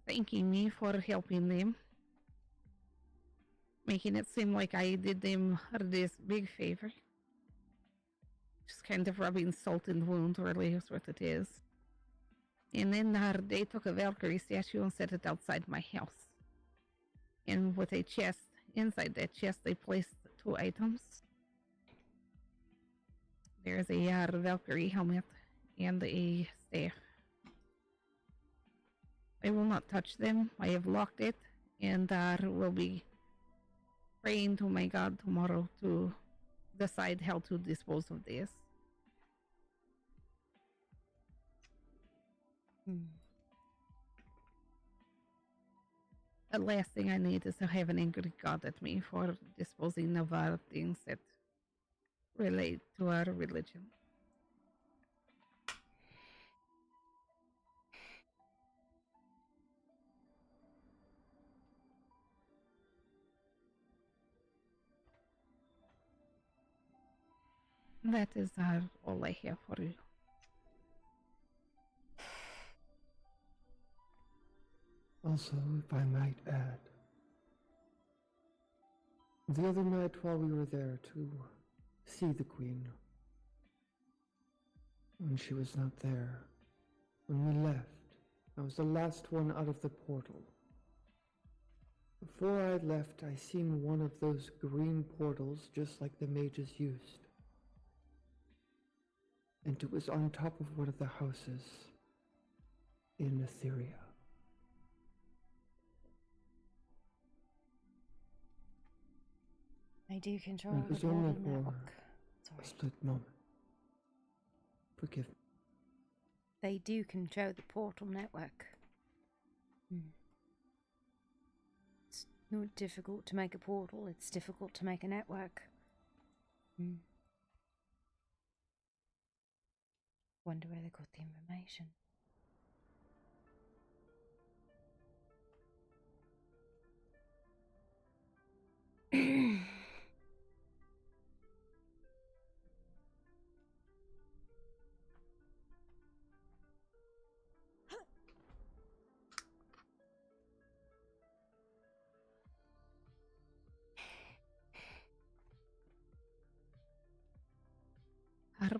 thanking me for helping them, making it seem like I did them this big favor. Just kind of rubbing salt in the wound, really, is what it is. And then they took a Valkyrie statue and set it outside my house. And with a chest, inside that chest, they placed 2 items. There's a Valkyrie helmet and a staff. I will not touch them. I have locked it, and will be praying to my God tomorrow to decide how to dispose of this. The last thing I need is to have an angry God at me for disposing of things that relate to our religion. That is all I have for you. Also, if I might add, the other night while we were there to see the Queen, when she was not there, when we left, I was the last one out of the portal. Before I left, I seen one of those green portals just like the mages used. And it was on top of one of the houses in Etheria. They do control It the was only portal for network. a split moment. Forgive me. They do control the portal network. It's not difficult to make a portal, it's difficult to make a network. Wonder where they got the information.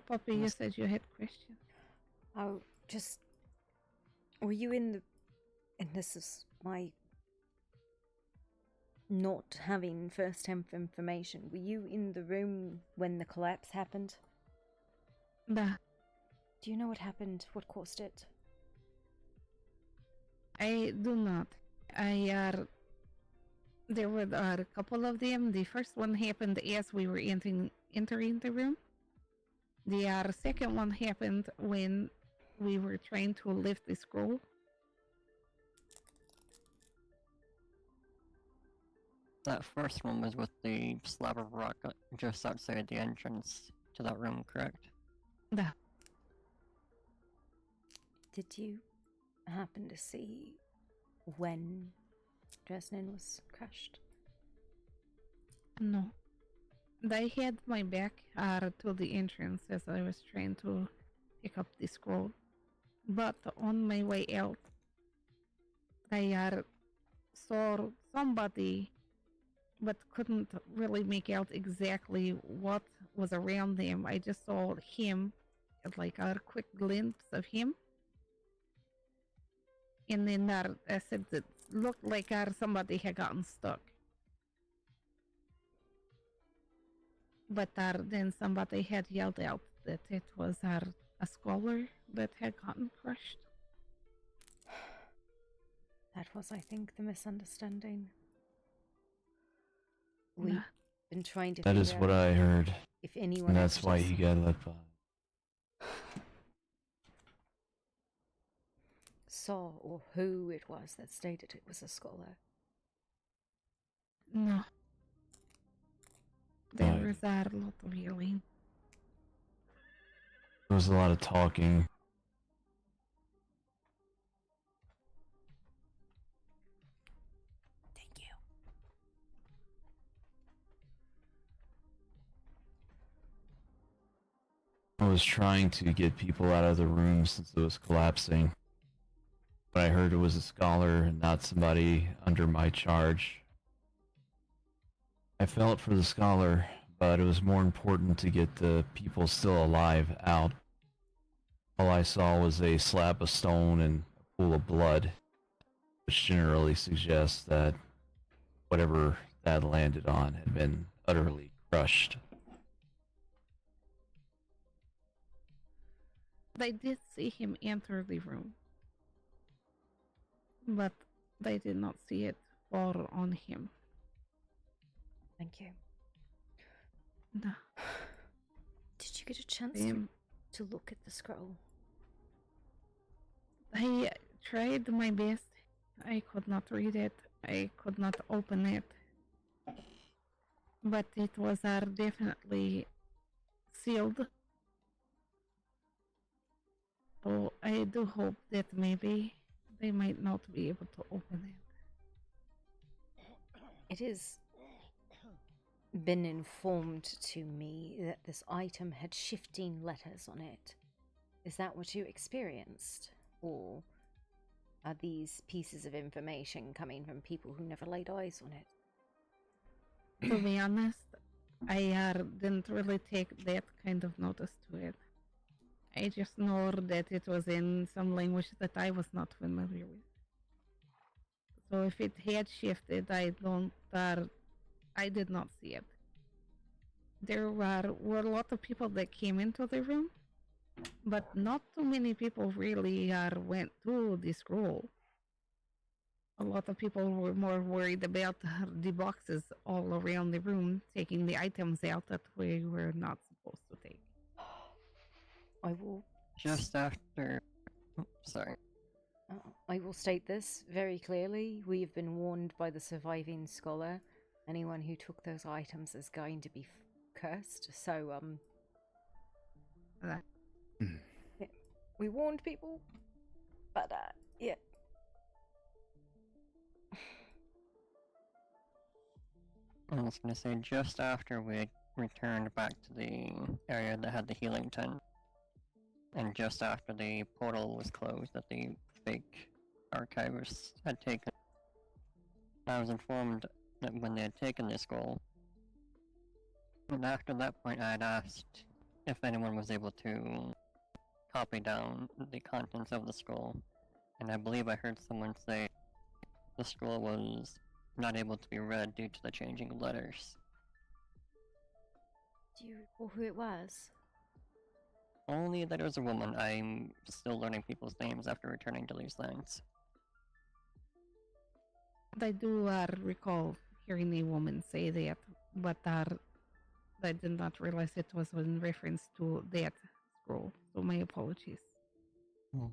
Puppy, you said you had questions. Oh, just... Were you in the... And this is my... not having first-hand information. Were you in the room when the collapse happened? Da. Do you know what happened? What caused it? I do not. There were a couple of them. The first one happened as we were entering the room. The second one happened when we were trying to lift the scroll. That first one was with the slab of rock just outside the entrance to that room, correct? Da. Did you happen to see when Dresden was crushed? No. They had my back to the entrance as I was trying to pick up the scroll. But on my way out, I saw somebody, but couldn't really make out exactly what was around them. I just saw him, like a quick glimpse of him. And then I said it looked like somebody had gotten stuck. But then somebody had yelled out that it was a scholar that had gotten crushed. That was, I think, the misunderstanding. We've been trying to That figure is what out I heard. if anyone And else that's why he got let by. saw or who it was that stated it was a scholar. No. There was a lot of yelling. There was a lot of talking. Thank you. I was trying to get people out of the room since it was collapsing. But I heard it was a scholar and not somebody under my charge. I felt for the scholar, but it was more important to get the people still alive out. All I saw was a slab of stone and a pool of blood, which generally suggests that whatever that landed on had been utterly crushed. They did see him enter the room, but they did not see it fall on him. Thank you. No. Did you get a chance to look at the scroll? I tried my best. I could not read it. I could not open it. But it was definitely sealed. So I do hope that maybe they might not be able to open it. It has been informed to me that this item had shifting letters on it. Is that what you experienced? Or are these pieces of information coming from people who never laid eyes on it? To be honest, I didn't really take that kind of notice to it. I just know that it was in some language that I was not familiar with. So if it had shifted, I did not see it. There were a lot of people that came into the room, but not too many people really went through the scroll. A lot of people were more worried about the boxes all around the room, taking the items out that we were not supposed to take. I will. Just after. Sorry. I will state this very clearly. We have been warned by the surviving scholar. Anyone who took those items is going to be cursed. So, yeah, we warned people. But, yeah. I was gonna say, just after we returned back to the area that had the healing tent, and just after the portal was closed that the fake archivist had taken, I was informed that when they had taken the scroll, and after that point I had asked if anyone was able to copy down the contents of the scroll, and I believe I heard someone say the scroll was not able to be read due to the changing letters. Do you recall who it was? Only that it was a woman. I'm still learning people's names after returning to these lands. I do recall hearing a woman say that, but I did not realize it was in reference to that scroll. So my apologies. So,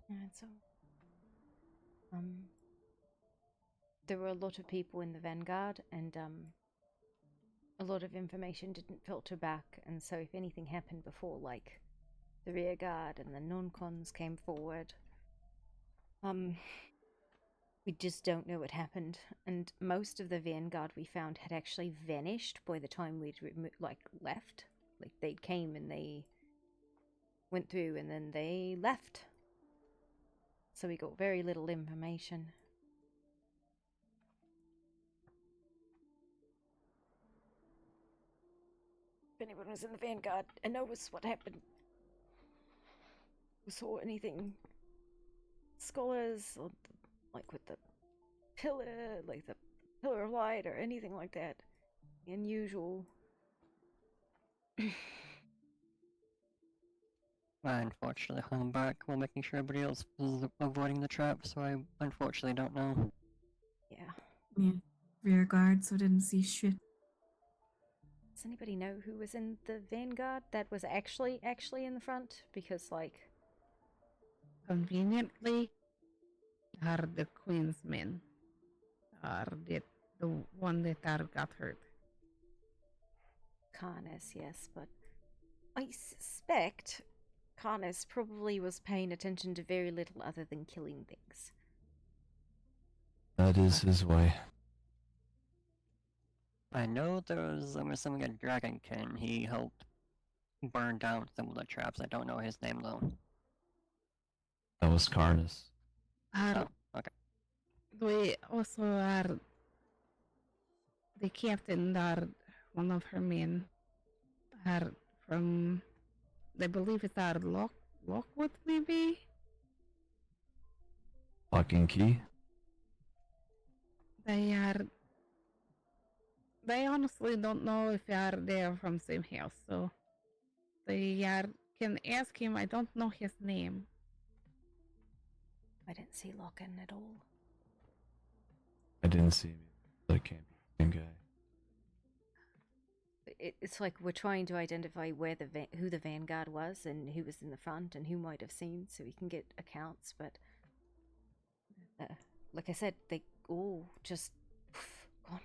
there were a lot of people in the Vanguard, and a lot of information didn't filter back, and so if anything happened before, like the rear guard and the non-cons came forward, we just don't know what happened. And most of the Vanguard we found had actually vanished by the time we'd left. Like they came and they went through and then they left. So we got very little information. If anyone was in the Vanguard and noticed what happened, who saw anything, scholars, or like with the pillar, like the pillar of light or anything like that, unusual. I unfortunately hung back while making sure everybody else was avoiding the trap, so I unfortunately don't know. Yeah. Rear guard, so didn't see shit. Does anybody know who was in the Vanguard that was actually in the front? Because, like... Conveniently, are the Queen's men. Are the one that got hurt. Karnas, yes, but I suspect Karnas probably was paying attention to very little other than killing things. That is his way. I know there was, I'm assuming, a dragonkin. He helped burn down some of the traps. I don't know his name, though. That was Karnas. Okay. We also are the captain, one of her men, are from, I believe it's Lockwood, maybe? Fucking key. They honestly don't know if they are from same house, so they can ask him. I don't know his name. I didn't see Locken at all. I didn't see him. That can't be the same guy. It's like we're trying to identify where who the Vanguard was and who was in the front and who might have seen, so we can get accounts. But like I said, they all just gone.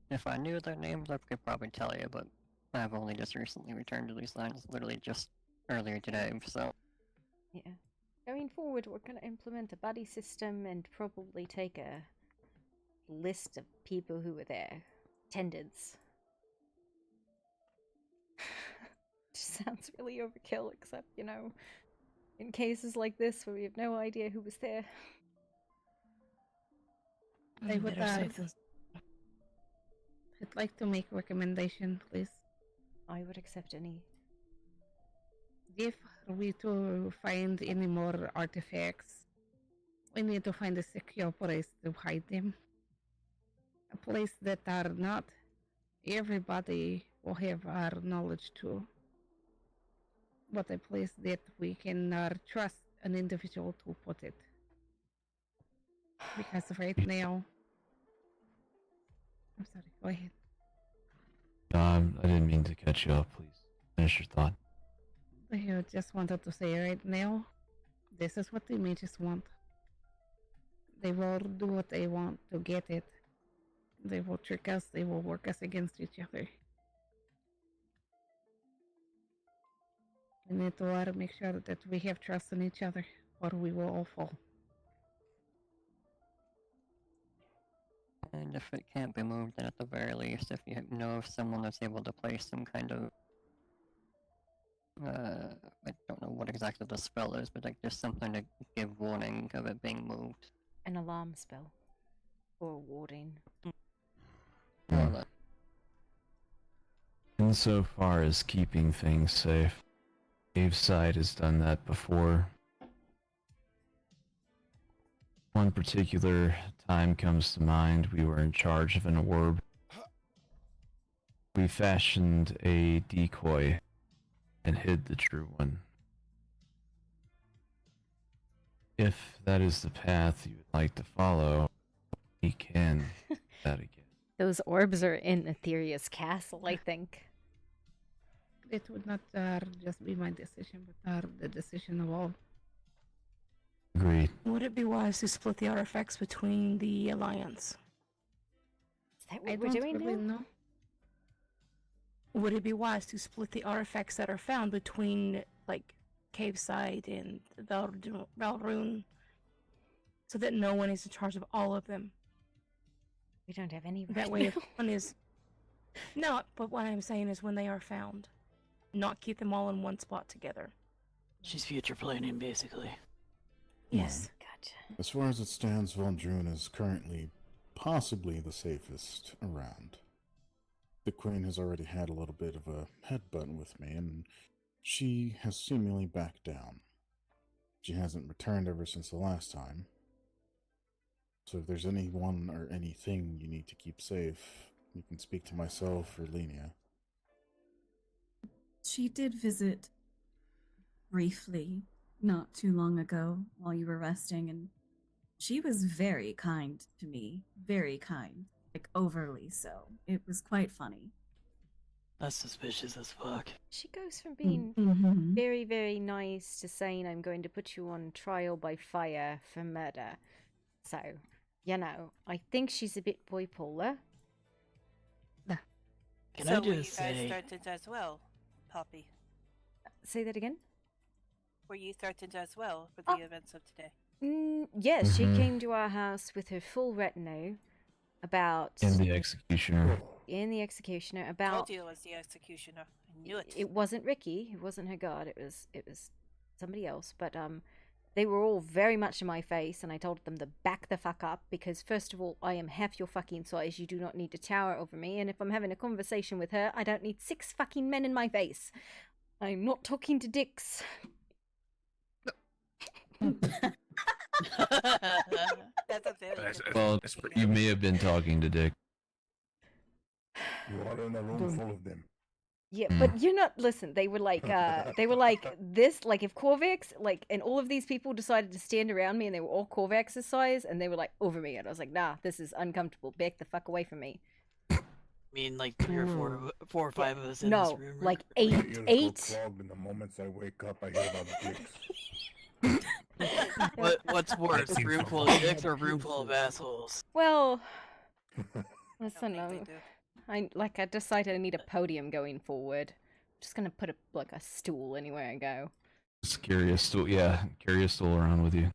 If I knew their names, I could probably tell you, but I've only just recently returned to these lands, literally just earlier today, so... Yeah. Going forward, we're going to implement a buddy system and probably take a list of people who were there. Attendants. Just sounds really overkill, except, you know, in cases like this where we have no idea who was there. I would Better safe than I'd like to make a recommendation, please. I would accept any. If we to find any more artifacts, we need to find a secure place to hide them. A place that are not everybody will have our knowledge to, but a place that we can trust an individual to put it. Because right now, I'm sorry, go ahead. I didn't mean to cut you off. Please finish your thought. I just wanted to say right now, this is what the mages want. They will do what they want to get it. They will trick us, they will work us against each other. We need to make sure that we have trust in each other, or we will all fall. And if it can't be moved, then at the very least, if you know if someone is able to place some kind of I don't know what exactly the spell is, but like just something to give warning of it being moved. An alarm spell. Or a warding. Insofar as keeping things safe, Graveside has done that before. One particular time comes to mind. We were in charge of an orb. We fashioned a decoy and hid the true one. If that is the path you would like to follow, we can do that again. Those orbs are in Etheria's castle, I think. It would not just be my decision, but the decision of all. Agreed. Would it be wise to split the artifacts between the Alliance? Is that I what we're don't doing really now? know. Would it be wise to split the artifacts that are found between, like, Caveside and Valrune, so that no one is in charge of all of them? We don't have any right That way, if now. one is... No, but what I'm saying is when they are found, not keep them all in one spot together. She's future planning, basically. Yes. Gotcha. As far as it stands, Valdrune is currently possibly the safest around. The Queen has already had a little bit of a headbutt with me, and she has seemingly backed down. She hasn't returned ever since the last time. So if there's anyone or anything you need to keep safe, you can speak to myself or Lenia. She did visit briefly not too long ago while you were resting, and she was very kind to me. Very kind. Like, overly so. It was quite funny. That's suspicious as fuck. She goes from being Mhm. very, very nice to saying, I'm going to put you on trial by fire for murder. So, you know, I think she's a bit bipolar. Can so I were you just guys say... threatened as well, Poppy? Say that again? Were you threatened as well for the events of today? Yes, she came to our house with her full retinue about... And the executioner. In the executioner, I about... told you it was the executioner. I knew it. It wasn't Ricky. It wasn't her guard. It was somebody else. But they were all very much in my face, and I told them to back the fuck up because first of all, I am half your fucking size. You do not need to tower over me. And if I'm having a conversation with her, I don't need 6 fucking men in my face. I'm not talking to dicks. That's a very good Well, you may have been talking to Dick. You are in a room full of them. Yeah, but you're not. Listen, they were like this. Like if Corvax, like, and all of these people decided to stand around me, and they were all Corvax's size, and they were like over me, and I was like, nah, this is uncomfortable. Back the fuck away from me. I mean, like 3 or 4 or 5 of us in No, this room. like My 8. ears go 8. clogged, and the moments I wake up, I hear about dicks. What's worse, room full of dicks or room full of assholes? Well, listen, I decided I need a podium going forward. I'm just gonna put a stool anywhere I go. Just carry a stool, yeah, carry a stool around with you.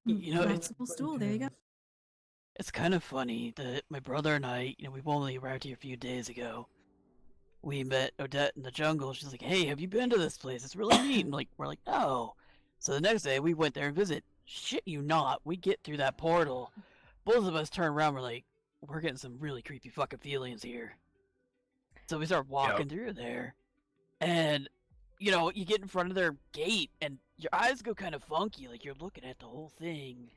You know, it's Flexible stool, there you go. It's kind of funny that my brother and I, you know, we've only arrived here a few days ago. We met Odette in the jungle. She's like, "Hey, have you been to this place? It's really neat." And we're like, "No." So the next day we went there and visit. Shit you not, we get through that portal. Both of us turn around, we're like, we're getting some really creepy fucking feelings here. So we start walking through there. And, you know, you get in front of their gate and your eyes go kind of funky, like you're looking at the whole thing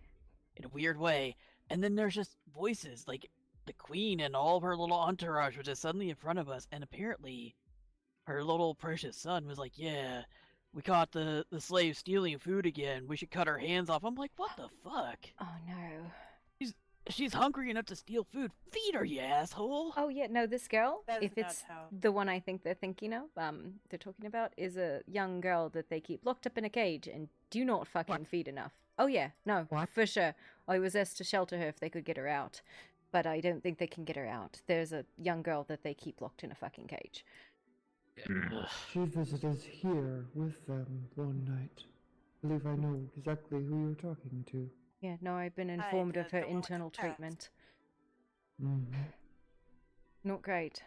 in a weird way. And then there's just voices, like the queen and all of her little entourage was just suddenly in front of us. And apparently her little precious son was like, yeah, we caught the slave stealing food again. We should cut her hands off. I'm like, what the fuck? Oh no. She's hungry enough to steal food. Feed her, you asshole. Oh yeah, no, this girl, That is if not it's how- the one I think they're thinking of, they're talking about, is a young girl that they keep locked up in a cage and do not fucking feed enough. Oh yeah, no, for sure. I was asked to shelter her if they could get her out, but I don't think they can get her out. There's a young girl that they keep locked in a fucking cage. She visited here with them one night. I believe I know exactly who you're talking to. Yeah, no, I've been informed of her don't want to internal pass. treatment. Mm-hmm. Not great.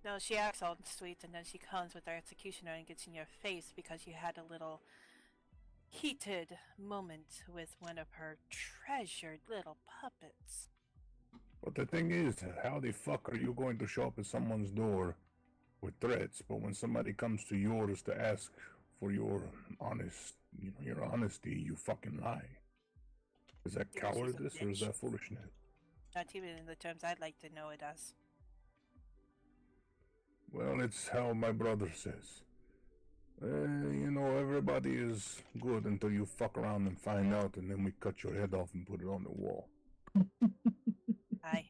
No, she acts all sweet, and then she comes with her executioner and gets in your face because you had a little heated moment with one of her treasured little puppets. But the thing is, how the fuck are you going to show up at someone's door with threats, but when somebody comes to yours to ask for your your honesty, you fucking lie? Is that Because she's a cowardice or is bitch. that foolishness? Not even in the terms I'd like to know it as. Well, it's how my brother says. Everybody is good until you fuck around and find out, and then we cut your head off and put it on the wall. Aye.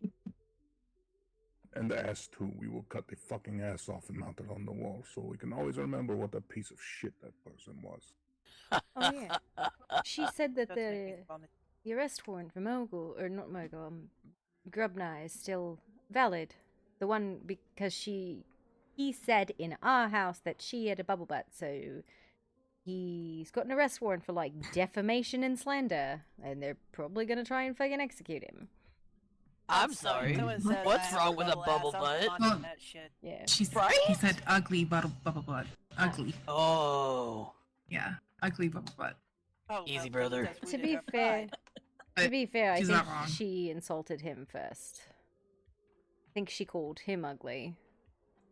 And the ass too. We will cut the fucking ass off and mount it on the wall, so we can always remember what a piece of shit that person was. Oh yeah. She said that Don't make me the vomit. arrest warrant for Mogul, or not Mogul, Grubna is still valid. The one because he said in our house that she had a bubble butt, so he's got an arrest warrant for like defamation and slander, and they're probably gonna try and fucking execute him. I'm sorry. Someone said What's I have wrong with a bubble ass, I'm butt? haunting that shit. Yeah. He said ugly bubble butt. Ugly. Oh. Yeah, ugly bubble butt. Oh, Easy, brother. To be fair, I she's think not wrong. she insulted him first. I think she called him ugly.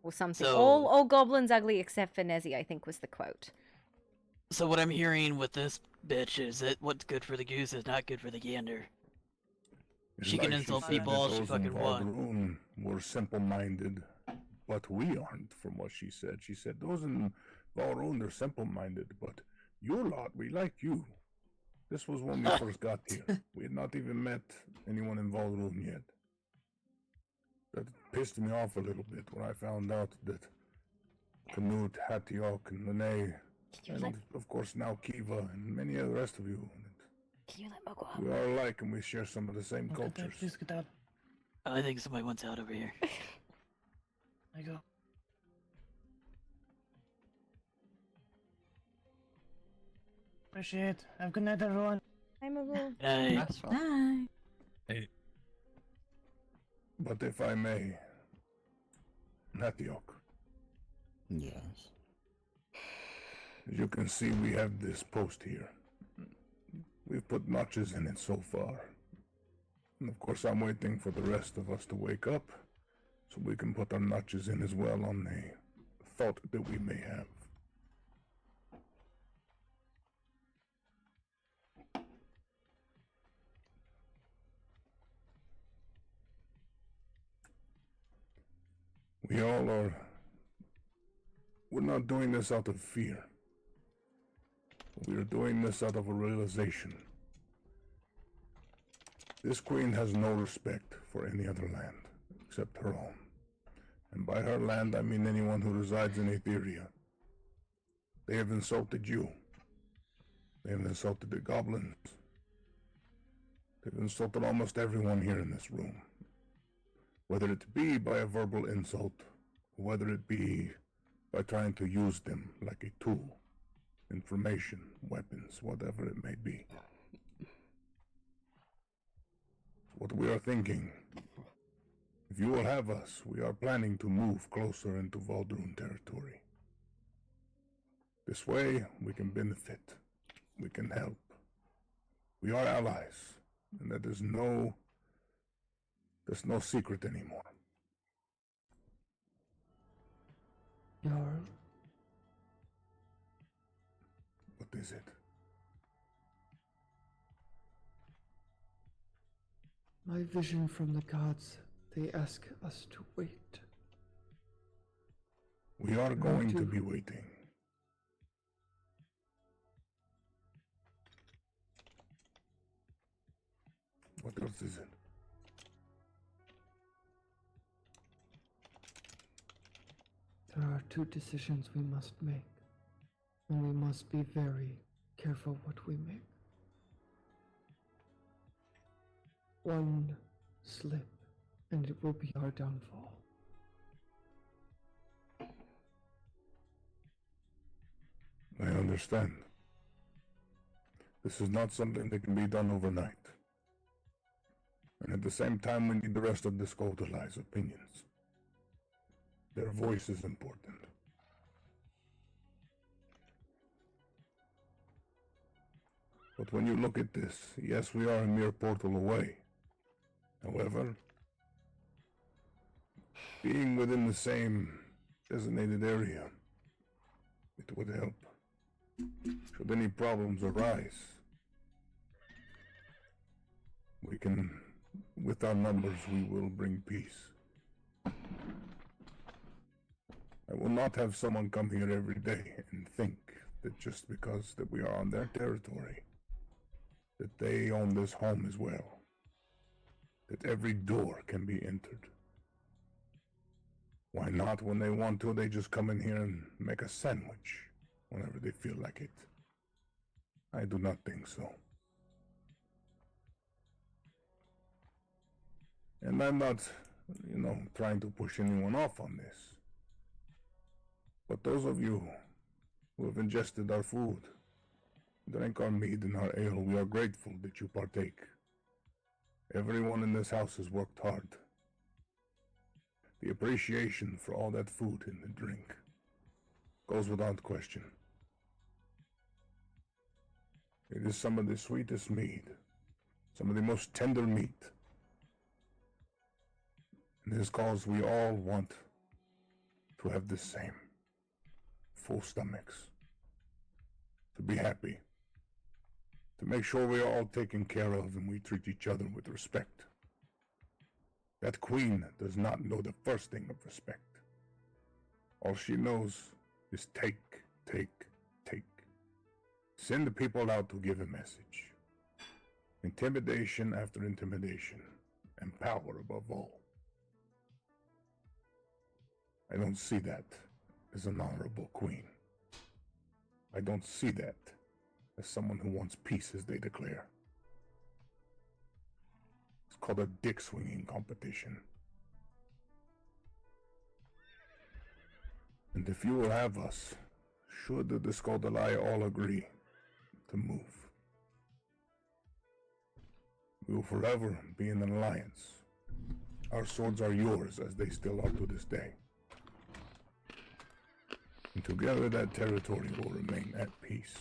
Or something. So- All goblins ugly except for Nezzy, I think was the quote. So what I'm hearing with this bitch is that what's good for the goose is not good for the gander. She can insult said people that all she those fucking in wants. Valdaroon were simple-minded, but we aren't, from what she said. She said, those in Valdaroon, they're simple-minded, but your lot, we like you. This was when we first got here. We had not even met anyone in Valdaroon yet. That pissed me off a little bit when I found out that Canute, Hatiok, and Lene, and of course now Kiva, and many of the rest of you, Can you let Mogul we are alike and we share some of the same cultures. Please get out. I think somebody wants out over here. I go. Appreciate it. Have a good night, everyone. Hi, Mogul. Hey. Bye. Hey, But if I may, Hatiok, Yes. as you can see, we have this post here. We've put notches in it so far. And of course, I'm waiting for the rest of us to wake up so we can put our notches in as well on the thought that we may have. We all are. We're not doing this out of fear. We are doing this out of a realization. This queen has no respect for any other land except her own. And by her land, I mean anyone who resides in Etheria. They have insulted you. They have insulted the goblins. They've insulted almost everyone here in this room. Whether it be by a verbal insult, or whether it be by trying to use them like a tool, information, weapons, whatever it may be. What we are thinking, if you will have us, we are planning to move closer into Valdaroon territory. This way, we can benefit. We can help. We are allies, and that there's no secret anymore. Jarl, What is it? my vision from the gods, they ask us to wait. We are going to be waiting. What else is it? There are two decisions we must make, and we must be very careful what we make. One slip, and it will be our downfall. I understand. This is not something that can be done overnight. And at the same time, we need the rest of the Scoldalai's opinions. Their voice is important. But when you look at this, yes, we are a mere portal away. However, being within the same designated area, it would help. Should any problems arise, we can, with our numbers, we will bring peace. I will not have someone come here every day and think that just because that we are on their territory, that they own this home as well, that every door can be entered. Why not, when they want to, they just come in here and make a sandwich whenever they feel like it? I do not think so. And I'm not, trying to push anyone off on this. But those of you who have ingested our food, drank our mead and our ale, we are grateful that you partake. Everyone in this house has worked hard. The appreciation for all that food and the drink goes without question. It is some of the sweetest mead, some of the most tender meat. And it is cause we all want to have the same, full stomachs, to be happy, to make sure we are all taken care of and we treat each other with respect. That queen does not know the first thing of respect. All she knows is take, take, take. Send the people out to give a message. Intimidation after intimidation, and power above all. I don't see that as an honorable queen. I don't see that as someone who wants peace as they declare. It's called a dick swinging competition. And if you will have us, should the Scoldalai all agree to move, we will forever be in an alliance. Our swords are yours as they still are to this day. And together that territory will remain at peace.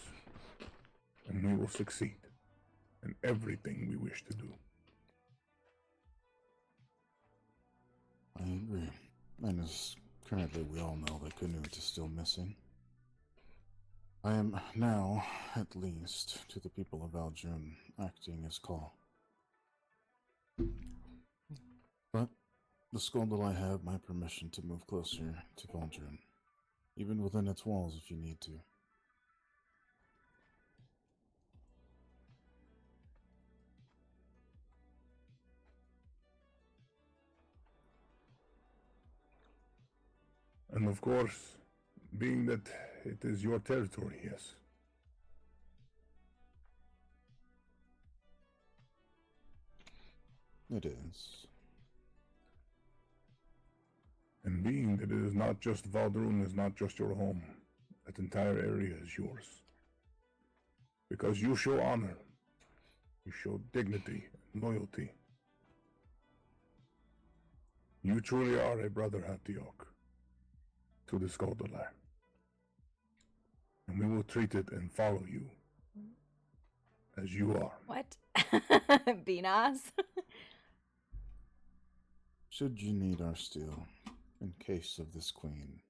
And we will succeed in everything we wish to do. I agree. And as currently we all know that Canute is still missing, I am now, at least, to the people of Aldrun, acting as call. But the Scoldalai have my permission to move closer to Aldrun, even within its walls if you need to. And of course, being that it is your territory, yes. It is. And being that it is not just Valdrun, is not just your home, that entire area is yours. Because you show honor, you show dignity and loyalty. You truly are a brother Hatiok to the Scoldalai. and we will treat it and follow you as you are. What? Be nice. Should you need our steel in case of this queen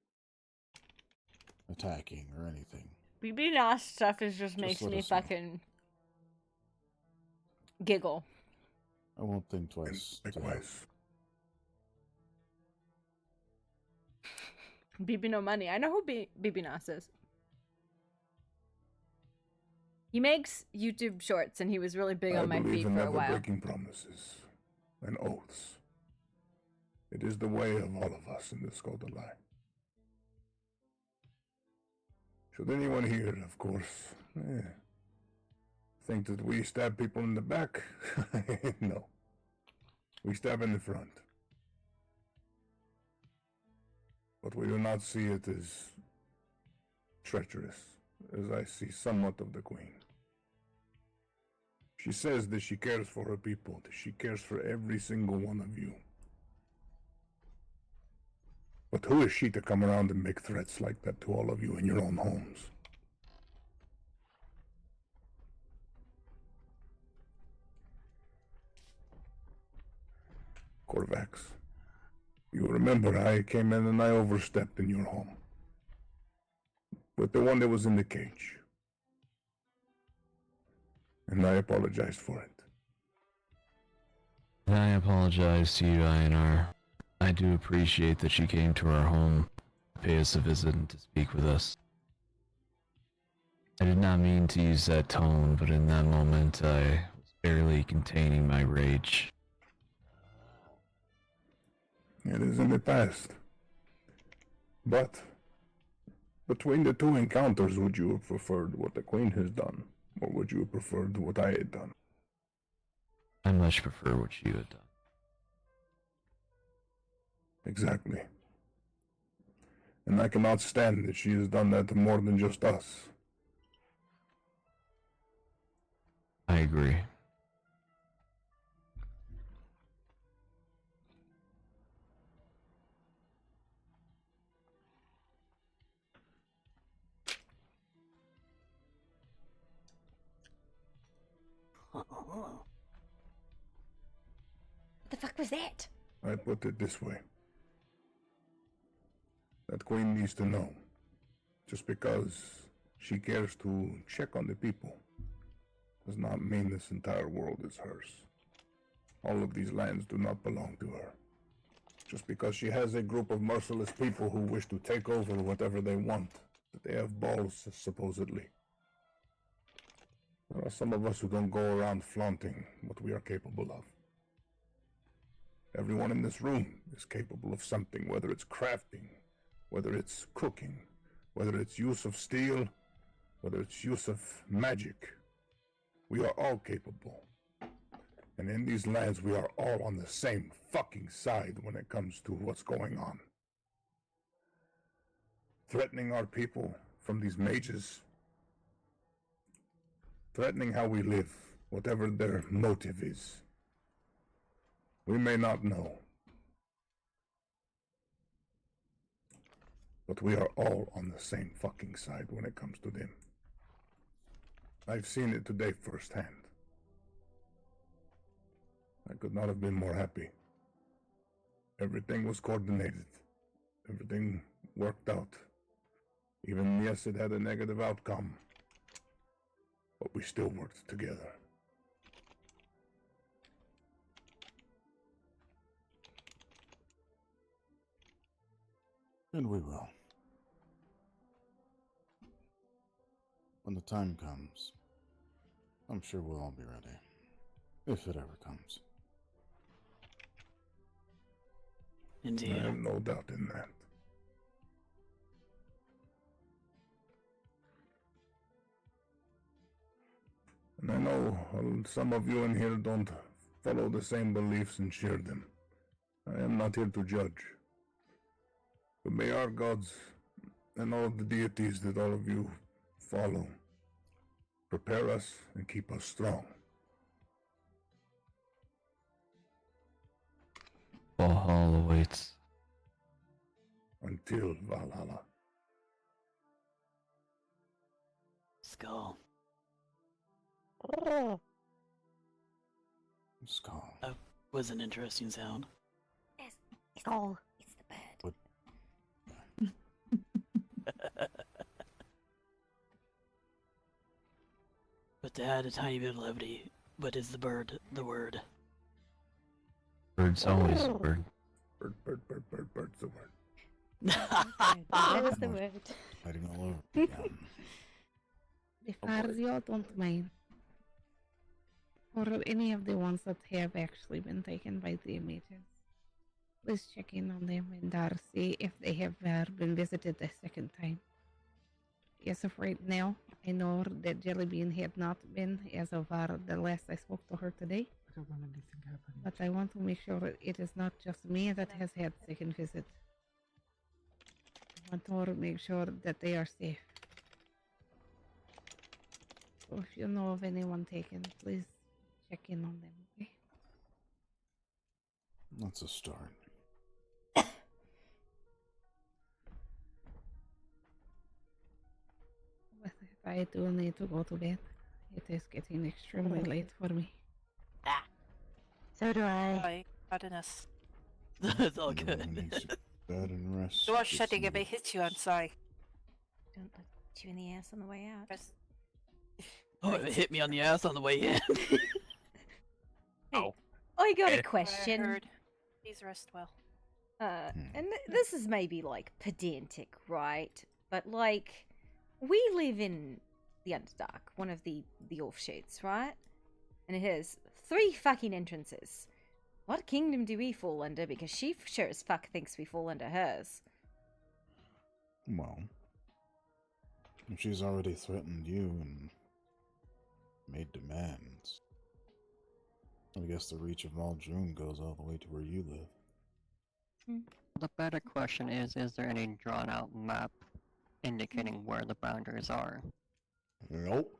attacking or anything, Be nice stuff is just makes let me us know. fucking giggle. I won't think twice. Likewise. BB no money. I know who BB Nas is. He makes YouTube shorts, and he was really big I on my believe feed in for a never while. breaking promises and oaths. It is the way of all of us in this Golden Line. Should anyone here, of course, think that we stab people in the back, no. We stab in the front. But we do not see it as treacherous, as I see somewhat of the Queen. She says that she cares for her people, that she cares for every single one of you. But who is she to come around and make threats like that to all of you in your own homes? Corvax, you remember I came in and I overstepped in your home. With the one that was in the cage. And I apologized for it. And I apologize to you, Ionar. I do appreciate that you came to our home to pay us a visit and to speak with us. I did not mean to use that tone, but in that moment I was barely containing my rage. It is in the past. But between the two encounters, would you have preferred what the Queen has done, or would you have preferred what I had done? I much prefer what you had done. Exactly. And I cannot stand that she has done that to more than just us. I agree. What the fuck was that? I put it this way. That Queen needs to know. Just because she cares to check on the people does not mean this entire world is hers. All of these lands do not belong to her. Just because she has a group of merciless people who wish to take over whatever they want, that they have balls, supposedly. There are some of us who don't go around flaunting what we are capable of. Everyone in this room is capable of something, whether it's crafting, whether it's cooking, whether it's use of steel, whether it's use of magic. We are all capable. And in these lands, we are all on the same fucking side when it comes to what's going on. Threatening our people from these mages. Threatening how we live, whatever their motive is. We may not know. But we are all on the same fucking side when it comes to them. I've seen it today firsthand. I could not have been more happy. Everything was coordinated. Everything worked out. Even yes, it had a negative outcome. But we still worked together. And we will. When the time comes, I'm sure we'll all be ready. If it ever comes. Indeed. I have no doubt in that. And I know some of you in here don't follow the same beliefs and share them. I am not here to judge. But may our gods and all the deities that all of you follow prepare us and keep us strong. Valhalla awaits. Until Valhalla. skull. Skull. That was an interesting sound. Skull. It's the bird. But to add a tiny bit of levity, but is the bird the word? Bird's always a bird. Bird's the word. That is the word. Fighting all over again. If you don't mind, for any of the ones that have actually been taken by the images, please check in on them and see if they have been visited a second time. As of right now, I know that Jellybean had not been as of the last I spoke to her today. I don't want anything happening. But I want to make sure that it is not just me that has had second visit. I want to make sure that they are safe. So if you know of anyone taken, please check in on them, okay? That's a start. With it, I do need to go to bed. It is getting extremely late for me. So do I. Sorry, pardon us. It's all Everyone good. needs to bed and rest. Door Get shutting some if it hits you, I'm sorry. Don't let you in the ass on the way out. Press- Oh, it hit me on the ass on the way in. Hey, I got a I question. heard. Please rest well. And this is maybe like pedantic, right? But like, we live in the Underdark, one of the offshoots, right? And it has 3 fucking entrances. What kingdom do we fall under? Because she sure as fuck thinks we fall under hers. Well, if she's already threatened you and made demands, I guess the reach of Valdroon goes all the way to where you live. The better question is there any drawn out map indicating where the boundaries are? Nope.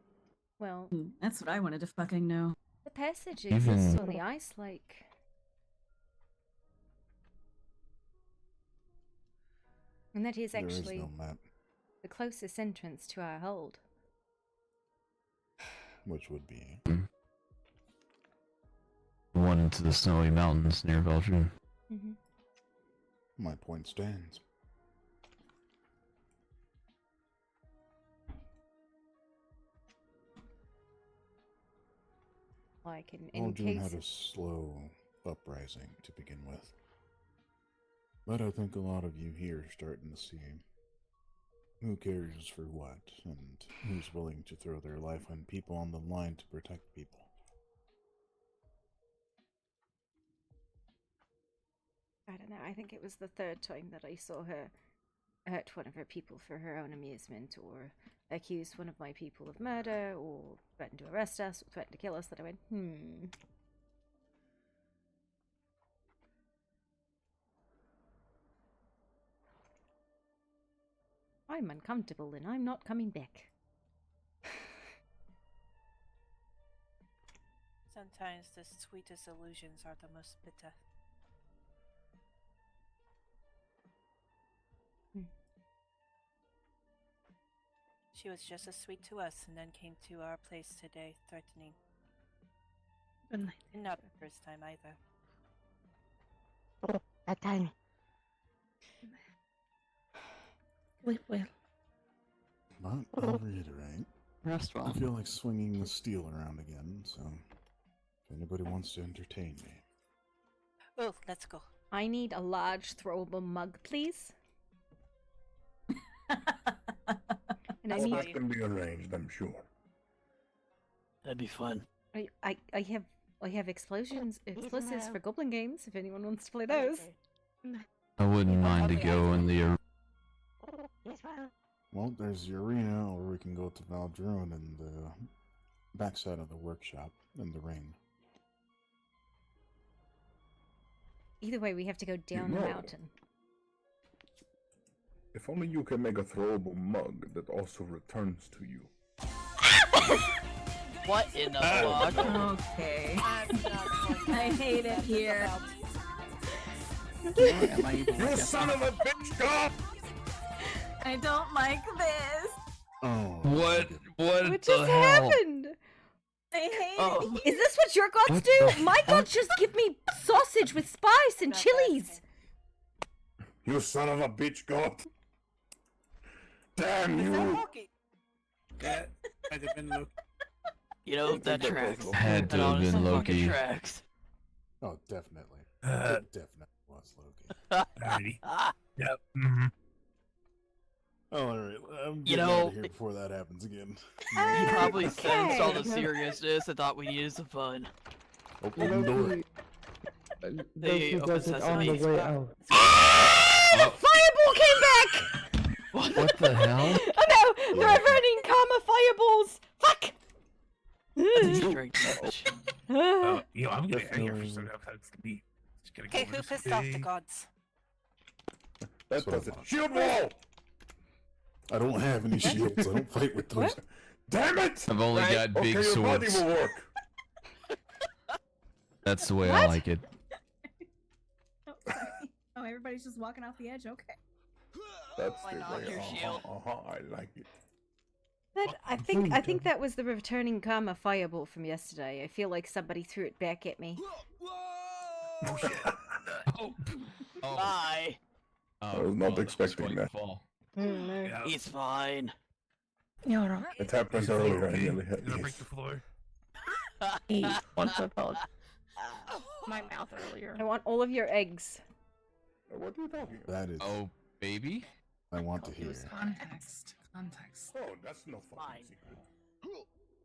Well, That's what I wanted to fucking know. the passage exists Even- on the ice lake. And that is There actually is no map, the closest entrance to our hold. which would be The one into the snowy mountains near Belgium. Mm-hmm. my point stands. Like in Valdroon case. had a slow uprising to begin with. But I think a lot of you here are starting to see who cares for what, and who's willing to throw their life and people on the line to protect people. I don't know. I think it was the 3rd time that I saw her hurt one of her people for her own amusement, or accused one of my people of murder, or threatened to arrest us, or threatened to kill us. That I went, I'm uncomfortable and I'm not coming back. Sometimes the sweetest illusions are the most bitter. She was just as sweet to us and then came to our place today, threatening. Good night. And not the first time either. That time. Sleep well. But I'll reiterate, Rest well. I feel like swinging the steel around again, so if anybody wants to entertain me. Oh, let's go. I need a large throwable mug, please. And I All need. that can be arranged, I'm sure. That'd be fun. I have explosives for goblin games. If anyone wants to play those. I wouldn't mind to go in the Well, there's the arena, or we can go to Valdroon and the backside of the workshop in the ring. Either way, we have to go down the know. mountain. If only you can make a throwable mug that also returns to you. What in the fuck? Okay. I hate it here. Am I even You son of a bitch, God! I don't like this. Oh, What? What What the just hell? happened? I hate Oh. it. Is this what your gods What do? the My gods just give me sausage with spice and chilies. You son of a bitch, God! Damn Is that you! Loki? That might have been Loki. You know, that tracks. Had to That have been honestly fucking Loki. tracks. Oh, definitely. It definitely was Loki. Alrighty. Yep. Mm-hmm. Oh, alright. I'm You getting out know, of here before that happens again. He probably sensed all the Okay. seriousness and thought we needed some fun. Open the door. Loki, They Loki does it on the sesame. way out. The fireball came back! What the hell? Oh no! There are burning karma fireballs! Fuck! Just drink that bitch. I'm getting angry for Definitely. some of that's neat. Just gotta go Okay, over who this pissed off the thing. gods? That what I does it. want. Shield wall! I don't have any shields. I don't fight with those. What? Damn it! I've only got Okay, big your body swords. will work. That's the way I like it. Oh, sorry. Oh, everybody's just walking off the edge. Okay. That's Why the not? way. Your shield. I like it. I think that was the returning karma fireball from yesterday. I feel like somebody threw it back at me. Oh shit. Oh. Bye. I was not expecting that. Fall. Yeah. He's fine. You're right. It happened Is the floor earlier. I okay? nearly had Did I break this. the floor? He wants to apologize. My mouth earlier. I want all of your eggs. What are you talking about? That is. Oh, baby? I want to It hear. was context. Context. Oh, that's no Fine. fucking secret.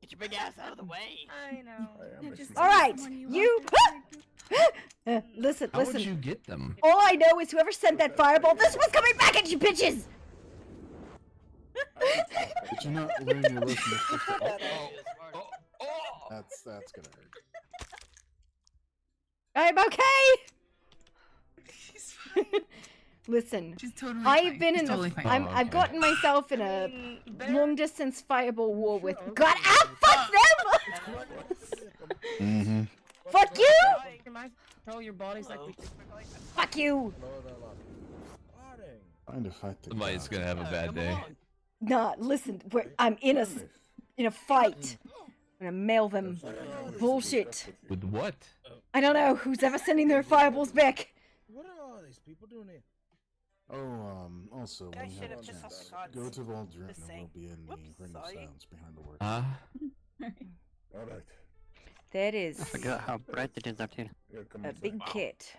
Get your big ass out of the way. I know. I am a Just snake. All right, someone you you. want Listen, How would listen. you get them? All I know is whoever sent that fireball, this was coming back at you, bitches. Did you not learn your lesson? Oh. That's gonna hurt. I'm okay. She's fine. Listen, She's totally I've fine. been She's in totally a, fine. I've okay. gotten myself in a Bear- long distance fireball war with. Sure, God, okay. ah, fuck them! Mm-hmm. Fuck you! Control your body's like we Fuck you! Trying to fight the. Somebody's god. gonna have a bad Come day. along. Nah, listen, I'm in a fight. I'm gonna mail them. Bullshit. With what? I don't know who's ever sending their fireballs back. What are all these people doing here? Oh, also, I when you should have a have just chance, thought go to Valdrina. just We'll saying. be in the Whoops, Ring of sorry. Silence behind the word. Huh? All right. That is I forgot how bright it is out here. Here comes a big kit.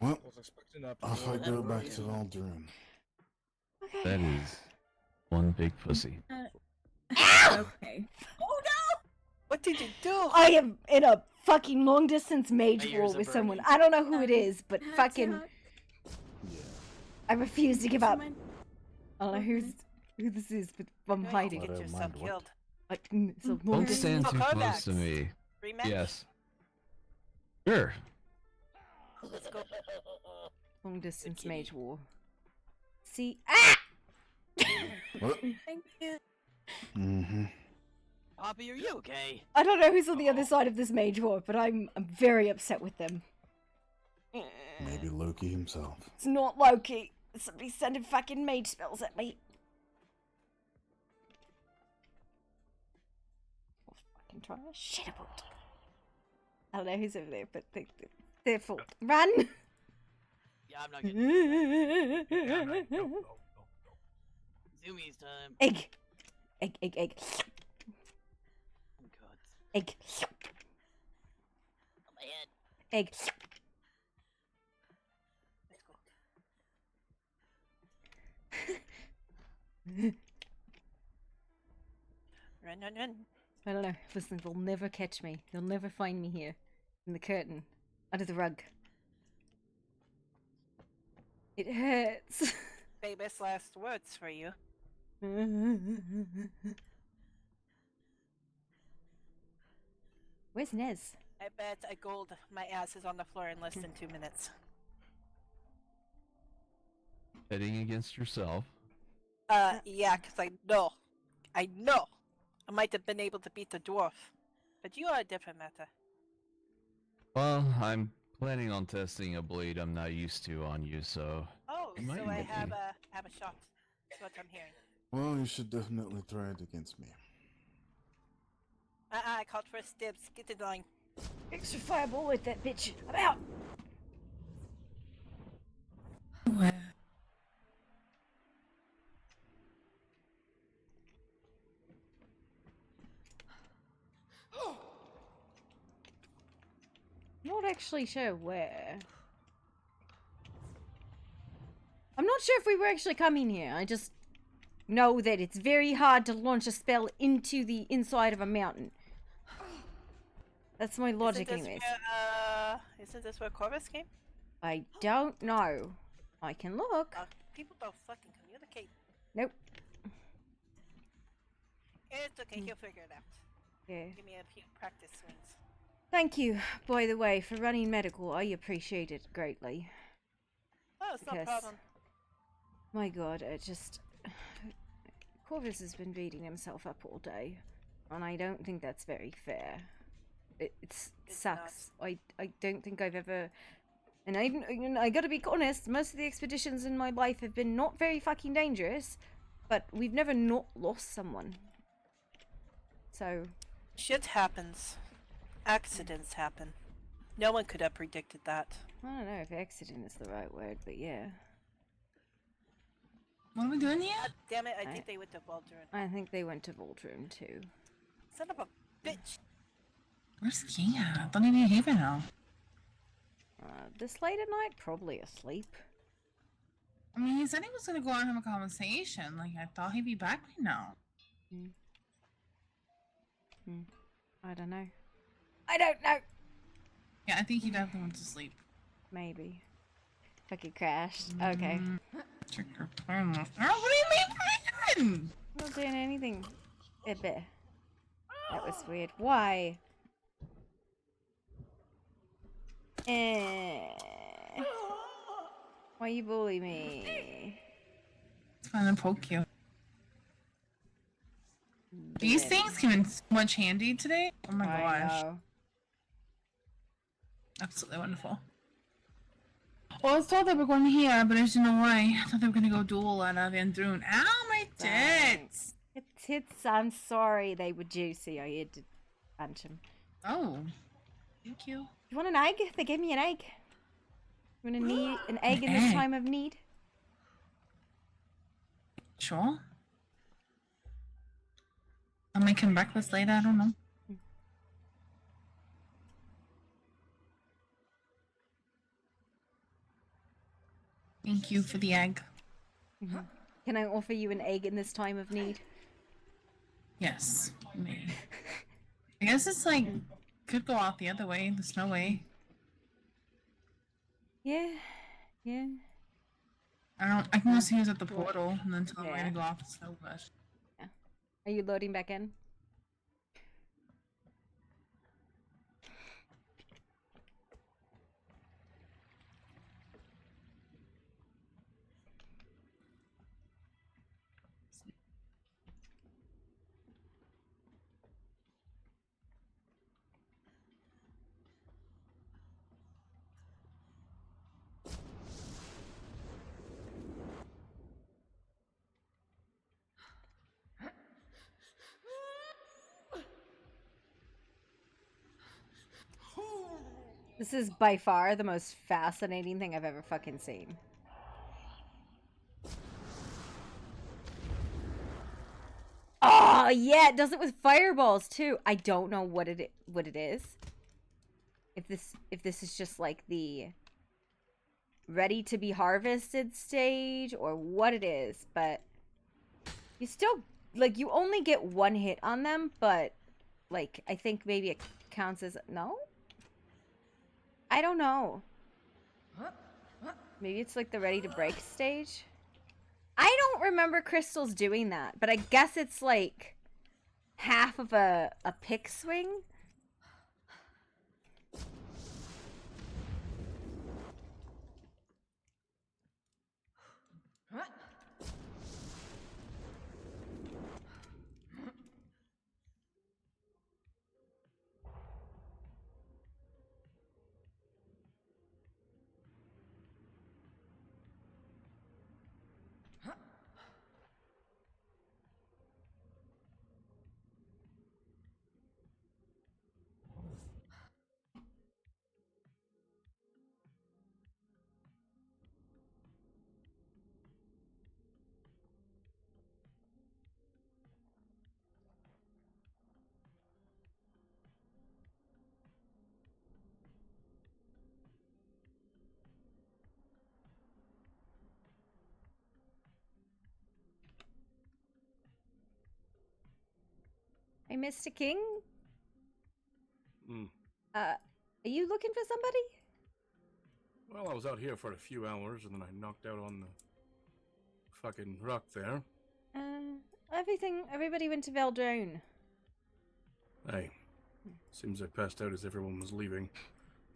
Well, Was expecting that. off I go back to Valdrina. That is one big pussy. Okay. Oh no! What did you do? I am in a fucking long distance My mage ears war are with someone. burning. I don't know who it is, but Hot fucking, dog. Yeah. I refuse to give up. Someone- I don't know who this is, but I'm You're going to hiding. get What, yourself mind what? killed. Like, it's a long Don't distance. stand Oh, too close to Kovacs. me. Rematch? Yes. Sure. Let's go. Long distance mage war. See, ah! What? Thank you. Mm-hmm. Poppy, are you okay? I don't know who's on the other side of this mage war, but I'm very upset with them. Maybe Loki himself. It's not Loki. Somebody's sending fucking mage spells at me. I'll fucking try a shit about. I don't know who's over there, but their fault. Run! Yeah, I'm not getting Zoomies time. Egg! Egg. Oh god. Egg. On my head. Egg. Run. I don't know. Listen, they'll never catch me. They'll never find me here. In the curtain. Under the rug. It hurts. Famous last words for you. Where's Nez? I bet I gold my ass is on the floor in less than 2 minutes. Betting against yourself. Yeah, because I know. I might have been able to beat the dwarf. But you are a different matter. Well, I'm planning on testing a blade I'm not used to on you, so Oh, you might so I get have me. a shot. That's what I'm hearing. Well, you should definitely try it against me. I called for dibs. Get it going. Extra fireball with that bitch. I'm out. Not actually sure where. I'm not sure if we were actually coming here. I just know that it's very hard to launch a spell into the inside of a mountain. That's my logic anyways. Isn't this where Corvus came? I don't know. I can look. People don't fucking communicate. Nope. It's okay, he'll figure it out. Yeah. Give me a few practice swings. Thank you, by the way, for running medical. I appreciate it greatly. Oh, it's no problem. My god, it just... Corvus has been beating himself up all day. And I don't think that's very fair. It sucks. I don't think I've ever... And I gotta be honest, most of the expeditions in my life have been not very fucking dangerous. But we've never not lost someone. So... Shit happens. Accidents happen. No one could have predicted that. I don't know if accident is the right word, but yeah. What are we doing here? God damn it, I think they went to Waldron. I think they went to Voltron too. Son of a bitch! Where's Kia? I don't even hear her now. This late at night? Probably asleep. I mean, he said he was gonna go out and have a conversation. Like, I thought he'd be back by now. I don't know. I don't know! Yeah, I think he definitely went to sleep. Maybe. Fucking crashed. Okay. Check your phone. Oh, what do you mean? I'm not doing anything. That was weird. Why? Why you bully me? It's fun to poke you. These things came in so much handy today. Oh my gosh. Know. Absolutely wonderful. Well, I thought they were going here, but there's no way. I thought they were going to go duel at Van Droon. Ow, my tits! Tits, I'm sorry. They were juicy. I had to punch them. Oh. Thank you. You want an egg? They gave me an egg. You want to need an egg in this time of need? Sure. I'm making breakfast later, I don't know. Thank you for the egg. Can I offer you an egg in this time of need? Yes. I guess it's like, could go out the other way. There's no way. Yeah. Yeah. I can just use at the portal and then tell them where to go off the snow bush. Yeah. Are you loading back in? This is by far the most fascinating thing I've ever fucking seen. Oh yeah, it does it with fireballs too. I don't know what it is. If this is just like the ready to be harvested stage or what it is, but you still like you only get one hit on them, but like I think maybe it counts as no? I don't know. Maybe it's like the ready to break stage. I don't remember crystals doing that, but I guess it's like half of a pick swing. Mr. King? Hmm. Are you looking for somebody? Well, I was out here for a few hours, and then I knocked out on the fucking rock there. Everybody went to Veldrone. Hey, seems I passed out as everyone was leaving,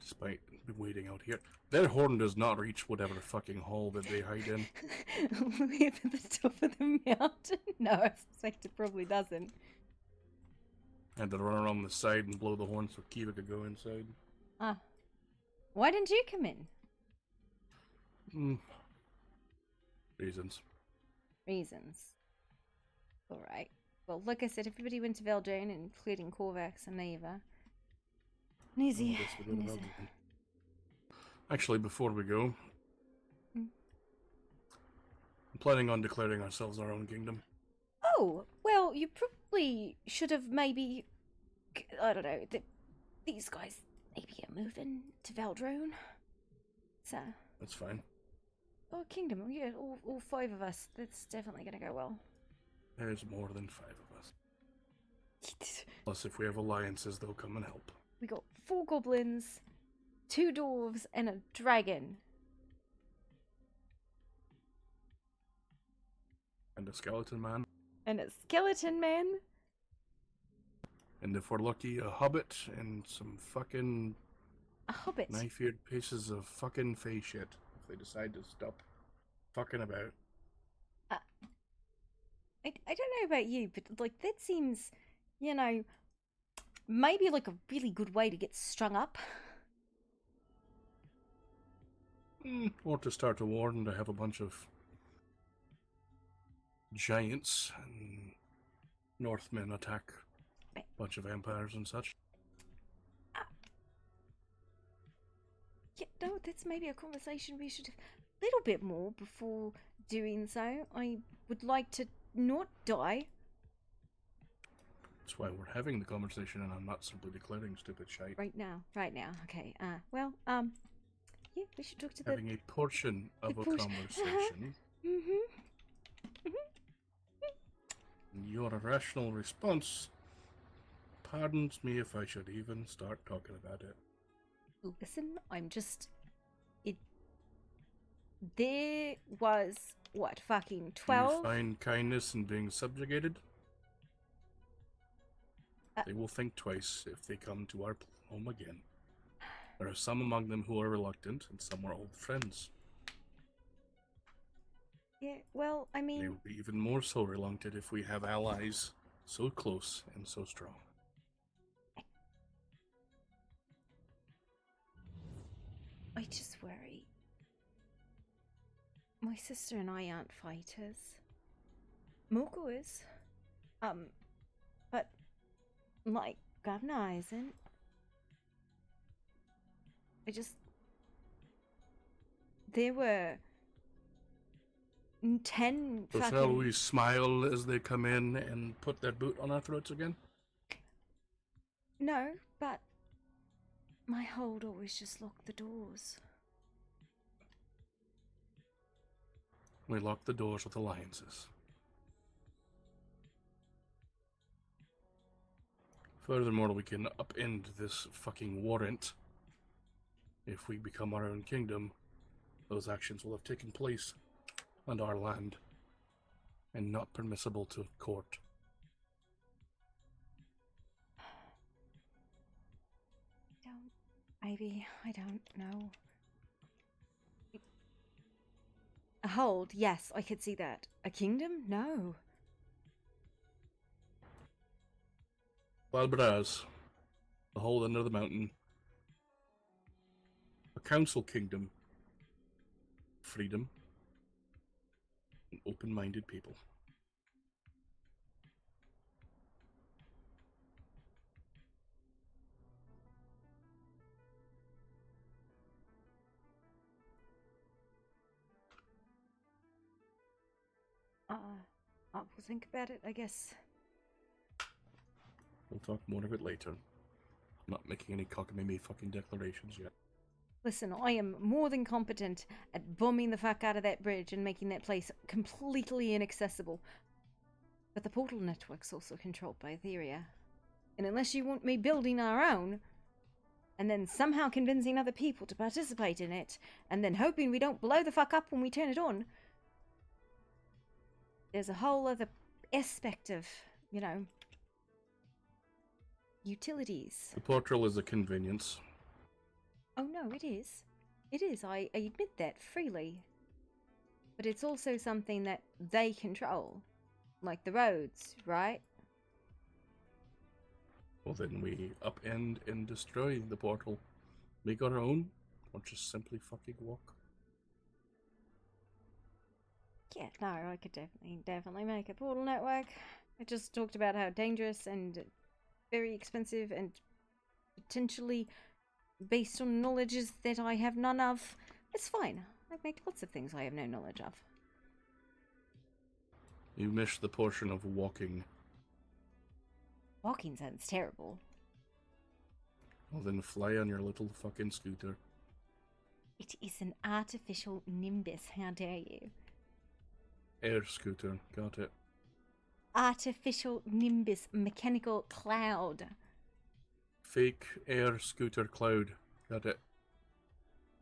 despite waiting out here. Their horn does not reach whatever fucking hole that they hide in. Way up at the top of the mountain? No, I suspect it probably doesn't. Had to run around the side and blow the horn so Kiva could go inside. Ah. Why didn't you come in? Reasons. Alright. Well, like I said, everybody went to Veldrone, including Corvax and Neva. Easy. Actually, before we go, I'm planning on declaring ourselves our own kingdom. Oh, well, you probably should have maybe... I don't know. These guys maybe are moving to Veldrone. So... That's fine. Oh, kingdom. Yeah, all five of us. That's definitely going to go well. There's more than 5 of us. Plus, if we have alliances, they'll come and help. We got 4 goblins, 2 dwarves, and a dragon. And a skeleton man. And a skeleton man. And if we're lucky, a hobbit and some fucking... A hobbit? Knife-eared pieces of fucking face shit. If they decide to stop fucking about. I don't know about you, but like that seems, you know, maybe like a really good way to get strung up. Or to start a war and to have a bunch of giants and Northmen attack a bunch of empires and such. Yeah, no, that's maybe a conversation we should have a little bit more before doing so. I would like to not die. That's why we're having the conversation, and I'm not simply declaring stupid shite. Right now. Okay. Well, yeah, we should talk to Having a portion of a conversation. Your irrational response pardons me if I should even start talking about it. Listen, I'm just... There was, what, fucking 12? Do you find kindness in being subjugated? They will think twice if they come to our home again. There are some among them who are reluctant, and some are old friends. Yeah, well, I mean... They will be even more so reluctant if we have allies so close and so strong. I just worry. My sister and I aren't fighters. Moko is. But, like, Governor isn't. There were 10 So fucking... shall we smile as they come in and put their boot on our throats again? No, but my hold always just locked the doors. We lock the doors with alliances. Furthermore, we can upend this fucking warrant. If we become our own kingdom, those actions will have taken place on our land and not permissible to court. I don't know. A hold, yes, I could see that. A kingdom? No. Valbraz, the whole end of the mountain. A council kingdom. Freedom. And open-minded people. I will think about it, I guess. We'll talk more of it later. I'm not making any cockamamie fucking declarations yet. Listen, I am more than competent at bombing the fuck out of that bridge and making that place completely inaccessible. But the portal network's also controlled by Etheria. And unless you want me building our own, and then somehow convincing other people to participate in it, and then hoping we don't blow the fuck up when we turn it on, there's a whole other aspect of, you know, utilities. The portal is a convenience. Oh no, it is. It is, I admit that freely. But it's also something that they control. Like the roads, right? Well, then we upend and destroy the portal. Make our own, or just simply fucking walk. Yeah, no, I could definitely make a portal network. I just talked about how dangerous and very expensive and potentially based on knowledges that I have none of. It's fine. I make lots of things I have no knowledge of. You missed the portion of walking. Walking sounds terrible. Well, then fly on your little fucking scooter. It is an artificial nimbus, how dare you? Air scooter, got it. Artificial nimbus, mechanical cloud. Fake air scooter cloud, got it.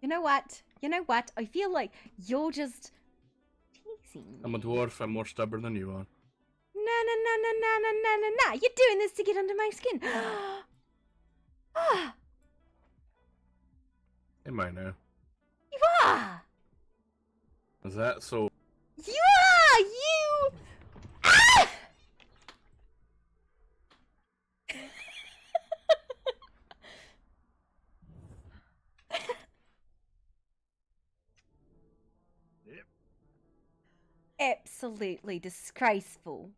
You know what? You know what? I feel like you're just teasing. I'm a dwarf, I'm more stubborn than you are. No. You're doing this to get under my skin. Ah, Am I now? you are! Is that so? You are! You! Ah! Absolutely disgraceful.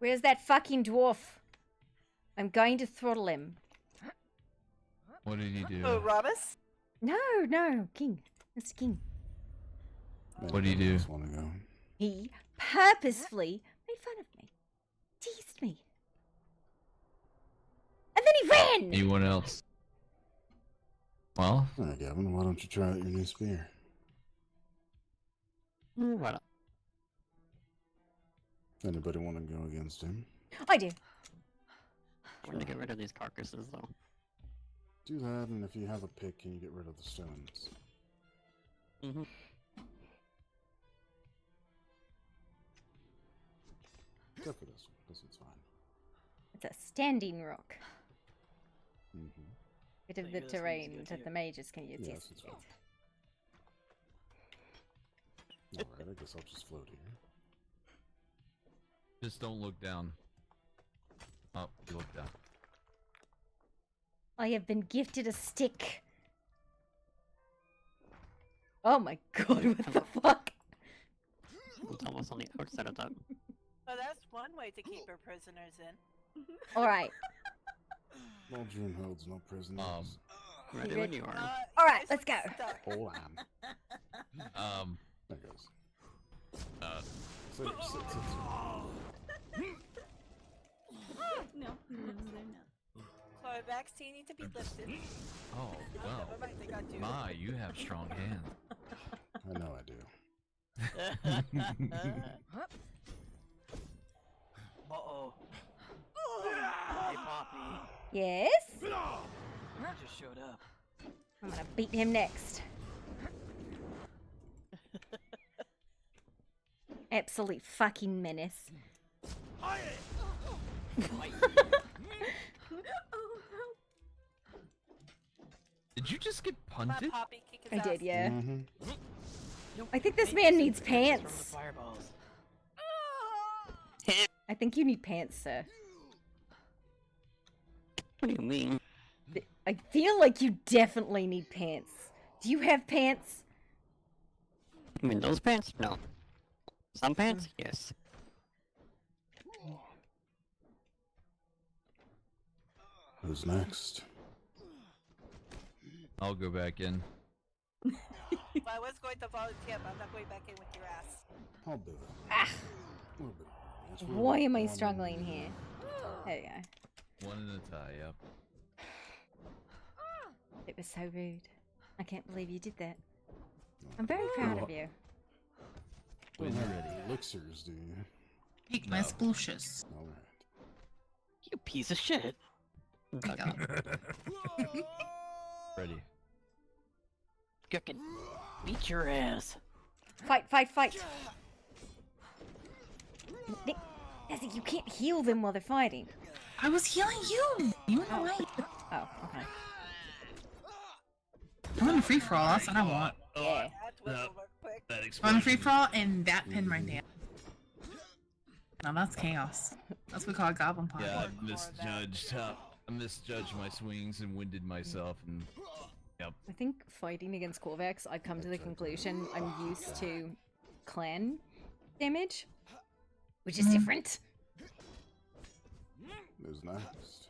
Where's that fucking dwarf? I'm going to throttle him. What did he do? Oh, Robus? No, King. Mr. King. What did he do? He purposefully made fun of me. Teased me. And then he ran! Anyone else? Well? Alright, Gavin, why don't you try out your new spear? Why not? Anybody want to go against him? I do. We're gonna get rid of these carcasses, though. Do that, and if you have a pick, can you get rid of the stones? Mm-hmm. Except for this one. This one's fine. It's a standing rock. Mm-hmm. Bit of the terrain that the mages can use. Yes, it's fine. Alright, I guess I'll just float here. Just don't look down. Oh, you look down. I have been gifted a stick. Oh my god, what the fuck? It's almost on the outside of that. Well, that's one way to keep her prisoners in. Alright. Waldron holds no prisoners. Ready when you are. Alright, let's go. Hold on. There goes. Sit. No, he lives there now. Chloe, vaccine need to be lifted. Oh, well. Never mind, they got you. My, you have strong hands. I know I do. Uh-oh. Hey, Poppy. Yes? I just showed up. I'm gonna beat him next. Absolute fucking menace. Did you just get punted? I did, yeah. Mm-hmm. I think this man needs pants. Fireballs. I think you need pants, sir. What do you mean? I feel like you definitely need pants. Do you have pants? I mean, those pants? No. Some pants? Yes. Who's next? I'll go back in. Well, I was going to volunteer, but I'm not going back in with your ass. I'll do it. Ah. A little bit. That's really Why am I one- struggling here? There you go. One in a tie, yep. It was so rude. I can't believe you did that. I'm very proud of you. Don't have any elixirs, do you? Eat my splooshes. Alright. You piece of shit. Ready. Fucking beat your ass. Fight, fight, fight! Nick, Nessie, you can't heal them while they're fighting. I was healing you! You were right. Oh, okay. I want a free for all, that's what I want. Yeah. I want a free for all and that pin right there. Now that's chaos. That's what we call a goblin pot. Yeah, I misjudged. I misjudged my swings and winded myself, and yep. I think fighting against Corvax, I've come to the conclusion I'm used to clan damage, which is different. Who's next?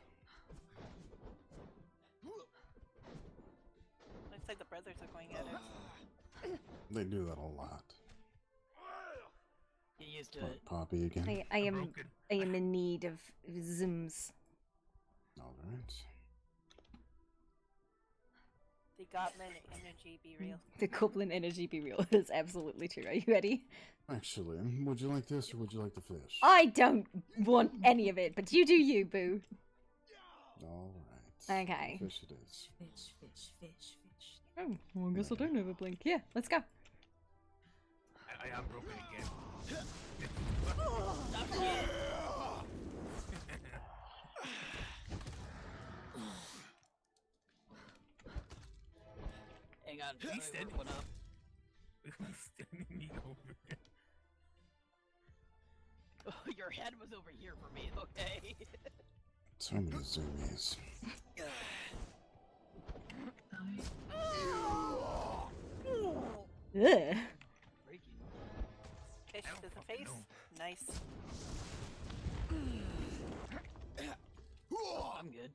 Looks like the brothers are going at it. They do that a lot. Get used to What, it. Poppy again? I am in need of zooms. Alright. The goblin energy be real. The goblin energy be real. That's absolutely true. Are you ready? Actually, would you like this or would you like the fish? I don't want any of it, but you do you, boo. Alright. Okay. Fish it is. Fish, fish, fish, fish. Oh, well, I guess I don't have a blink. Yeah, let's go. I am broken again. Hang on, He's trying to work one up. Standing me over. Oh, your head was over here for me, okay? So many zoomies. Ugh. Fish to the face. Nice. I'm good.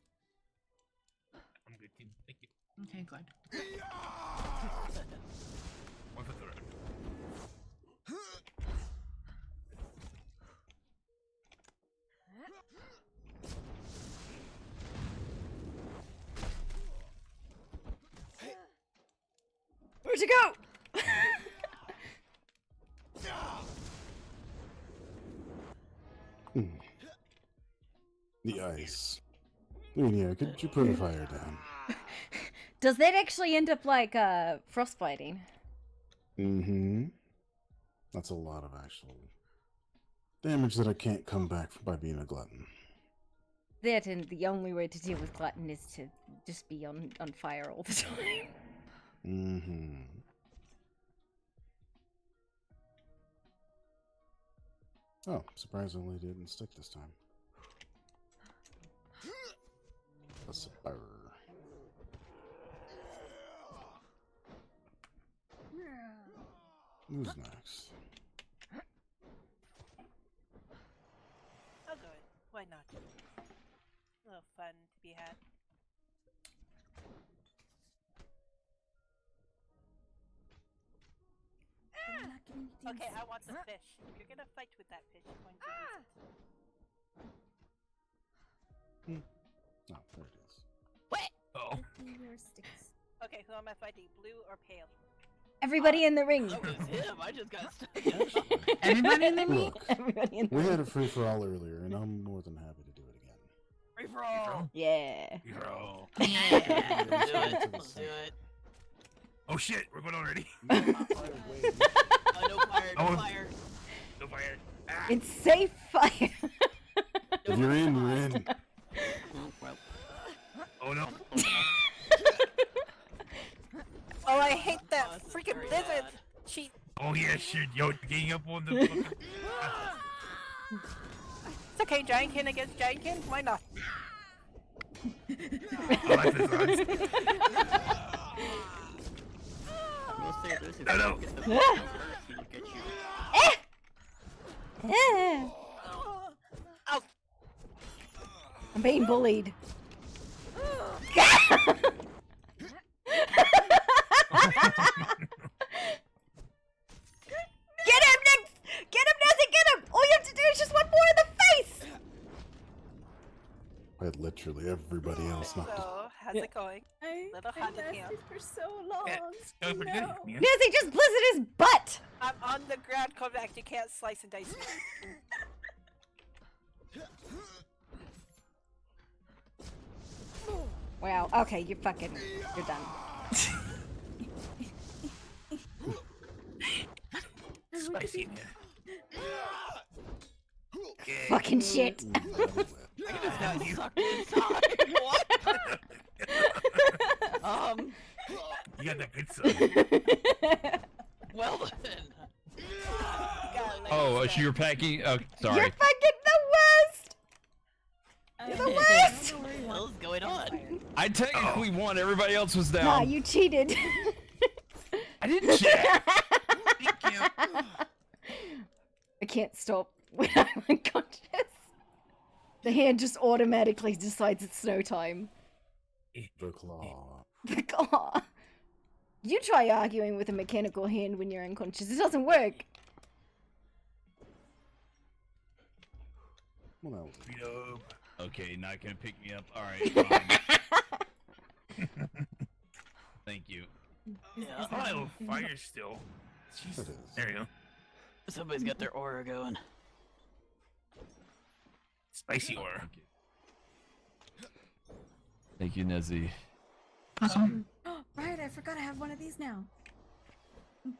I'm good, team. Thank you. Okay, good. One for the road. Where'd you go? The ice. Lunia, could you put a fire down? Does that actually end up like frostbiting? Mm-hmm. That's a lot of actual damage that I can't come back from by being a glutton. That, and the only way to deal with glutton is to just be on fire all the time. Mm-hmm. Oh, surprisingly didn't stick this time. A spur. Who's next? I'll go in. Why not? A little fun to be had. Okay, I want the fish. If you're gonna fight with that fish, I'm going to use it. Oh, there it is. What? Oh. Your sticks. Okay, who am I fighting? Blue or pale? Everybody in the ring. That was him. I just got stuck. Everybody in the ring? Look, Everybody in the we ring. had a free-for-all earlier, and I'm more than happy to do it again. Free for all. Yeah. Bro. Yeah. Let's do it. Let's do it. Oh shit, we're going already. No fire. No Oh. fire. No fire. Ah. It's safe fire. If you're in, you're in. Oh no. Oh, I hate that freaking lizard! She. Oh yeah, shit, yo, getting up on the fucking... It's okay, Giantkin against Giantkin. Why not? I like this one. We'll say this if No, you no. get the Ah. first, he'll get you. I'm being bullied. Get him, Nick! Get him, Nancy! Get him! All you have to do is just one more in the face! But literally everybody else knocked it. So, how's it going? Little hot in here. for so long. Going pretty good, man. Nancy just blizzard his butt! I'm on the ground, come back. You can't slice and dice me. Wow, okay, you're done. Spicy in here. Yeah. Fucking shit. I just got sucked inside. What? You got that good stuff. Well then. Oh, so you're packing. Oh, sorry. You're fucking the worst! You're the worst! What the hell is going on? I technically won. Everybody else was down. Nah, you cheated. I didn't check. Thank you. I can't stop when I'm unconscious. The hand just automatically decides it's snow time. The claw. The claw. You try arguing with a mechanical hand when you're unconscious. It doesn't work. Well, that was Freedom. Okay, not gonna pick me up. All right. Fine. Thank you. Yeah. Oh, I have fire still. It is. There you go. Somebody's got their aura going. Spicy aura. Thank you, Nezzy. Awesome. Right, I forgot I have one of these now.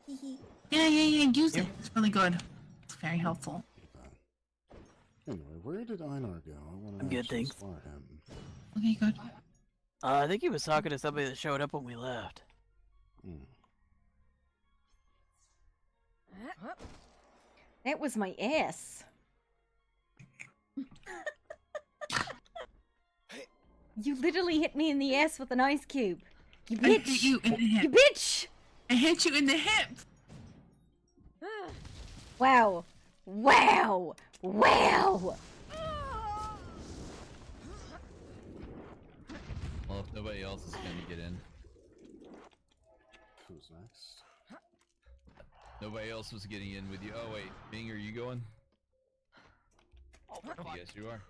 Yeah, use it. It's really good. It's very helpful. Anyway, where did Einar go? I want to I'm good, thanks. explore him. Okay, good. I think he was talking to somebody that showed up when we left. Hmm. That was my ass. You literally hit me in the ass with an ice cube. You I bitch! hit you in the hip. You bitch! I hit you in the hip. Wow. Wow! Wow! Well, if nobody else is gonna get in, Who's next? nobody else was getting in with you. Oh wait, Bing, are you going? Oh, Yes, you are.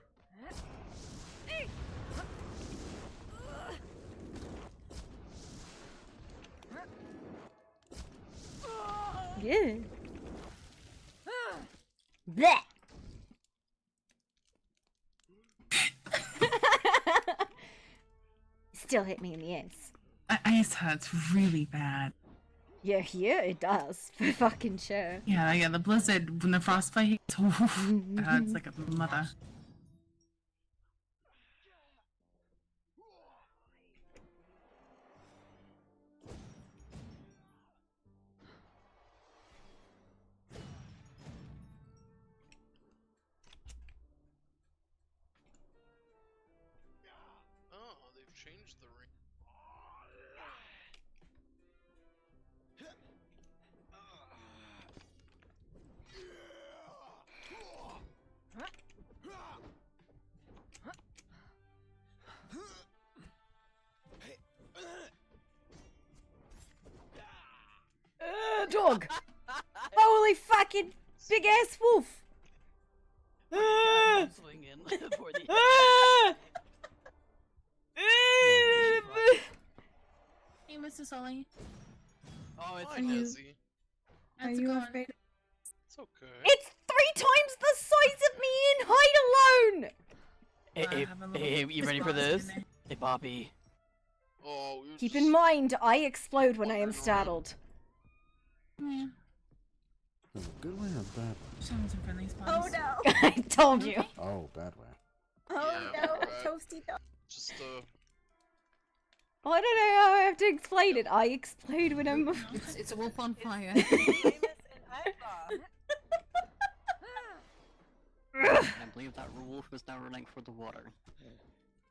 Yeah. Blech. Still hit me in the ass. Ice hurts really bad. Yeah, it does. For fucking sure. Yeah, the blizzard, when the frostbite hits, it's like a mother. Oh, they've changed the ring. Dog! Holy fucking big ass wolf! I'm swinging for the. Hey, Mr. Sully. Oh, it's Hi, you- Nezzy. Are you afraid? It's okay. It's 3 times the size of me in height alone! Hey, you ready for this? Hey, Poppy. Oh, we were Keep just... in mind, I explode when I am startled. Yeah. Is it good way or bad way? Show me some friendly spots. Oh no! I told you. Oh, bad way. Oh Yeah, no! right. Toasty dog. Just, I don't know how I have to explain it. I explode when I'm. It's a wolf on fire. I believe that wolf is now running for the water.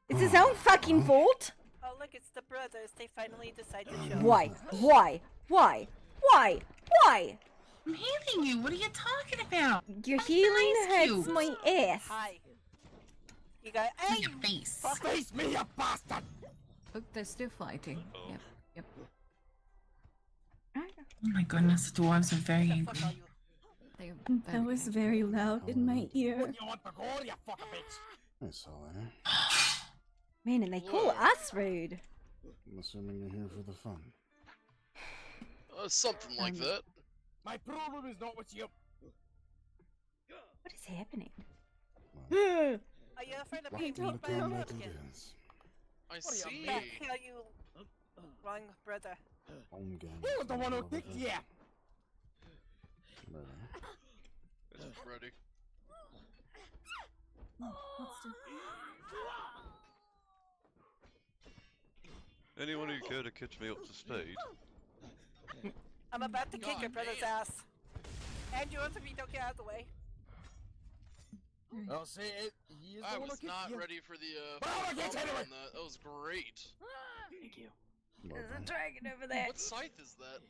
It's his own fucking fault. Oh, look, it's the brothers. They finally decide to show. Why? Why? Why? Why? Why? I'm healing you. What are you talking about? Your healing nice hurts you. my ass. Hi. You got Your face. Face me, you bastard! Look, they're still fighting. Yep, yep. Oh my goodness, the dwarves are very angry. That was very loud in my ear. I saw that. Man, and they call us rude. I'm assuming you're here for the fun. Something like that. My problem is not with you. What is happening? Are you afraid of being Welcome beat to by a combat pumpkin? it is. I see. Back here, you wrong brother. Home game. Who was the one who kicked you? It's ready. Anyone who care to catch me up to speed? I'm about to kick your brother's ass. And yours if you don't get out of the way. I'll say it. He is I the one was who not kicked you. ready for the Well, bump get on anyway. that. That was great. Thank you. There's a dragon over there. What scythe is that?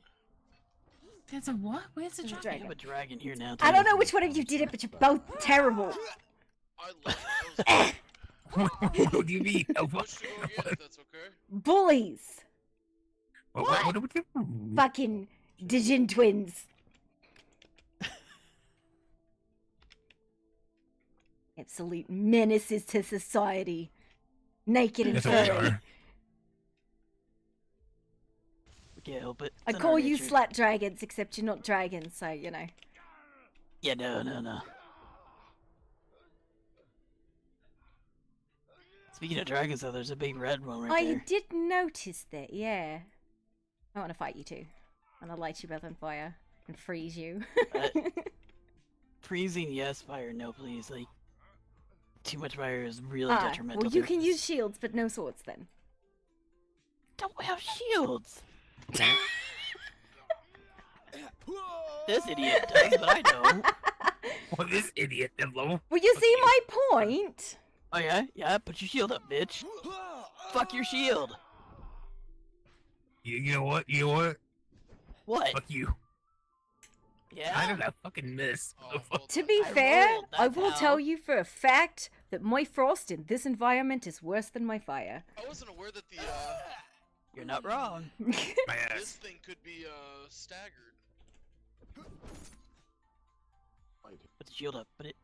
There's a what? Where's the We dragon? have a dragon here now. I don't know which one of you did it, but you're both terrible. I love it. What do you mean? Push to go again if that's okay. Bullies. What do you Fucking Dijin twins. Absolute menaces to society. Naked and That's what we furry. are. We can't help it. I It's in call our you nature. slut dragons, except you're not dragons, so you know. Yeah, no. Speaking of dragons, though, there's a big red one right I there. did notice that, yeah. I want to fight you too. And I'll light you both on fire and freeze you. Freezing, yes. Fire, no, please. Like, too much fire is really Ah, detrimental. well, you to can us. use shields, but no swords then. Don't have shields. This idiot does, but I don't. Well, this idiot, Devlo. Well, you see my point? Oh yeah, yeah. Put your shield up, bitch. Fuck your shield. You know what? You know what? What? Fuck you. Yeah. I don't know. Fucking miss. To be I fair, rolled, I that's will how. tell you for a fact that my frost in this environment is worse than my fire. I wasn't aware that the You're not wrong. My this ass. thing could be staggered. Put the shield up. Put it.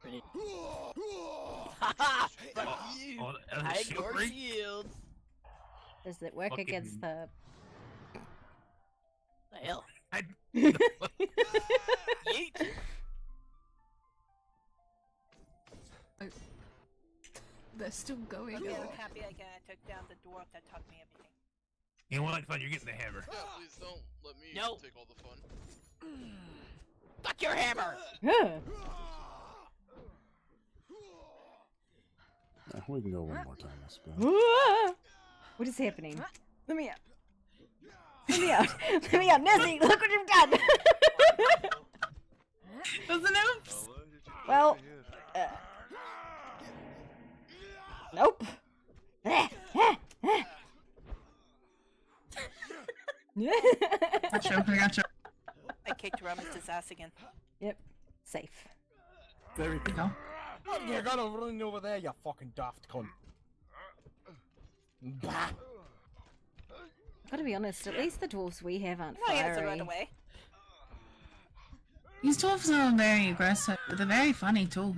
Haha! Fuck you. Oh, I shield ignore break? shields. Does it work against the... The hell? I... Yeet. They're still going. Okay, I'm happy again. I took down the dwarf that taught me everything. You know what? Fine, you're getting the hammer. Yeah, please don't let me No. take all the fun. Fuck your hammer. We can go one more time, I suppose. What is happening? Let me out. Let me out. Let me out. Nessie, look what you've done. Those an oops. Well, nope. Gotcha, I gotcha. I kicked Ramus's ass again. Yep. Safe. There we go. You're gonna run over there, you fucking daft cunt. Bah. Gotta be honest, at least the dwarves we have aren't No, he has to run fiery. away. These dwarves are very aggressive, but they're very funny too.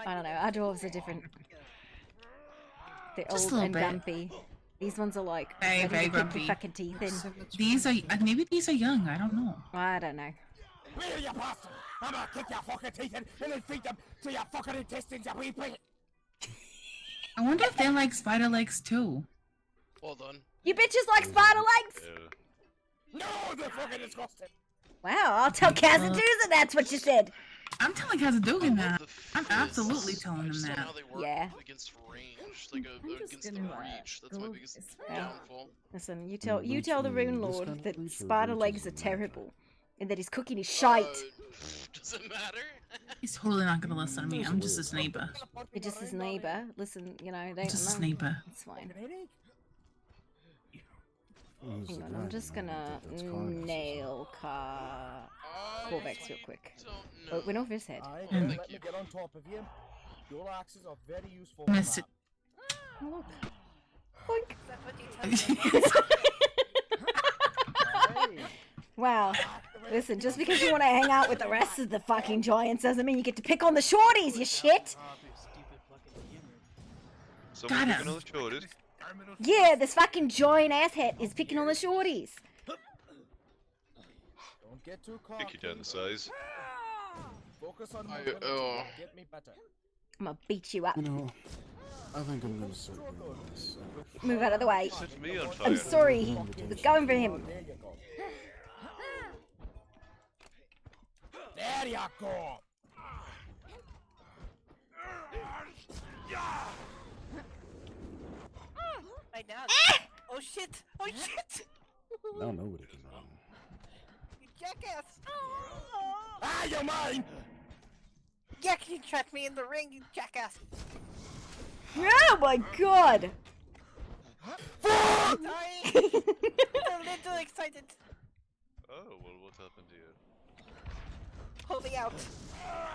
I don't know, our dwarves are different. They're Just a old little and bit. grumpy. These ones are like Very, ready very to kick your grumpy. fucking teeth in. These are maybe these are young. I don't know. I don't know. Where are you bastard? I'm gonna kick your fucking teeth in and then feed them to your fucking intestines, you wee pig. I wonder if they like spider legs too. Well done. You bitches like spider legs? No, they're fucking disgusting. Wow, I'll tell Kazaduza that's what you said. I'm telling Kazadugan that. I'm absolutely telling him that. How they work Yeah. against range, like against the reach. That's my biggest Yeah. downfall. Listen, you tell the Rune Lord that spider legs are terrible. and that he's cooking his shite. Does it matter? He's totally not gonna listen to me. I'm just his neighbor. You're just his neighbor. Listen, you know, don't Just his know. neighbor. It's fine. Who's Hang the on, I'm dragon? just I don't gonna think that's Karnas. nail Corvex real quick. Oh, went over his head. Let me get on top of you. Your axes are very useful. Miss it. Oh, look. Wow. Listen, just because you want to hang out with the rest of the fucking giants doesn't mean you get to pick on the shorties, you shit! Someone picking on the shorties. Yeah, this fucking giant asshat is picking on the shorties. Don't get too cocky. Kick you down the size. Focus on I- moving oh. to get me better. I'm gonna beat you up. You know, I think I'm gonna start doing this. Move out of the way. Set me on fire. I'm sorry, he was going for him. There you go. There you go. Right now. Oh shit! Oh shit! Now nobody can run. You jackass! Ah, you're mine! Yeah, can you track me in the ring, you jackass? Oh my god! Sorry! I'm a little excited. Oh, well, what happened to you? Pull me out.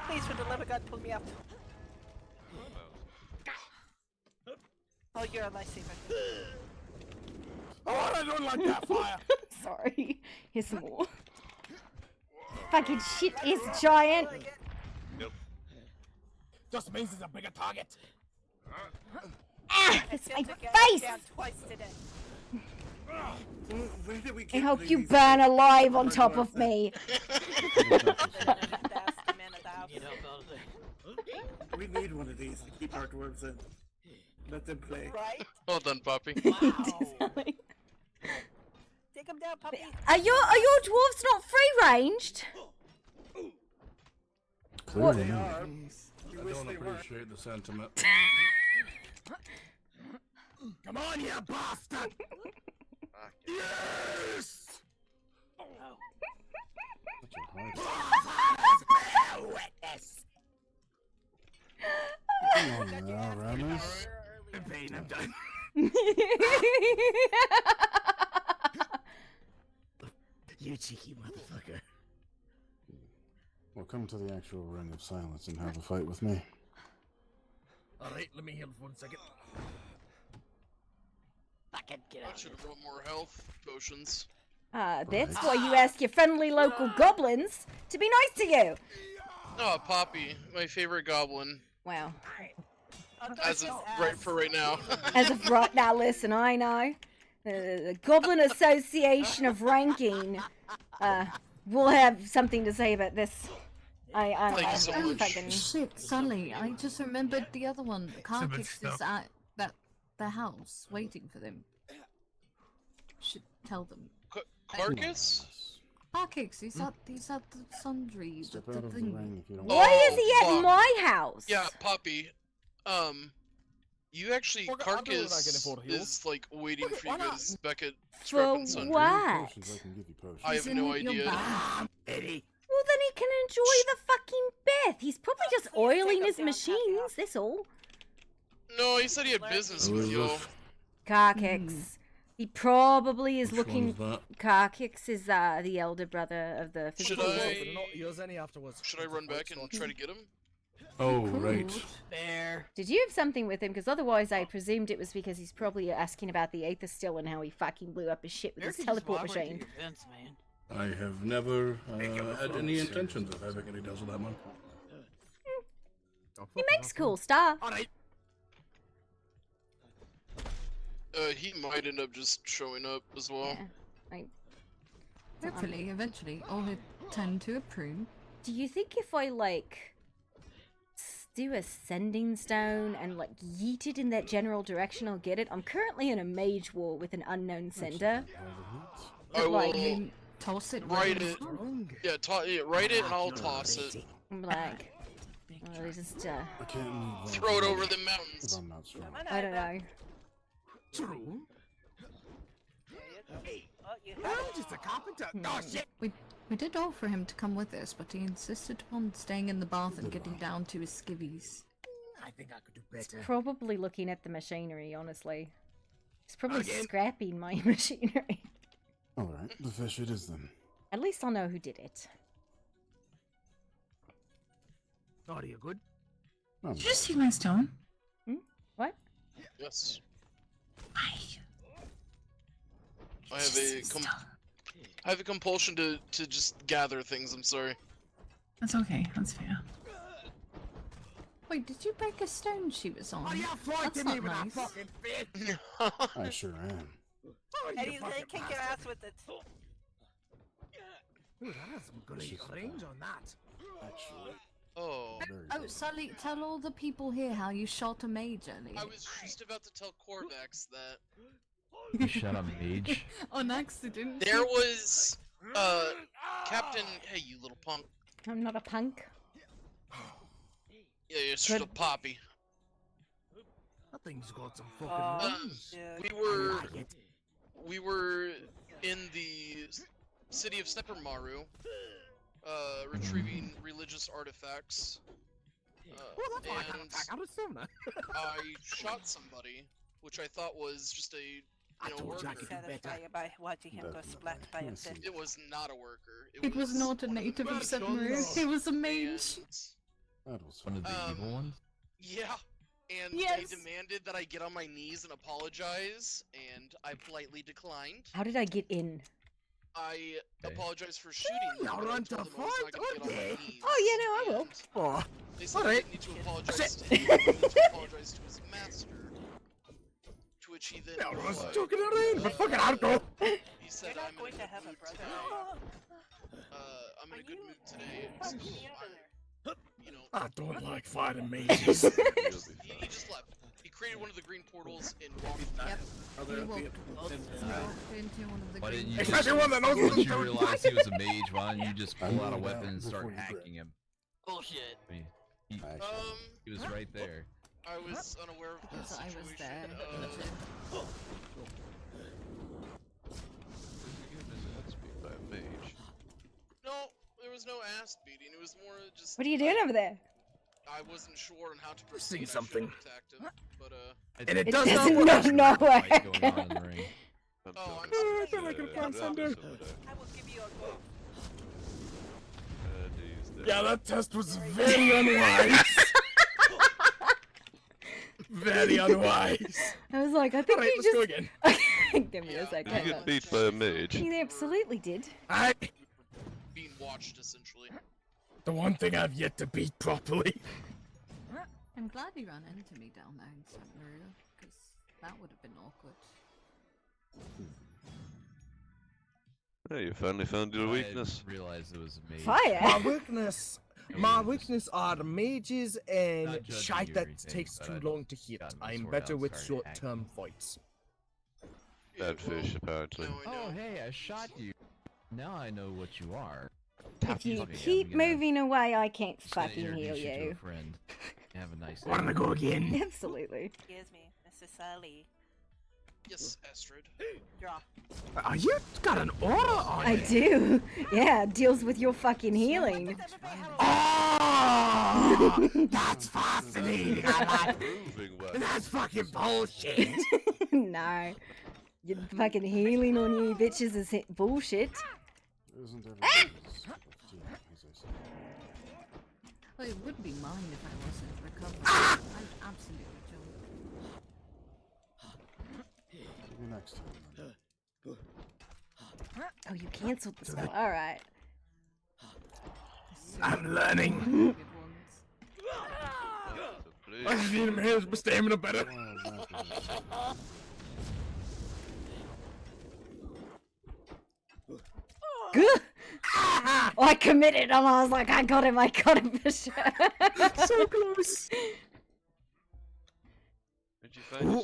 Please, for the love of God, pull me out. Oh, you're a lifesaver. Oh, I don't like that fire! Sorry. Here's some more. Fucking shit is giant. Yep. Just means it's a bigger target. Ah, it's my Down face! twice today. Where did we I hope you burn alive on top of me. We need one of these to keep our dwarves in. Let them play. Right? Well done, Poppy. Take him down, puppy. Are your dwarves not free ranged? Clearly They not. are. I don't appreciate the sentiment. Come on, you bastard! Yes! Witness! Come on now, Ramus. Pain, I'm done. You cheeky motherfucker. Well, come to the actual Ring of Silence and have a fight with me. Alright, let me heal for 1 second. Fucking get I out should have brought more health potions. That's why you ask your friendly local goblins to be nice to you. Oh, Poppy, my favorite goblin. Wow. As of right now. As of right now, listen, I know. The Goblin Association of Ranking will have something to say about this. Thank you so much. fucking... Shit, Sully, I just remembered the other one. Carkix is at the house waiting for them. Should tell them. Carcass? Carkix, he's at the sundry. Step the out of the thing. ring if you don't Why is he at fuck. my house? Yeah, Poppy. You actually, Fuck it, I'll do what I can Carcass afford to heal. is like waiting for Why you not? guys back at For Scrap and Sundry. what? Potions, I can give you potions. I have He's no in your idea. bag. Eddie. Well, then he can enjoy the fucking bath. He's probably just please take oiling him his down, machines, that's all. No, he said he had business with you. Carkix. He probably is Which looking... one is Carkix is the elder brother of the Should physical I- dwarf. They're not yours any afterwards. Should I run back and try to get him? Oh, right. There. Did you have something with him? Because otherwise I presumed it was because he's probably asking about the Aether still and how he fucking blew up his shit with his teleport machine. I have never had any intentions of having any deals with that one. He makes cool stuff. Alright. He might end up just showing up as well. Hopefully, eventually, I'll tend to a prune. Do you think if I, like, do a sending stone and, like, yeet it in that general direction, I'll get it? I'm currently in a mage war with an unknown sender. I will Like, You toss it write right it. Yeah, write it and I'll toss it. I'm like, just, I can't move Throw it over the if mountains. I'm not strong. I don't know. True. I'm just a carpenter. Oh shit! We did offer him to come with us, but he insisted upon staying in the bath and getting down to his skivvies. I think I could do He's better. probably looking at the machinery, honestly. He's probably Again? scrapping my machinery. Alright, the fish it is then. At least I'll know who did it. Oh, are you good? Did you just take my stone? What? Yes. Why? I have a compulsion to just gather things. I'm sorry. That's okay. That's fair. Wait, did you break a stone she was on? Are you That's fighting not me with that nice. fucking fish? I sure am. And he's gonna kick your ass with it. Ooh, that has some good range on that. Actually. Oh. Oh, Sully, tell all the people here how you shot a mage earlier. I was just about to tell Corvax that You shot a mage. On accident. there was Captain. Hey, you little punk. I'm not a punk. Yeah, you're just a poppy. That thing's got some Oh, fucking range. We were in the city of Sneppermaru, retrieving religious artifacts. And I shot somebody, which I thought was just a worker. Satisfy you by watching him go splat by a fish. It was not a worker. It was not a native of Submarine. It was a mage. That was One of the evil ones? Yeah, and Yes. they demanded that I get on my knees and apologize, and I politely declined. How did I get in? I apologized for shooting them, You're but I on told to them I was not gonna get on my fight, knees. Oh, yeah, no, I will. Oh, They said I alright. didn't need to apologize to him, I needed to apologize to his master. To which he then Yeah, I was replied, joking around, but fucking I'll go. He said, You're not I'm going in to a have good a mood brother. today. I'm in a good mood today, so I don't like fighting mages. he just left. He created one of the green portals and walked Yep. Other He than walked walked into one of the Why green didn't you doors. just, Especially one that knows once what you I'm realized he was a mage, why don't you just I pull out a moved weapon out and start before you grabbed. hacking him? Bullshit. I mean, he was right there. I was unaware of the Because I was situation. there. By a mage. No, there was no ass beating. It was more just. What are you doing over there? I wasn't sure on how to I've proceed. seen something. I should have attacked him, but And it It does not doesn't work. not work. Fight going on in the ring. Oh, I'm I feel like I'm from Sunday. I will give you a go. Yeah, that test was very unwise. Very unwise. I was like, I think Alright, you let's go just. again. Give me a Did second. you get beat by a mage? He absolutely did. being watched essentially. The one thing I've yet to beat properly. I'm glad you ran into me down there in Submarine, because that would have been awkward. Oh, you finally found your I weakness. didn't realize it was a mage. My weakness are the mages and Not judging shite you or that anything, takes but too I long to hit. got my I'm sword better out, with started short-term fights. Bad fish, apparently. Oh, hey, I shot you. Now I know what you are. If you Excuse me, keep I'm gonna- moving away, I can't just gonna fucking heal introduce you to a you. friend. Have a nice day. Wanna go again? Absolutely. Excuse me, Mr. Sully. Yes, Astrid. Draw. Are you got an aura on I you? do. Yeah, deals with your fucking healing. Oh, that's fascinating. I like. That's fucking bullshit. No. Your fucking healing on you bitches is bullshit. Isn't everything as I said? Well, it would be mine if I wasn't recovering. I'm absolutely joking. Maybe next time. Then. Oh, you cancelled the spell. Alright. I'm learning. I just need to manage my stamina better. Good. I committed and I was like, I got him for sure. So close. Did you find Ooh,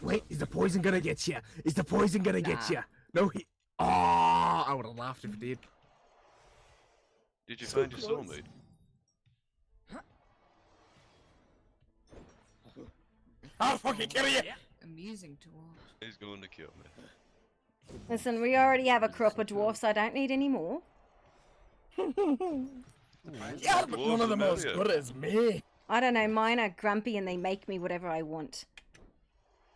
wait. Is the poison gonna get you? Is the poison gonna get you? No, he. Oh, I would have laughed if it did. Did you So find your close. soulmate? I'll fucking kill you! Amusing to watch. He's going to kill me. Listen, we already have a crop of dwarfs. I don't need any more. Yeah, but none of them are as good as me. I don't know, mine are grumpy and they make me whatever I want.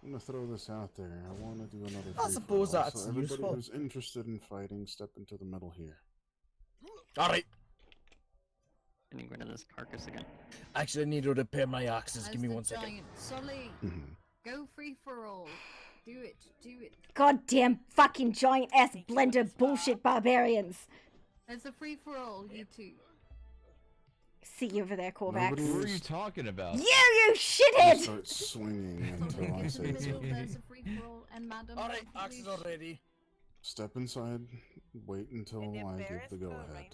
I'm gonna throw this out there. I want to do another. I suppose free-for-all, that's so everybody useful. who's interested in fighting, step into the middle here. All right. Getting rid of this carcass again. Actually, I need to repair my axes. As Give me the 1 second. giant Sully, go free for all. Do it, do it. Goddamn fucking giant ass blender bullshit barbarians. It's a free for all, you two. See you over there, Corvax. Who are you talking about? You shithead! Start swinging until I say There's so. a free for all, and Madam. All right, axes are ready. Step inside. Wait until I give the go ahead.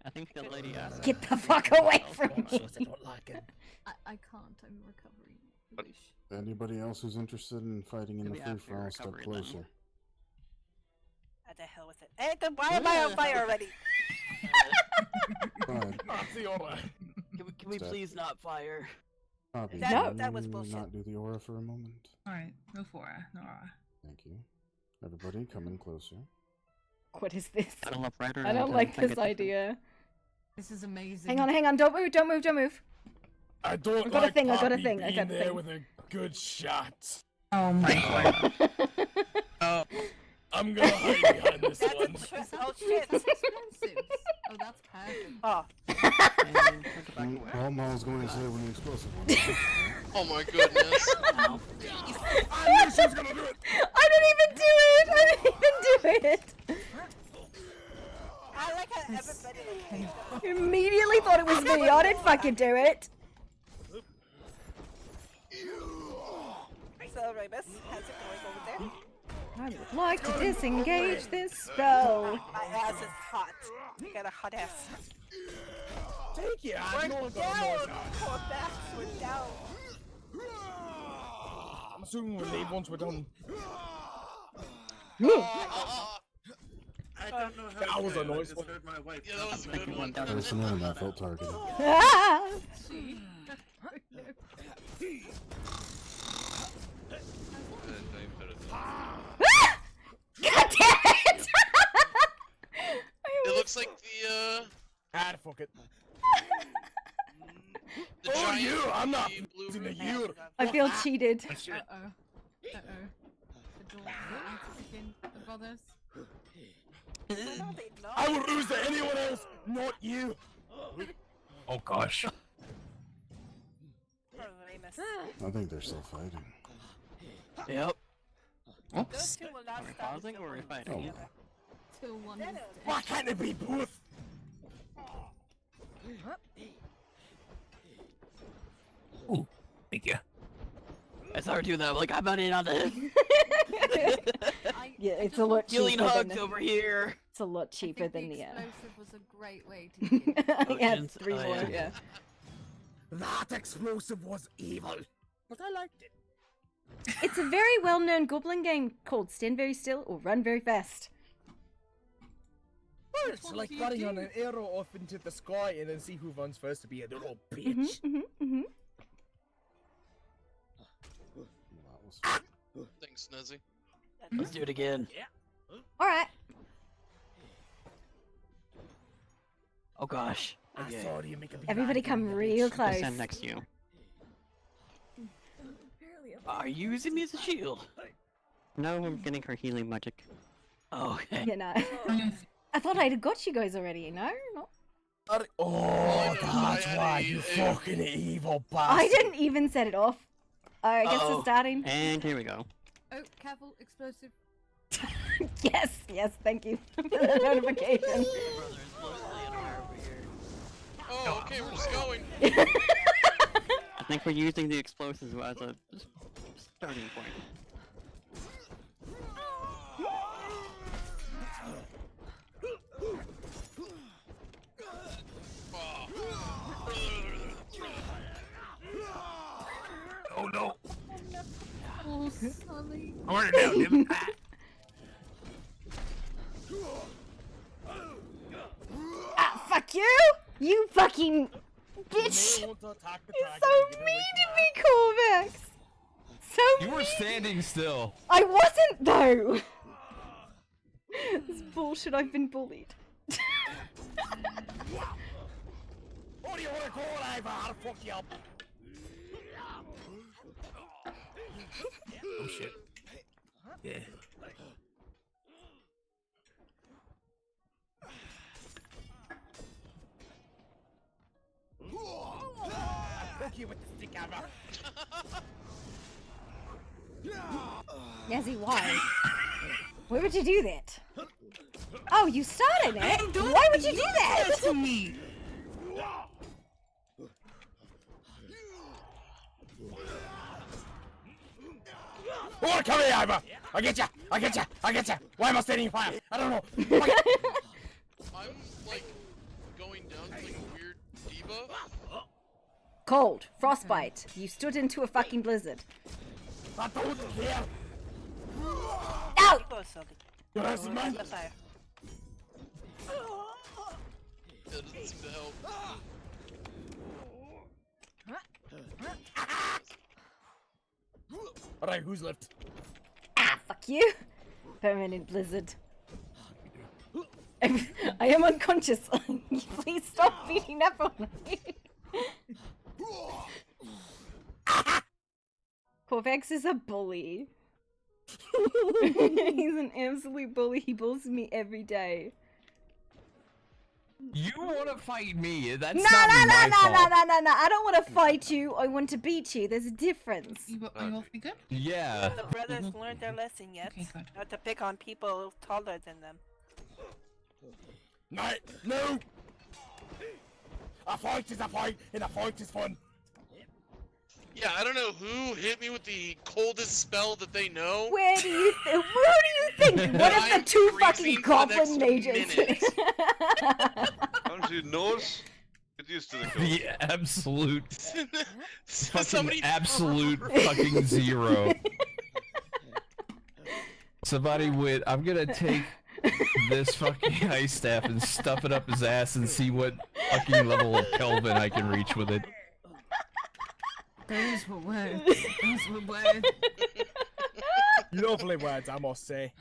I think the lady asked. Get the fuck away from me! I don't like it. I can't. I'm recovering. Anybody else who's interested in fighting in the Maybe after free-for-all, step recovery, then. closer. What the hell with it? Hey, then why am I on fire already? Fine. Can we Step. please not fire? Poppy, That was can you bullshit. not do the aura for a moment? Alright, go for it, Nora. Thank you. Everybody, come in closer. What is this? Battle of Rider I and don't like think this it's- idea. This is amazing. Hang on, don't move, don't move, don't move. I don't I've got a like thing, I've got a Poppy thing, I've being got a there thing. with a good shot. Oh my god. I'm gonna hide behind this one. Oh shit! That's expensive. Oh, that's perfect. Oh. All Maul's going to say when the explosive one. Oh my goodness. I knew she was gonna do it. I didn't even do it! I like how everybody like, Immediately thought it was me, I didn't fucking do it! So Ramus, how's it going over there? I would like to disengage this spell. My ass is hot. I got a hot ass. Take it. I We're know what down! the Corvax, we're down. I'm assuming we'll leave once we're done. I don't know how That to was say a it, I noise just one. heard my wife. Yeah, that was a good one. Listen in, I felt targeted. Ah! God damn it! It looks like the Fuck it. the Oh, giant you! I'm not the blue losing to ring. you. I feel cheated. Uh-oh. Uh-oh. The door is again, the brothers. I will lose to anyone else, not you. Oh gosh. I think they're still fighting. Yep. Those two will not Are we stop pausing or are we fighting? Oh, together? Till one is dead. Why can't it be both? Ooh, thank you. I saw her do that. I'm like, I'm not in on this. Yeah, it's a lot Healing cheaper hugs than over here. it's a lot cheaper I think than the the explosive was a great way to begin. yeah, Potions. 3 Oh, more, yeah. yeah. That explosive was evil, but I liked it. It's a very well-known goblin game called Stand Very Still or Run Very Fast. Well, it's like firing on an arrow off into the sky and then see who runs first to be a little bitch. Thanks, Nezzy. Let's do it again. Alright. Oh gosh. I Okay. saw you make a big Everybody bang come on the real bitch. close. I stand next to you. Are you using me as a shield? No, I'm getting her healing magic. Oh, okay. You know. I thought I'd got you guys already, no? Not... Oh, that's why you fucking evil bastard. I didn't even set it off. I guess Uh-oh. it's starting. And here we go. Oh, careful, explosive. Yes, thank you for the notification. Oh, okay, we're just going. I think we're using the explosives as a starting point. Oh no. Oh, Sully. I want it now, damn it. Ah, fuck you! You fucking bitch! You're so mean to me, Corvax! So You were standing still. I wasn't though! This bullshit, I've been bullied. the goal, Ivor! I'll fuck you up! Oh shit. Yeah. I'll poke you with the stick, Ivor! Yazzie, why? Why would you do that? Oh, you started it? Why would you do that? To me. Oh, come here, Ivor! I get ya! I get ya! I get ya! Why am I standing in fire? I don't know. I'm like going down to like a weird debuff. Cold. Frostbite. You stood into a fucking blizzard. I don't care. Ow! Your ass is mine. That doesn't seem to help. Alright, who's left? Ah, fuck you. Permanent blizzard. I am unconscious. Please stop beating up on me. Corvex is a bully. He's an absolute bully. He bullies me every day. You want to fight me? That's No, not no, my no, fault. no, no, no, no. I don't want to fight you. I want to beat you. There's a difference. You both be good? Yeah. The brothers learned their lesson yet. Not to pick on people taller than them. No! A fight is a fight, and a fight is fun. Yeah, I don't know who hit me with the coldest spell that they know. Where do you think? What if the two fucking goblin mages? Don't you notice? Get used to the cold. The absolute, fucking Somebody absolute fucking zero. Somebody would. I'm gonna take this fucking ice staff and stuff it up his ass and see what fucking level of Kelvin I can reach with it. Those were words. Those were words. Lovely words, I must say.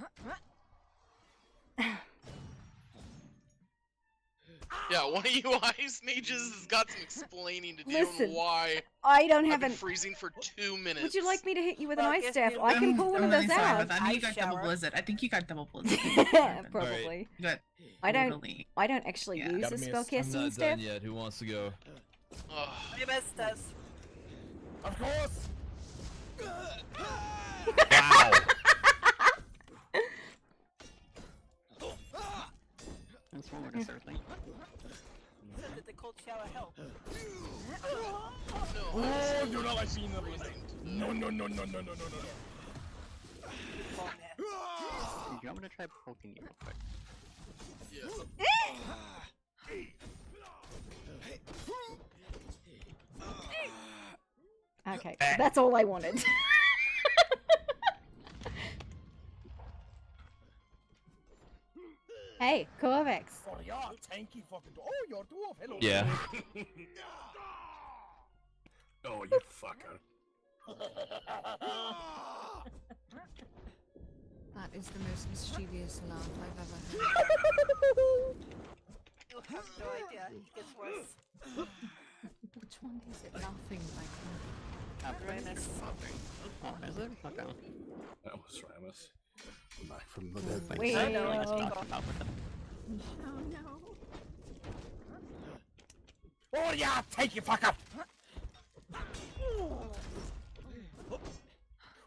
Yeah, one of you ice mages has got some explaining to do Listen, on why I don't I've have been an. freezing for 2 minutes. Would you like me to hit you with an Well, I ice guess staff? you- I can pull one of really those sorry out. about that. I think you Ice got double shower. blizzard. I think you got double blizzard. Yeah, probably. You got I don't. totally- I don't actually Yeah. use Gotta the miss. I'm spellcasting not staff. done yet. Who wants to go? Ugh. You missed us. Of course! Wow. That's what we're certainly. So did the cold shower help? Oh, you're not like being the blizzard. No, no, no, no, no, no, no, no. Oh, man. Do you want me to try poking you real quick? Okay, that's all I wanted. Hey, Corvex. For your tanky fucking. Oh, you're dwarf. Hello. Yeah. Oh, you fucker. That is the most mischievous laugh I've ever heard. You have no idea. It gets worse. Which one is it laughing like? Ramus. Oh, is it? Okay. That was Ramus. Back from the dead. Wait. I know. Let's Let's talk go. about with them. Oh no. Oh, yeah, take you fucker.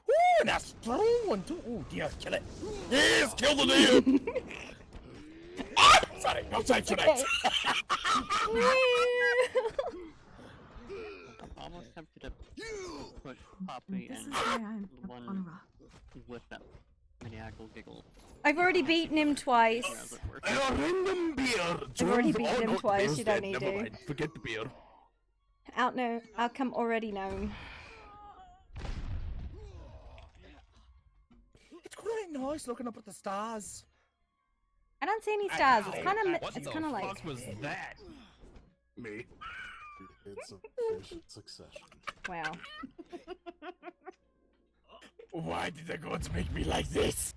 Ooh, that's strong one too. Oh dear, kill it. Yes, kill the deer. Sorry, no time for that. I'm almost tempted to push Poppy This is and where I'm the up on a one rock. with that maniacal giggle. I've already beaten him twice. As it were. A random beer. I've already beaten him twice. You don't need Never to. mind. Forget the beer. Outcome already known. It's quite nice looking up at the stars. I don't see any stars. It's kind of. What It's the kind of like. fuck was that? Me. It's a efficient succession. Wow. Why did the gods make me like this?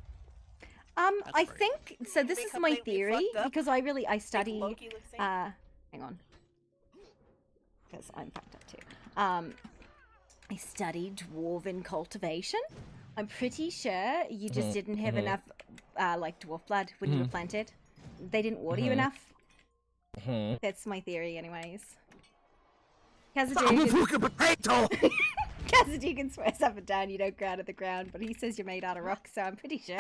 I think so. This They is my completely theory fucked up. because I study. Loki looks same. Hang on. because I'm fucked up too. I studied dwarven cultivation. I'm pretty sure you just didn't have enough, like, dwarf blood when you were planted. They didn't water you enough. That's my theory, anyways. I'm a fucking potato! Cassidy can swear up and down you don't grow out of the ground, but he says you're made out of rock, so I'm pretty sure.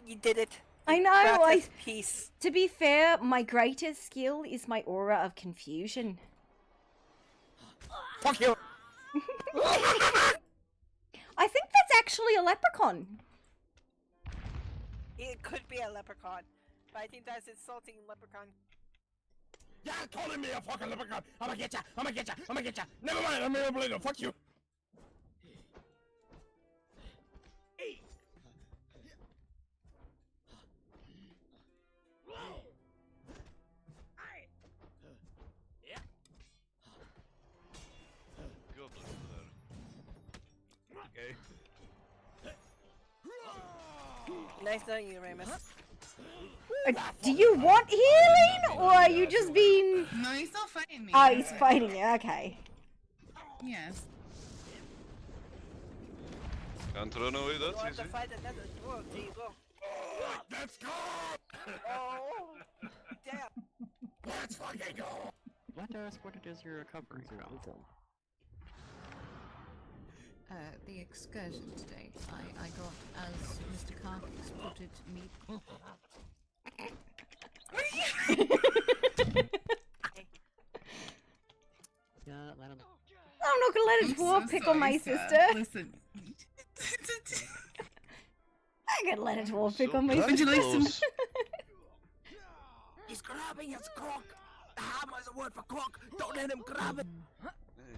You did it. I know. Peace. To be fair, my greatest skill is my aura of confusion. Fuck you! I think that's actually a leprechaun. It could be a leprechaun, but I think that's insulting leprechaun. Yeah, calling me a fucking leprechaun. I'ma get ya. I'ma get ya. I'ma get ya. Never mind. I'm a bleeder. Fuck you. Okay. Nice knowing you, Ramus. Do you want healing, or are you just being... No, he's still fighting me. Oh, he's fighting you, okay. Yes. Can't run away that You want easy. to fight another dwarf? There you go. Let's go! Oh, damn. Let's fucking go! Let us what it is you're recovering from. The excursion today. I got, as Mr. Carkis put it, meat. Yeah, let him. I'm not gonna let a dwarf pick on my sister. Listen. I'm gonna let a dwarf pick on my Would you sister. like some? He's grabbing his cock! The hammer is a word for cock! Don't let him grab it!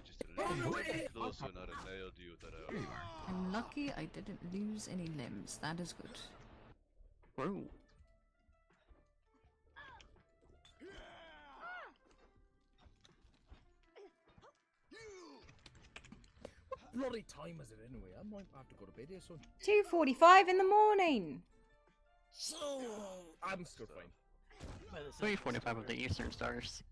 Just a little bit closer, not a nailed you that I I'm lucky I didn't lose any limbs. That is good. Whoa. What bloody time is it anyway? I might have to go to bed here soon. 2:45 in the morning. So, I'm still fine. 3:45 of the Eastern Stars.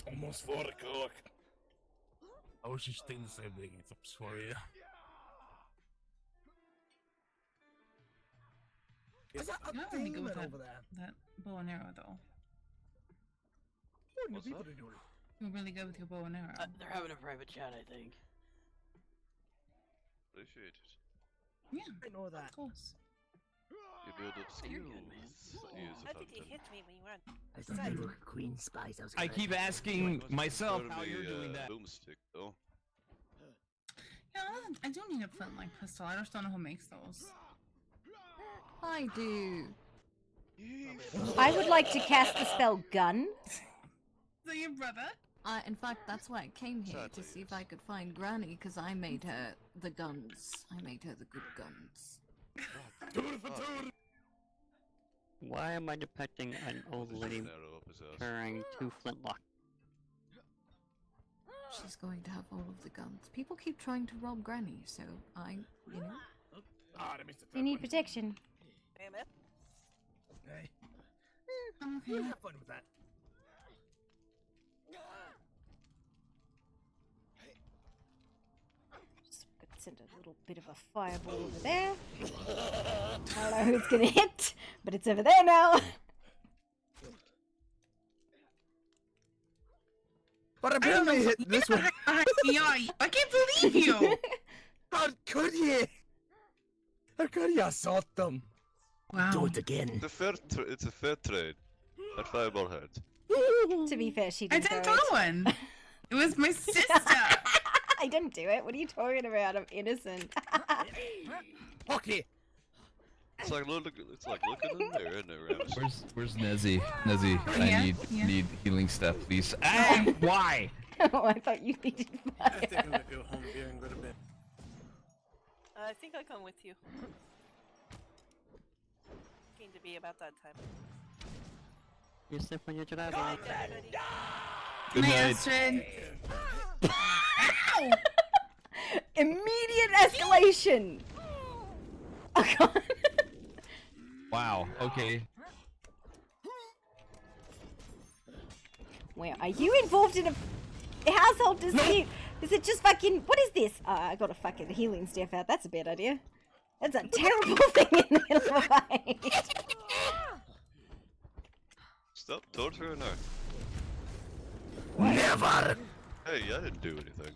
Almost 4 o'clock. I was just thinking the same thing. I'm sorry. Is that a Not really thing good with over there? that bow and arrow, though. What are people doing? You're really good with your bow and arrow. They're having a private chat, I think. Appreciate it. Yeah, I know that. of course. You build up skills. You're good, man. How did you hit me when you were on I the thought side? you were Queen Spice. I keep asking myself how you're doing that. Boomstick, though. Yeah, I do need a flintlock pistol. I just don't know who makes those. I do. I would like to cast the spell gun. So your brother? In fact, that's why I came here, to see if I could find Granny, because I made her the guns. I made her the good guns. Why am I depicting an old lady carrying 2 flintlock? She's going to have all of the guns. People keep trying to rob Granny, so I, you know. You need protection. Damn it. Hey. I'm okay. We'll have fun with that. Just gonna send a little bit of a fireball over there. I don't know who it's gonna hit, but it's over there now. But I barely hit this one. Yeah, I can't believe you. How could you? How could you assault them? Wow. Do it again. It's a fair trade. That fireball hurt. To be fair, she I didn't didn't throw throw it. one. It was my sister. I didn't do it. What are you talking about? I'm innocent. Okay. It's like looking in there, isn't it, Ramus? Where's Nezzy? Nezzy, Yeah, I yeah. need healing stuff, please. Ah, why? Oh, I thought you needed I fire. think I'm gonna go home here and go to bed. I think I'll come with you. Seem to be about that time. You sleep when you're traveling. Night, everybody. Good night. Astrid. Ow! Immediate escalation. Wow. Okay. Where are you involved in a household dispute? Is it just fucking... What is this? Oh, I got a fucking healing staff out. That's a bad idea. That's a terrible thing in the middle of a fight. Stop torturing her. Never! Hey, I didn't do anything.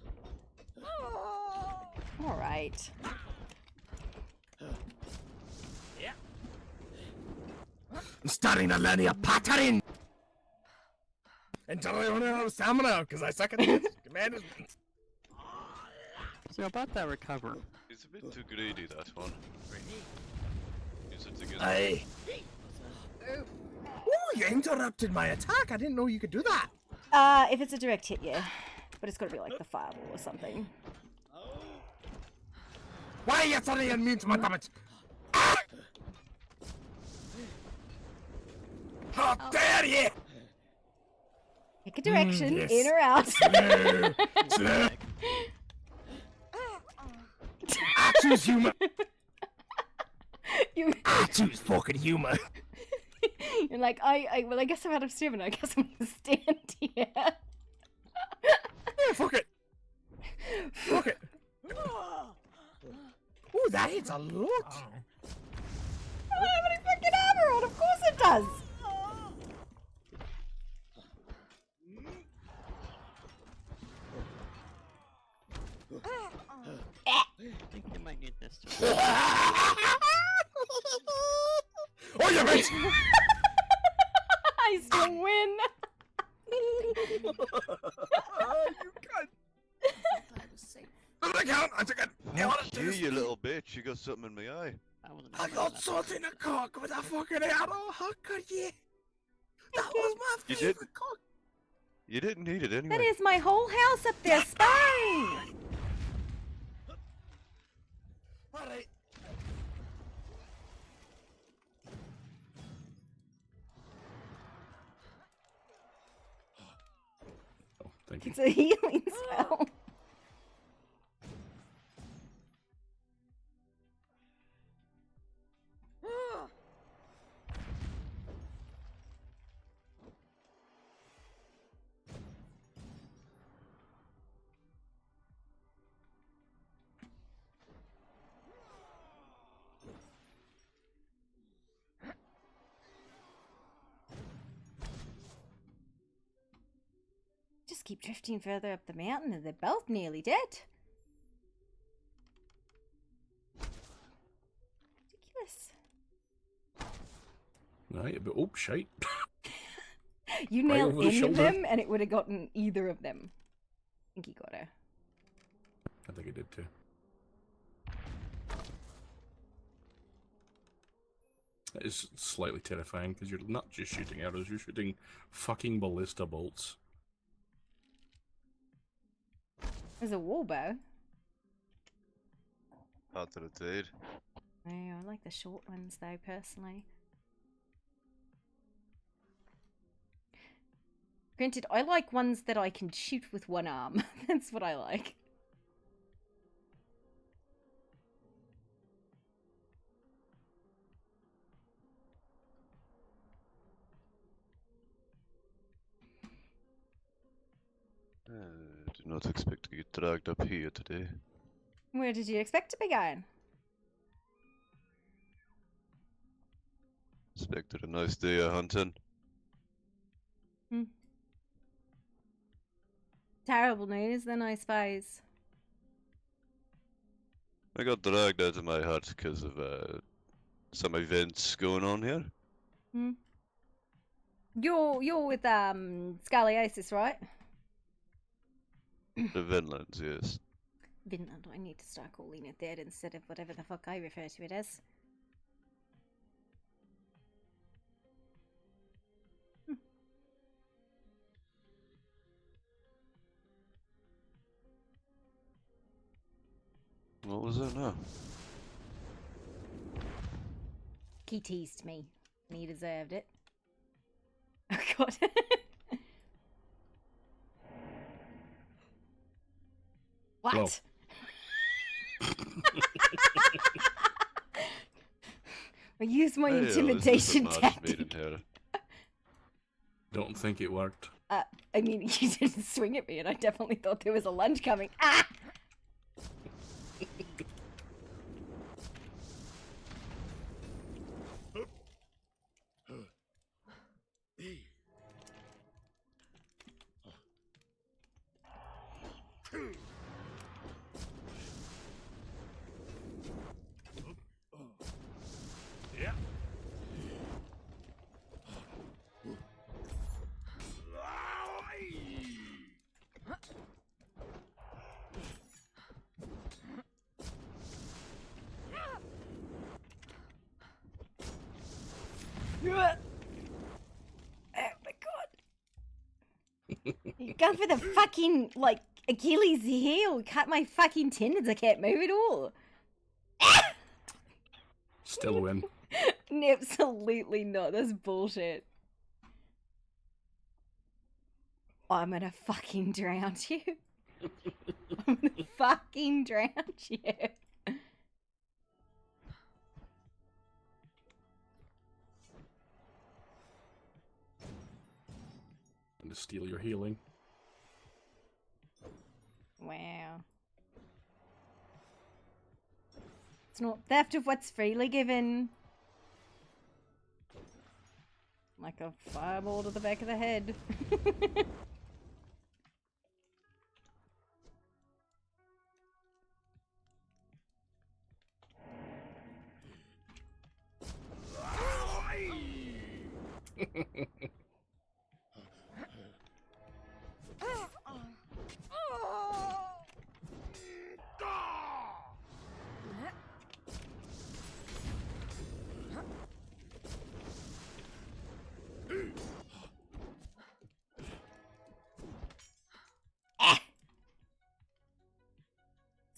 Alright. I'm starting to learn your pattern! Until I run out of stamina, because I suck at this. Commanders. So about that recover. He's a bit too greedy, that one. Use it again. Hey! Ooh, you interrupted my attack! I didn't know you could do that! If it's a direct hit, yeah. But it's gotta be like the fireball or something. Why are you suddenly immune to my damage? How dare you! Pick a direction, yes. in or out. Slow. Slow. I choose humor. I choose fucking humor. You're like, well, I guess I'm out of stamina. I guess I'm gonna stand here. Yeah, fuck it. Fuck it. Ooh, that hits a lot. I don't have any fucking armor on. Of course it does. I think you might need this to Oh, you bitch! I still win. You cunt! Doesn't count. I took it. You little bitch, you got something in my eye. I got salt in a cock with a fucking arrow. How could you? That was my You favorite did. cock. You didn't need it anyway. That is my whole house up there, spine. Alright. Oh, thank you. It's a healing spell. Just keep drifting further up the mountain and they're both nearly dead. Ridiculous. Right, but oh shite. You Right nailed over the any of shoulder. them and it would have gotten either of them. I think he got her. I think I did too. That is slightly terrifying because you're not just shooting arrows, you're shooting fucking ballista bolts. There's a wall bow. Not that it did. Oh, I like the short ones though, personally. Granted, I like ones that I can shoot with one arm. That's what I like. I did not expect to get dragged up here today. Where did you expect to be going? Expected a nice day of hunting. Terrible news, then, I suppose. I got dragged out of my hut because of some events going on here. Hmm. You're with scoliosis, right? The Vinlands, yes. Vinland. I need to start calling it that instead of whatever the fuck I refer to it as. What was that now? He teased me, and he deserved it. Oh god. What? I used my Hey, this is intimidation a match tactic. made in hell. Don't think it worked. I mean, you didn't swing at me, and I definitely thought there was a lunge coming. Ah! Yeah. Oh my god. You gone for the fucking, like, Achilles heel. Cut my fucking tendons. I can't move at all. Still win. Absolutely not. That's bullshit. I'm gonna fucking drown you. I'm gonna fucking drown you. And to steal your healing. Wow. It's not theft of what's freely given. Like a fireball to the back of the head.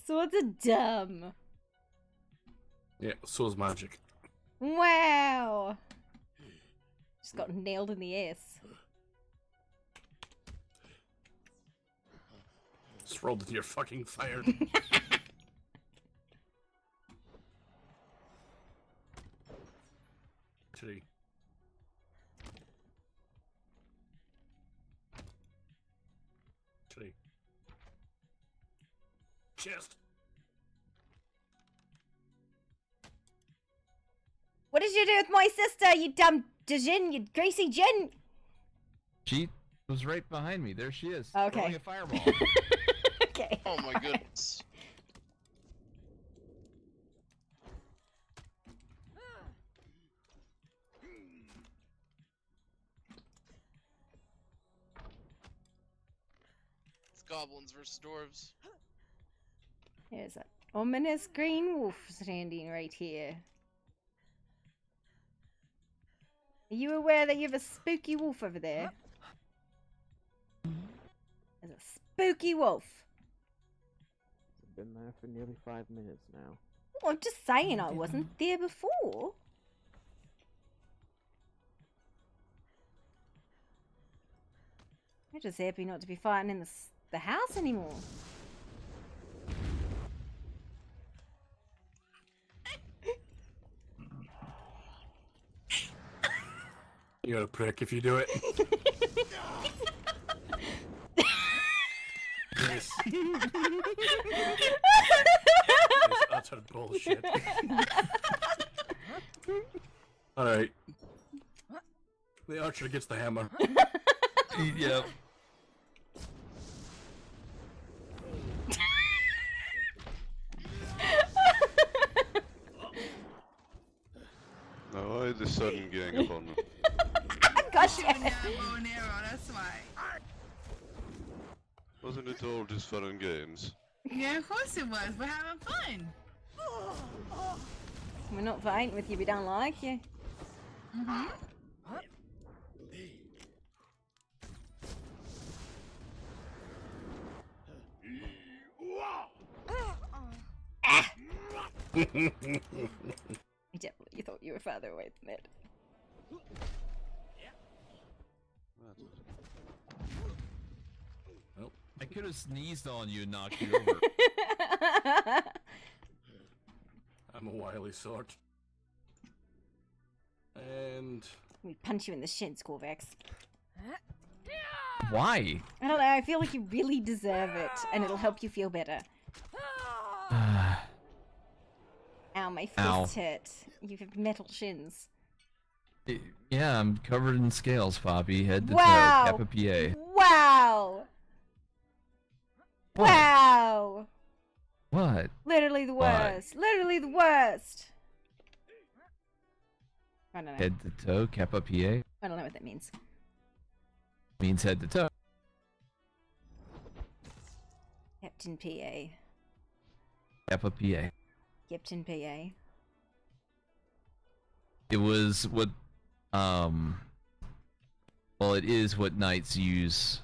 Swords are dumb. Yeah, so is magic. Wow. Just got nailed in the ass. Just rolled into your fucking fire. Tree. Tree. Chest. What did you do with my sister, you dumb djinn, you greasy djinn? She was right behind me. There she is. Okay. Throwing a fireball. Okay. Oh my goodness. It's goblins versus dwarves. There's an ominous green wolf standing right here. Are you aware that you have a spooky wolf over there? There's a spooky wolf. Been there for nearly 5 minutes now. Oh, I'm just saying I wasn't there before. I'm just happy not to be fighting in the house anymore. You're a prick if you do it. This is utter bullshit. Alright. The archer gets the hammer. Yep. Now why the sudden gang upon them? Gotcha. That's why. Wasn't it all just fun and games? Yeah, of course it was. We're having fun. We're not fighting with you, we don't like you. Mm-hmm. I definitely thought you were farther away than that. Nope. I could have sneezed on you and knocked you over. I'm a wily sort. And Let me punch you in the shins, Corvax. Why? I don't know, I feel like you really deserve it, and it'll help you feel better. Ow, my fist Ow. hurt. You have metal shins. Yeah, I'm covered in scales, Poppy, head to Wow. toe, Kappa PA. Wow! What? Wow! What? Literally the What? worst. Literally the worst. I don't know. Head to toe, Kappa PA I don't know what that means. means head to toe. Captain PA. Kappa PA. Captain PA. It was what, well, it is what knights use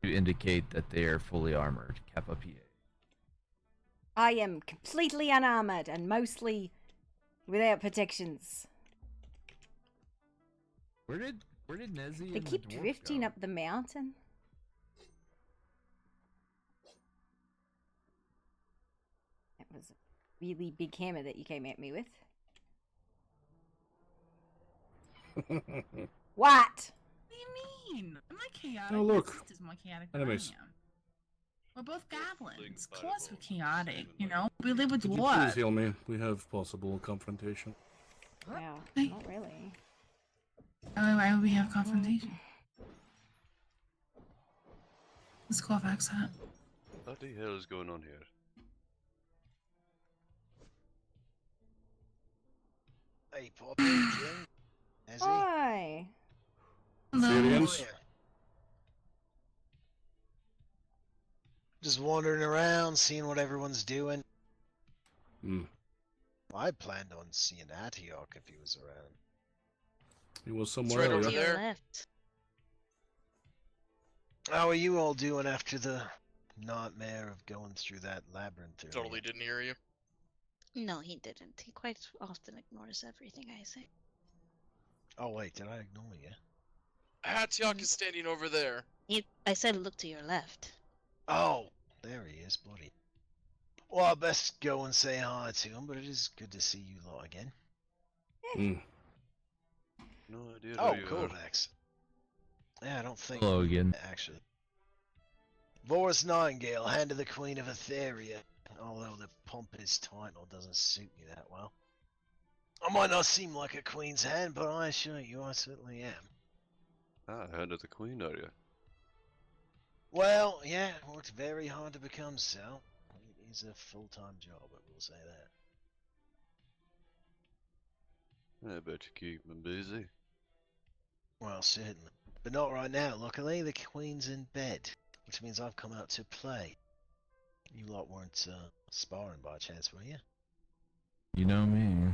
to indicate that they are fully armored. Kappa PA. I am completely unarmored and mostly without protections. Where did Nezzy They and keep the dwarf drifting go? up the mountain. That was a really big hammer that you came at me with. What? What do you mean? I'm not chaotic. Oh, look. My sister's more chaotic than Enemies. I am. We're both goblins. Of course we're chaotic, you know? We live with Could you please dwarves. heal me? We have possible confrontation. Wow, Hey. not really. Why would we have confrontation? Let's call Vax that. What the hell is going on here? Hey, Poppy, Jim, Ezzy. Hi. Syrians? Just wandering around, seeing what everyone's doing. Hmm. I planned on seeing Atiok if he was around. He was It's somewhere right earlier. over there. Left. How are you all doing after the nightmare of going through that labyrinth earlier? Totally didn't hear you. No, he didn't. He quite often ignores everything I say. Oh wait, did I ignore you? Hatsiok is standing over there. I said look to your left. Oh, there he is, buddy. Well, I best go and say hi to him, but it is good to see you lot again. Hmm. No idea Oh, who you cool, are. Max. Yeah, I don't think. Hello again. Actually. Boris Nightingale, Hand of the Queen of Etheria, although the pompous title doesn't suit me that well. I might not seem like a queen's hand, but I assure you I certainly am. Ah, Hand of the Queen, are you? Well, yeah, worked very hard to become so. It is a full-time job, I will say that. I bet you keep me busy. Well, certainly. But not right now, luckily. The queen's in bed, which means I've come out to play. You lot weren't sparring by chance, were you? You know me.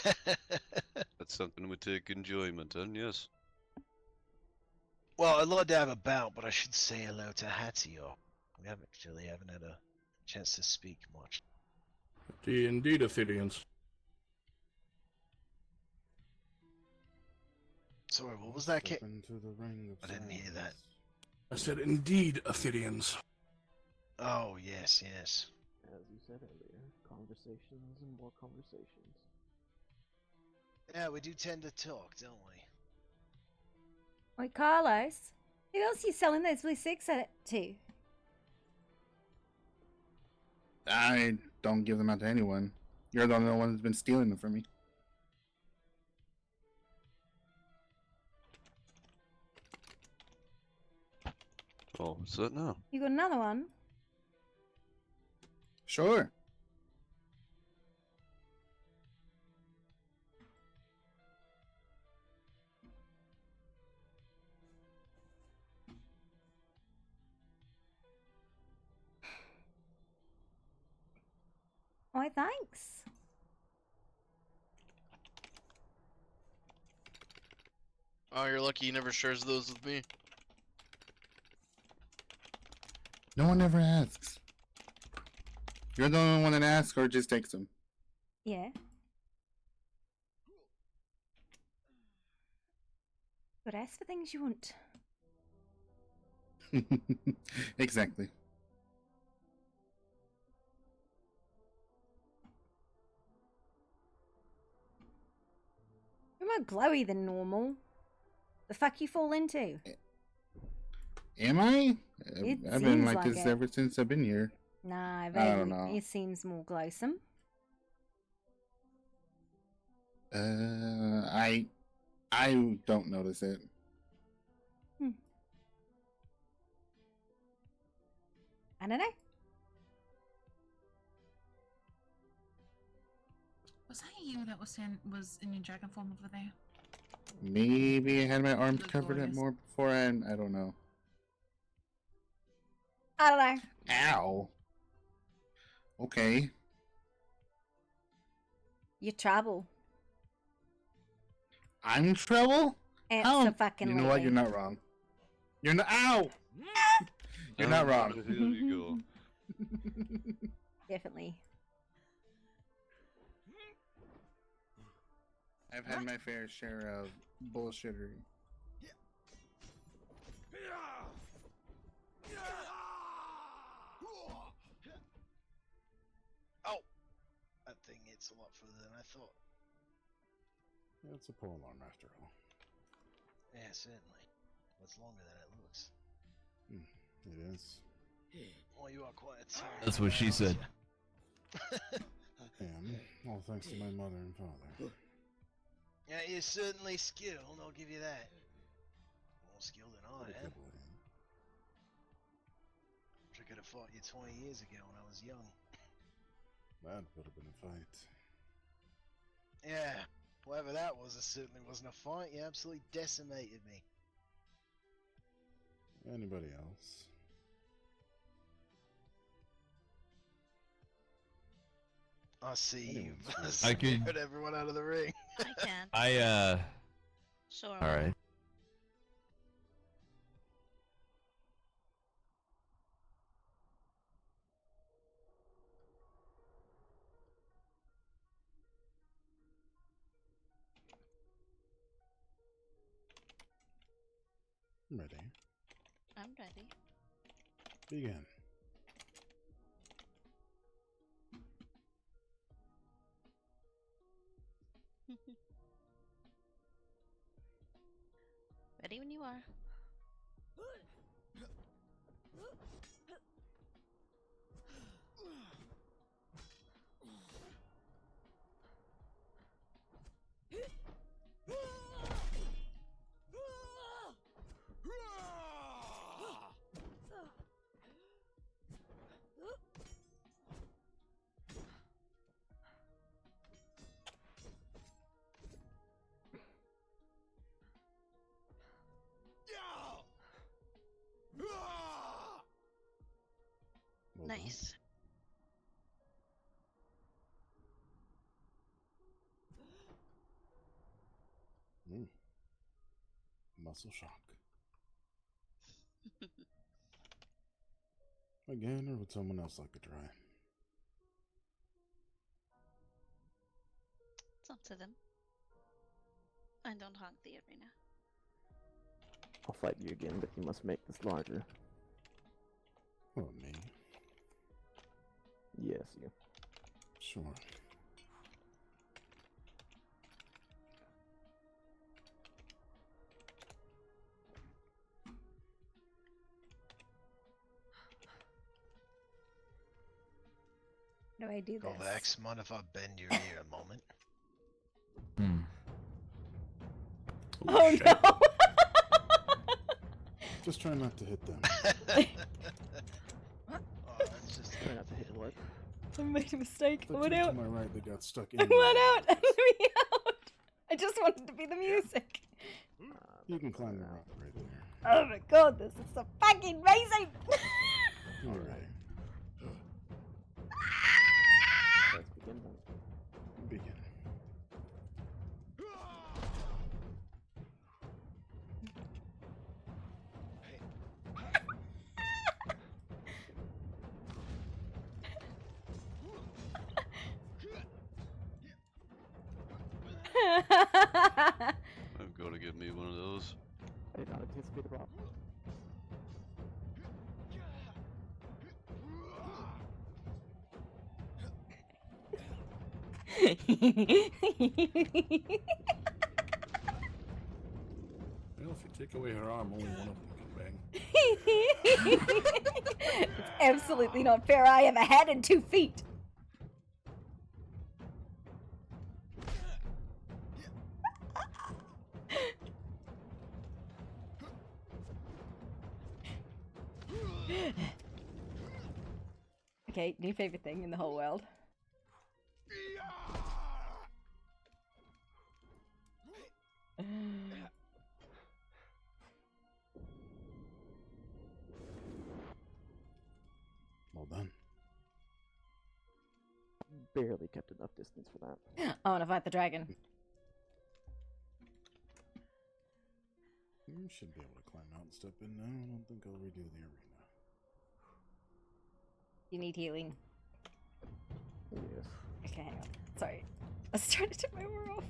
That's something we take enjoyment in, yes. Well, I'd love to have a bout, but I should say hello to Hatio. We haven't had a chance to speak much. Indeed, Athenians. Sorry, what was that, kid? Step into the ring of I didn't hear that. I said indeed, Athenians. Oh, yes, yes. As you said earlier, conversations and more conversations. Yeah, we do tend to talk, don't we? Wait, Carlos, who else are you selling those blue six to? I don't give them out to anyone. You're the only one that's been stealing them from me. Oh, what's that now? You got another one? Sure. Why, thanks. Oh, you're lucky he never shares those with me. No one ever asks. You're the only one that asks or just takes them. Yeah. But ask for things you want. Exactly. more glowy than normal. The fuck you fall into? Am I? It I've been seems like like this it. ever since I've been here. Nah, I don't vaguely. know. It seems more glowsome. I don't notice it. I don't know. Was that you that was in your dragon form over there? Maybe I had my arms Look covered up gorgeous. more beforehand. I don't know. I don't know. Ow. Okay. You trouble. I'm in trouble? Abso-fucking-lutely. You know what? You're not wrong. You're not. Ow! You're not wrong. Here you go. Definitely. I've had my fair share of bullshittery. Oh! That thing hits a lot further than I thought. It's a pole arm after all. Yeah, certainly. It's longer than it looks. It is. Oh, you are quite a tiny That's what she said. And all thanks to my mother and father. Yeah, you're certainly skilled, I'll give you that. More skilled than I am. I could have fought you 20 years ago when I was young. That would have been a fight. Yeah, whatever that was, it certainly wasn't a fight. You absolutely decimated me. Anybody else? I see you. I could- Scared everyone out of the ring. I can. Sure. All right. I'm ready. I'm ready. Begin. Ready when you are. Well done. Nice. Muscle shock. Again, or would someone else like to try? It's up to them. I don't hog the arena. I'll fight you again, but you must make this larger. Oh, me? Yes, you. Sure. How do I do this? Kovacs, mind if I bend your ear a moment? Oh no! Just try not to hit them. Try not to hit what? I made a mistake. I The went two to out. my right, they got stuck I in. went out. Let me out. I just wanted to be the music. You can climb the rock right there. Oh my god, this is so fucking amazing! All right. Let's begin then. Begin. I'm gonna give me one of those. I did not anticipate the rock. Take away her arm, only one of them can bang. It's absolutely not fair. I have a head and 2 feet. Okay, new favorite thing in the whole world. Well done. Barely kept enough distance for that. I want to fight the dragon. You should be able to climb out and step in now. I don't think I'll redo the arena. You need healing. Yes. Okay, hang on. Sorry. I was trying to take my armor off.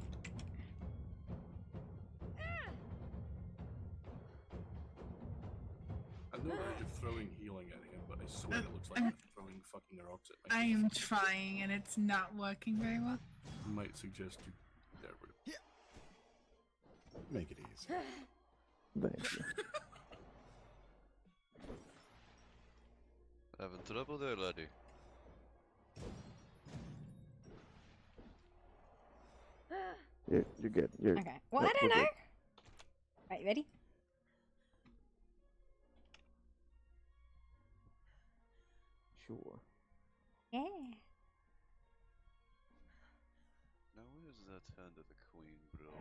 I know that you're throwing healing at him, but I swear it looks like you're throwing fucking rocks at me. I am trying, and it's not working very well. I might suggest you get rid of it. Make it easy. Thank you. Having trouble there, laddie. You're good. You're Okay. Well, no, I don't we're know. good. Right, you ready? Sure. Yeah. Now where's that hand of the queen, bro?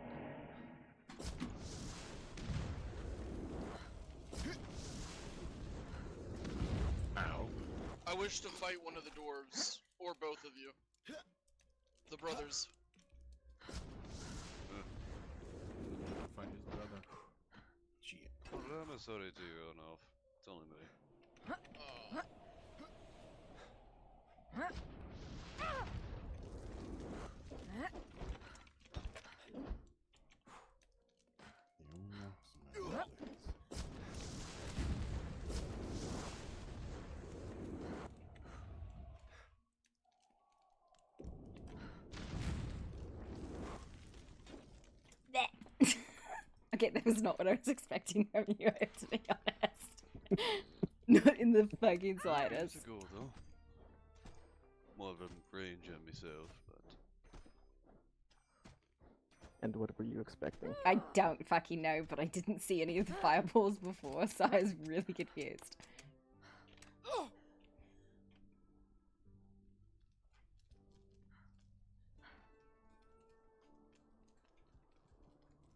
Ow. I wish to fight one of the dwarves, or both of you. The brothers. Find his brother. Shit. Well, I'm sorry to run off. It's only me. Okay, that was not what I was expecting from you, I have to be honest. Not in the fucking slightest. Years ago, though. More of a ranger myself, but... And what were you expecting? I don't fucking know, but I didn't see any of the fireballs before, so I was really confused.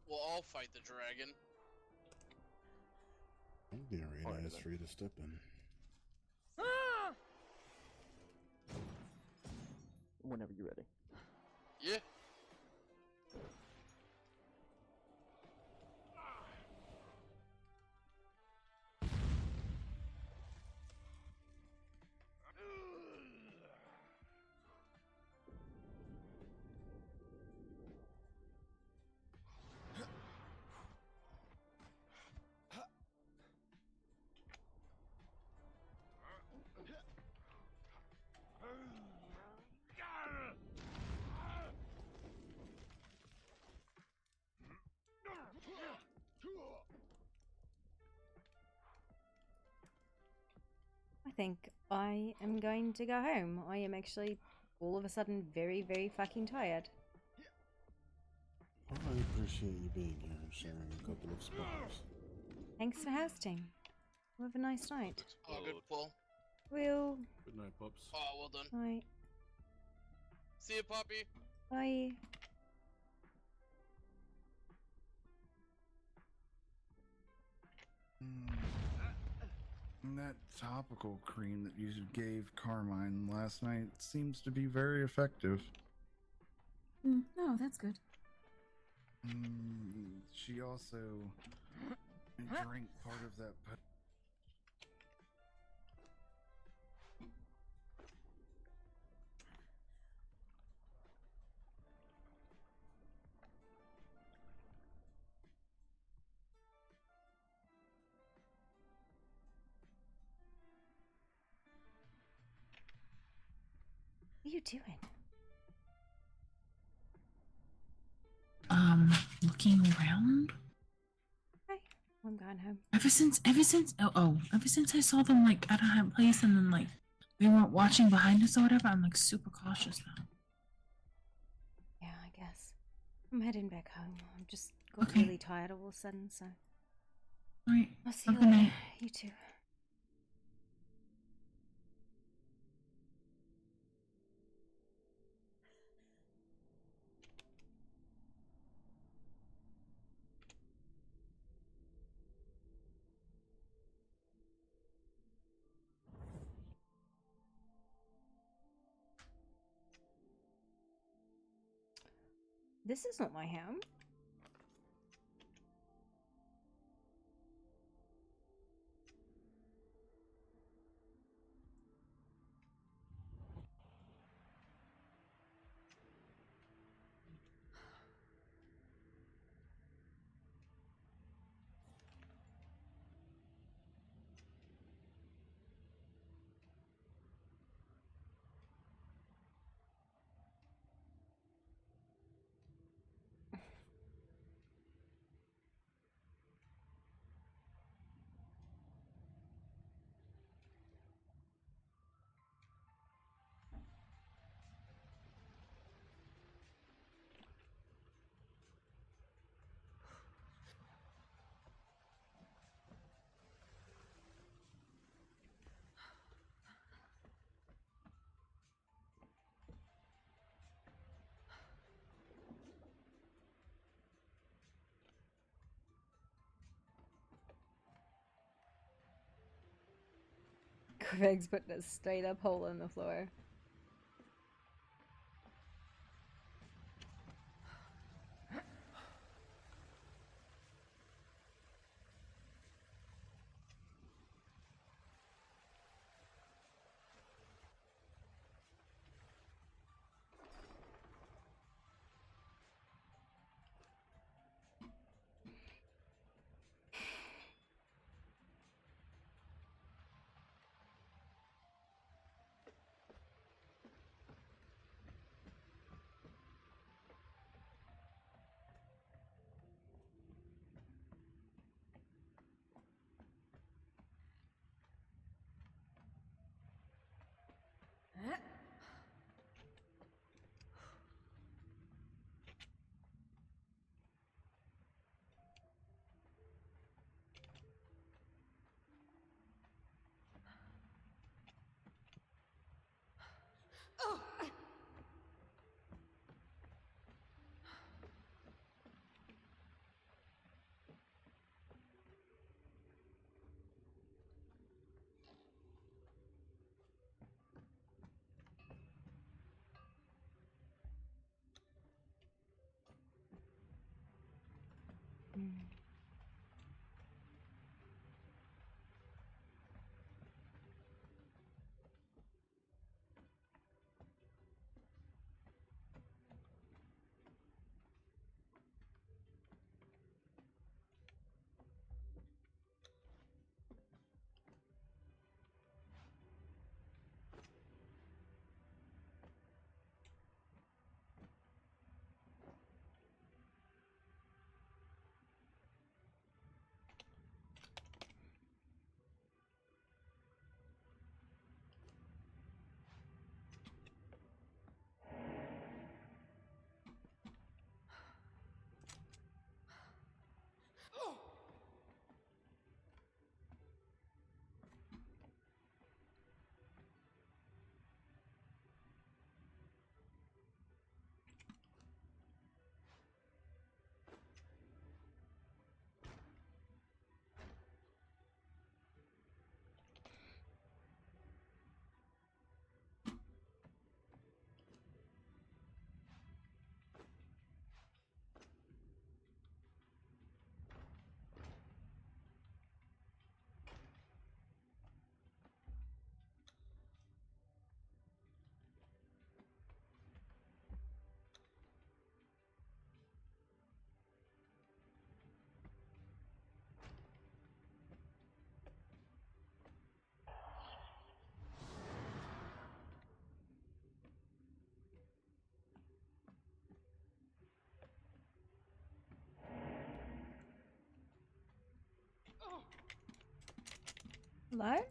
We'll all fight the dragon. The arena is free to step in. Whenever you're ready. Yeah. I think I am going to go home. I am actually all of a sudden very, very fucking tired. Well, I appreciate you being here and sharing a couple of spots. Thanks for hosting. Have a nice night. Oh, good pull. Will. Good night, pups. Oh, well done. Night. See you, puppy. Bye. That topical cream that you gave Carmine last night seems to be very effective. No, that's good. She also drank part of that. What are you doing? Looking around. Hi. going home. Ever since ever since I saw them like at a place and then like they weren't watching behind us or whatever, I'm like super cautious now. Yeah, I guess. I'm heading back home. I'm just got really tired all of a sudden, so. Alright. I'll see you Have a good later. night. You too. This is not my home. Greg's putting a straight up hole in the floor. Hello?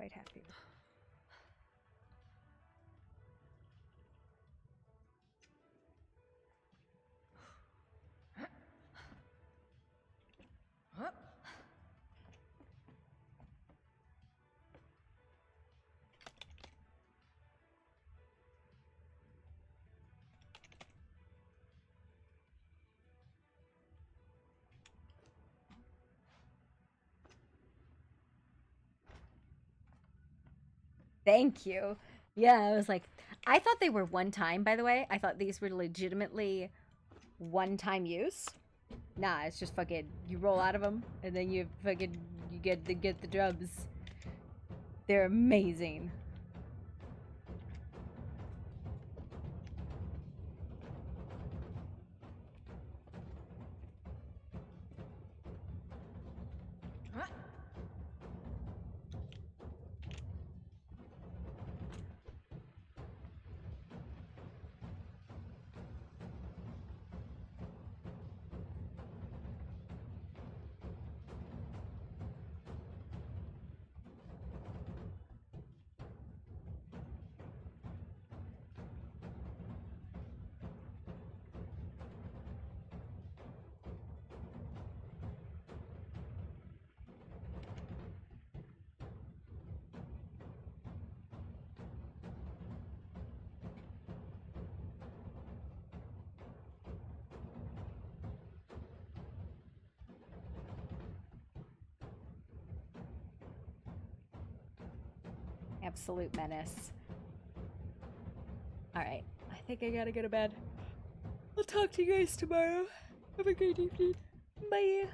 quite happy. Thank you. Yeah, I was like, I thought they were one time, by the way. I thought these were legitimately one time use. Nah, it's just fucking, you roll out of them and then you fucking, you get the drums. They're amazing. Absolute menace. Alright, I think I gotta go to bed. I'll talk to you guys tomorrow. Have a great evening. Bye.